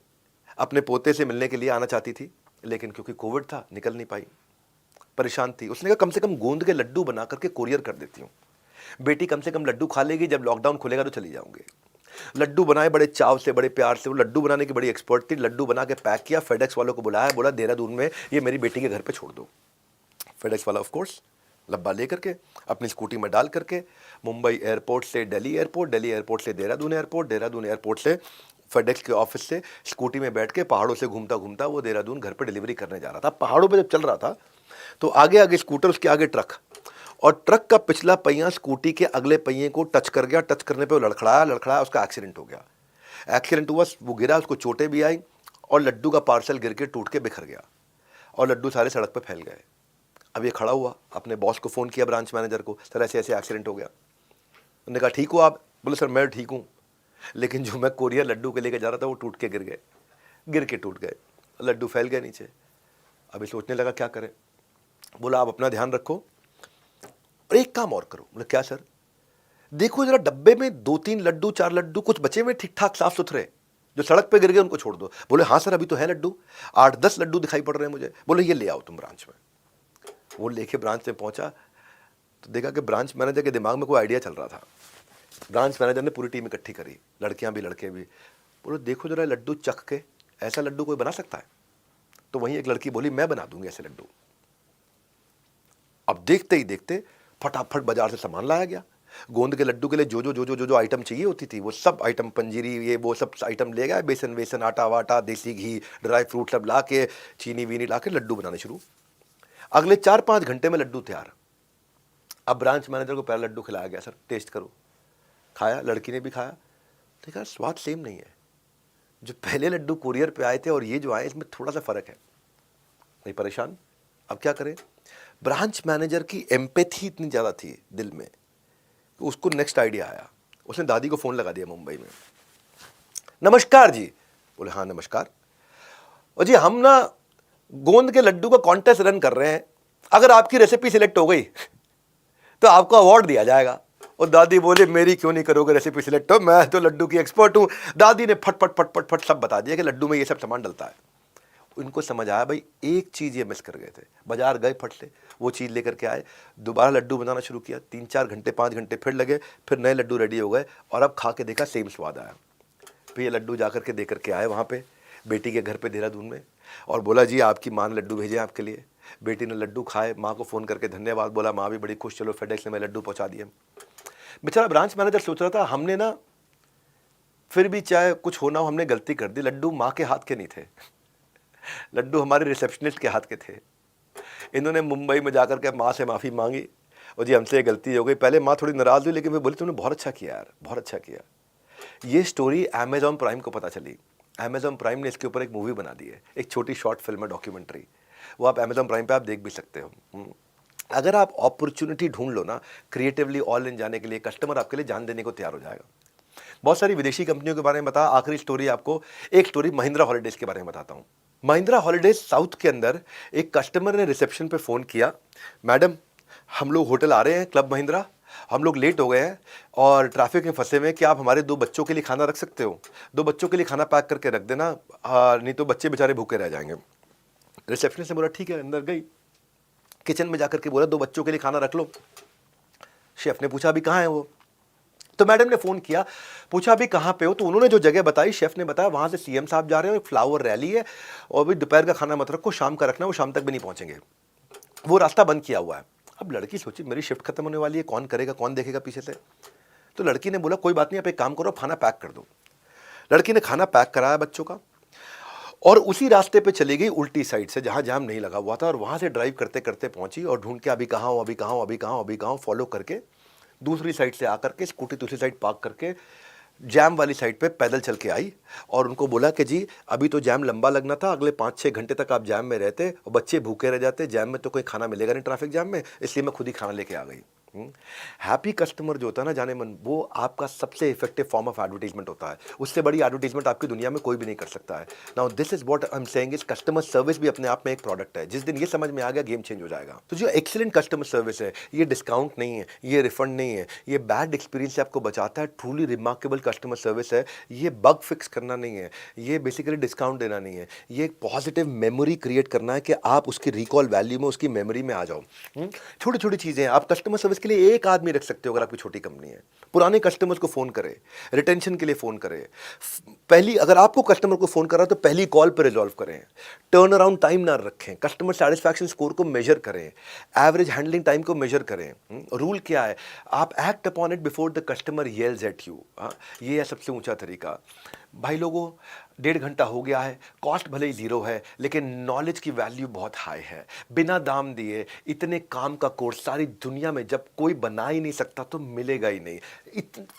अपने पोते से मिलने के लिए आना चाहती थी, लेकिन क्योंकि कोविड था निकल नहीं पाई, परेशान थी। उसने कहा कम से कम गोंद के लड्डू बना करके कोरियर कर देती हूँ, बेटी कम से कम लड्डू खा लेगी, जब लॉकडाउन खुलेगा तो चली जाऊंगी। लड्डू बनाए बड़े चाव से, बड़े प्यार से, वो लड्डू बनाने की बड़ी एक्सपर्ट थी। लड्डू बना के पैक किया, फेडेक्स वालों को बुलाया, बोला देहरादून में ये मेरी बेटी के घर पे छोड़ दो। फेडेक्स वाला ऑफ कोर्स डब्बा लेकर के अपनी स्कूटी में डाल करके मुंबई एयरपोर्ट से दिल्ली एयरपोर्ट, दिल्ली एयरपोर्ट से देहरादून एयरपोर्ट, देहरादून एयरपोर्ट से फेडेक्स के ऑफिस से स्कूटी में बैठ के पहाड़ों से घूमता घूमता वो देहरादून घर पे डिलीवरी करने जा रहा था। पहाड़ों पे जब चल रहा था तो आगे आगे स्कूटर, उसके आगे ट्रक, और ट्रक का पिछला पहिया स्कूटी के अगले पहिए को टच कर गया। टच करने पे वो लड़खड़ाया, उसका एक्सीडेंट हो गया। एक्सीडेंट हुआ, वो गिरा, उसको चोटें भी आई और लड्डू का पार्सल गिर के टूट के बिखर गया और लड्डू सारे सड़क पे फैल गए। अब ये खड़ा हुआ, अपने बॉस को फ़ोन किया, ब्रांच मैनेजर को, सर ऐसे ऐसे एक्सीडेंट हो गया। उन्होंने कहा ठीक हो आप? बोले सर मैं ठीक हूँ, लेकिन जो मैं कोरियर लड्डू के लेके जा रहा था वो टूट के गिर गए, गिर के टूट गए, लड्डू फैल गए नीचे। अभी सोचने लगा क्या करें। बोला आप अपना ध्यान रखो और एक काम और करो। बोले क्या सर? देखो जरा डब्बे में 2-3 लड्डू, 4 लड्डू कुछ बचे हुए ठीक ठाक साफ सुथरे, जो सड़क पे गिर गए उनको छोड़ दो। बोले हाँ सर अभी तो है लड्डू, 8-10 लड्डू दिखाई पड़ रहे हैं मुझे। बोले ये ले आओ तुम ब्रांच में। वो लेके ब्रांच में पहुंचा तो देखा कि ब्रांच मैनेजर के दिमाग में कोई आइडिया चल रहा था ब्रांच मैनेजर ने पूरी टीम इकट्ठी करी, लड़कियां भी लड़के भी। बोले देखो जरा लड्डू चख के, ऐसा लड्डू कोई बना सकता है? तो वहीं एक लड़की बोली मैं बना दूंगी ऐसे लड्डू। अब देखते ही देखते फटाफट बाजार से सामान लाया गया। गोंद के लड्डू के लिए जो आइटम चाहिए होती थी वो सब आइटम, पंजीरी ये वो सब आइटम ले गया, बेसन वेसन आटा वाटा देसी घी ड्राई फ्रूट सब ला के, चीनी वीनी ला के लड्डू बनाने शुरू। अगले 4-5 घंटे में लड्डू तैयार। अब ब्रांच मैनेजर को पहला लड्डू खिलाया गया, सर टेस्ट करो। खाया, लड़की ने भी खाया, देखा स्वाद सेम नहीं है। जो पहले लड्डू कुरियर पे आए थे और ये जो आए इसमें थोड़ा सा फर्क है। नहीं परेशान, अब क्या करें? ब्रांच मैनेजर की एम्पैथी इतनी ज्यादा थी दिल में, उसको नेक्स्ट आइडिया आया। उसने दादी को फोन लगा दिया मुंबई में। नमस्कार जी। बोले हाँ नमस्कार। और जी हम ना गोंद के लड्डू का कॉन्टेस्ट रन कर रहे हैं, अगर आपकी रेसिपी सिलेक्ट हो गई तो आपको अवार्ड दिया जाएगा। और दादी बोले मेरी क्यों नहीं करोगे रेसिपी सिलेक्ट, हो मैं तो लड्डू की एक्सपर्ट हूं। दादी ने फट फट फट फट फट सब बता दिया कि लड्डू में ये सब सामान डलता है। उनको समझ आया भाई एक चीज़ ये मिस कर गए थे। बाजार गए फट से, वो चीज़ लेकर के आए, दोबारा लड्डू बनाना शुरू किया। 3-4 घंटे 5 घंटे फिर लगे, फिर नए लड्डू रेडी हो गए और अब खा के देखा सेम स्वाद आया। फिर ये लड्डू जा करके दे करके आए वहाँ पे बेटी के घर पे देहरादून में, और बोला जी आपकी माँ ने लड्डू भेजे आपके लिए। बेटी ने लड्डू खाए, माँ को फ़ोन करके धन्यवाद बोला, माँ भी बड़ी खुश, चलो फेडेक्स ने मैं लड्डू पहुँचा दिए। बेचारा ब्रांच मैनेजर सोच रहा था हमने ना फिर भी चाहे कुछ होना हो हमने गलती कर दी, लड्डू माँ के हाथ के नहीं थे, लड्डू हमारे रिसेप्शनिस्ट के हाथ के थे। इन्होंने मुंबई में जाकर के माँ से माफ़ी मांगी, और जी हमसे गलती हो गई। पहले माँ थोड़ी नाराज़ हुई, लेकिन मैं बोली तुमने बहुत अच्छा किया यार, बहुत अच्छा किया। ये स्टोरी अमेजॉन प्राइम को पता चली। अमेजॉन प्राइम ने इसके ऊपर एक मूवी बना दी है, एक छोटी शॉर्ट फिल्म है, डॉक्यूमेंट्री। वो आप अमेजॉन प्राइम पे आप देख भी सकते हो। अगर आप अपॉर्चुनिटी ढूंढ लो ना क्रिएटिवली ऑल इन जाने के लिए, कस्टमर आपके लिए जान देने को तैयार हो जाएगा। बहुत सारी विदेशी कंपनियों के बारे में बता। आखिरी स्टोरी आपको, एक स्टोरी महिंद्रा हॉलिडेज के बारे में बताता हूँ। महिंद्रा हॉलिडेज साउथ के अंदर एक कस्टमर ने रिसेप्शन पे फ़ोन किया, मैडम हम लोग होटल आ रहे हैं क्लब महिंद्रा, हम लोग लेट हो गए हैं और ट्रैफिक में फंसे हुए हैं, कि आप हमारे 2 बच्चों के लिए खाना रख सकते हो? 2 बच्चों के लिए खाना पैक करके रख देना, नहीं तो बच्चे बेचारे भूखे रह जाएंगे। रिसेप्शनिस्ट ने बोला ठीक है। अंदर गई, किचन में जाकर के बोला 2 बच्चों के लिए खाना रख लो। शेफ ने पूछा अभी कहाँ है वो? तो मैडम ने फ़ोन किया, पूछा अभी कहाँ पे हो? तो उन्होंने जो जगह बताई, शेफ ने बताया वहाँ से सीएम साहब जा रहे हैं, एक फ्लावर रैली है, और भी दोपहर का खाना मत रखो, शाम का रखना, वो शाम तक भी नहीं पहुँचेंगे, वो रास्ता बंद किया हुआ है। अब लड़की सोची मेरी शिफ्ट खत्म होने वाली है, कौन करेगा, कौन देखेगा पीछे से? तो लड़की ने बोला कोई बात नहीं, आप एक काम करो, खाना पैक कर दो। लड़की ने खाना पैक कराया बच्चों का, और उसी रास्ते पे चली गई उल्टी साइड से जहाँ जाम नहीं लगा हुआ था, और वहाँ से ड्राइव करते करते पहुँची और ढूंढ के अभी कहाँ हो, अभी कहाँ हो, अभी कहाँ हो, अभी कहाँ हो, फॉलो करके दूसरी साइड से आकर के स्कूटी दूसरी साइड पार्क करके जैम वाली साइड पे पैदल चल के आई, और उनको बोला कि जी अभी तो जैम लंबा लगना था, अगले 5-6 घंटे तक आप जैम में रहते और बच्चे भूखे रह जाते, जैम में तो कोई खाना मिलेगा नहीं ट्रैफिक जैम में, इसलिए मैं खुद ही खाना लेके आ गई। हैप्पी कस्टमर जो होता है ना जाने मन, वो आपका सबसे इफेक्टिव फॉर्म ऑफ एडवर्टीजमेंट होता है। उससे बड़ी एडवर्टीजमेंट आपकी दुनिया में कोई भी नहीं कर सकता है। Now this is what I am saying is customer service भी अपने आप में एक प्रोडक्ट है। जिस दिन ये समझ में आ गया गेम चेंज हो जाएगा। तो जो एक्सीलेंट कस्टमर सर्विस है, ये डिस्काउंट नहीं है, ये रिफंड नहीं है, ये बैड एक्सपीरियंस से आपको बचाता है। ट्रूली रिमार्केबल कस्टमर सर्विस है। ये बग फिक्स करना नहीं है, ये बेसिकली डिस्काउंट देना नहीं है, ये एक पॉजिटिव मेमोरी क्रिएट करना है कि आप उसकी रिकॉल वैल्यू में, उसकी मेमोरी में आ जाओ। छोटी छोटी चीजें आप कस्टमर सर्विस के लिए एक आदमी रख सकते हो अगर आपकी छोटी कंपनी है। पुराने कस्टमर्स को फोन करें, रिटेंशन के लिए फोन करें। पहली अगर आपको कस्टमर को फोन कर रहा है तो पहली कॉल पर रिजॉल्व करें। टर्न अराउंड टाइम ना रखें, कस्टमर सेटिस्फैक्शन स्कोर को मेजर करें, एवरेज हैंडलिंग टाइम को मेजर करें। रूल क्या है? आप act upon it before the customer येल्स eight you. ये है सबसे ऊंचा तरीका। भाई लोगों 1.5 घंटा हो गया है, कॉस्ट भले ही 0 है लेकिन नॉलेज की वैल्यू बहुत हाई है। बिना दाम दिए इतने काम का कोर्स सारी दुनिया में जब कोई बना ही नहीं सकता तो मिलेगा ही नहीं।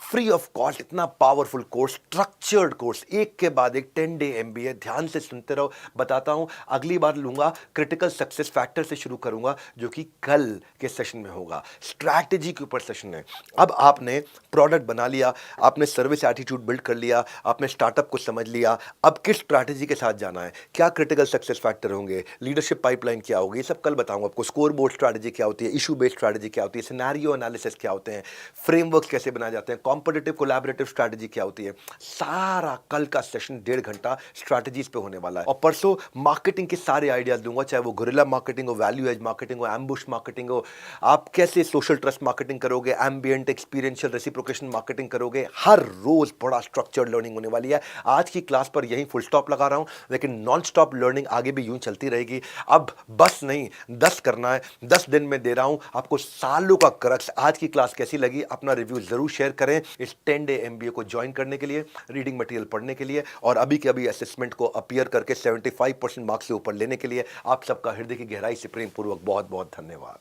फ्री ऑफ कॉस्ट इतना पावरफुल कोर्स, स्ट्रक्चर्ड कोर्स, एक के बाद एक 10 डे MBA। ध्यान से सुनते रहो, बताता हूँ। अगली बार लूंगा क्रिटिकल सक्सेस फैक्टर से शुरू करूंगा, जो कि कल के सेशन में होगा। स्ट्रैटेजी के ऊपर सेशन है। अब आपने प्रोडक्ट बना लिया, आपने सर्विस एटीट्यूड बिल्ड कर लिया, आपने स्टार्टअप को समझ लिया, अब किस स्ट्रैटेजी के साथ जाना है, क्या क्रिटिकल सक्सेस फैक्टर होंगे, लीडरशिप पाइपलाइन क्या होगी, ये सब कल बताऊंगा आपको। स्कोर बोर्ड स्ट्रैटेजी क्या होती है, इशू बेस्ड स्ट्रैटेजी क्या होती है, सिनेरियो एनालिसिस क्या होते हैं, फ्रेमवर्क्स कैसे बनाए जाते हैं, कॉम्पिटिटिव कोलैबोरेटिव स्ट्रैटेजी क्या होती है। सारा कल का सेशन 1.5 घंटा स्ट्रैटेजीज पे होने वाला है। और परसों मार्केटिंग के सारे आइडियाज दूंगा, चाहे वो गुरिल्ला मार्केटिंग हो, वैल्यू एज मार्केटिंग हो, एम्बुश मार्केटिंग हो, आप कैसे सोशल ट्रस्ट मार्केटिंग करोगे, एम्बिएंट एक्सपीरियंशियल रेसिप्रोकेशन मार्केटिंग करोगे। हर रोज बड़ा स्ट्रक्चर्ड लर्निंग होने वाली है। आज की क्लास पर यही फुल स्टॉप लगा रहा हूं, लेकिन नॉन स्टॉप लर्निंग आगे भी यूं चलती रहेगी। अब बस नहीं 10 करना है, 10 दिन में दे रहा हूं आपको सालों का क्रक्स। आज की क्लास कैसी लगी, अपना रिव्यू जरूर शेयर करें। इस 10 डे एमबीए को ज्वाइन करने के लिए, रीडिंग मटेरियल पढ़ने के लिए और अभी के अभी असेसमेंट को अपीयर करके 75% मार्क्स से ऊपर लेने के लिए आप सबका हृदय की गहराई से प्रेम पूर्वक बहुत बहुत धन्यवाद।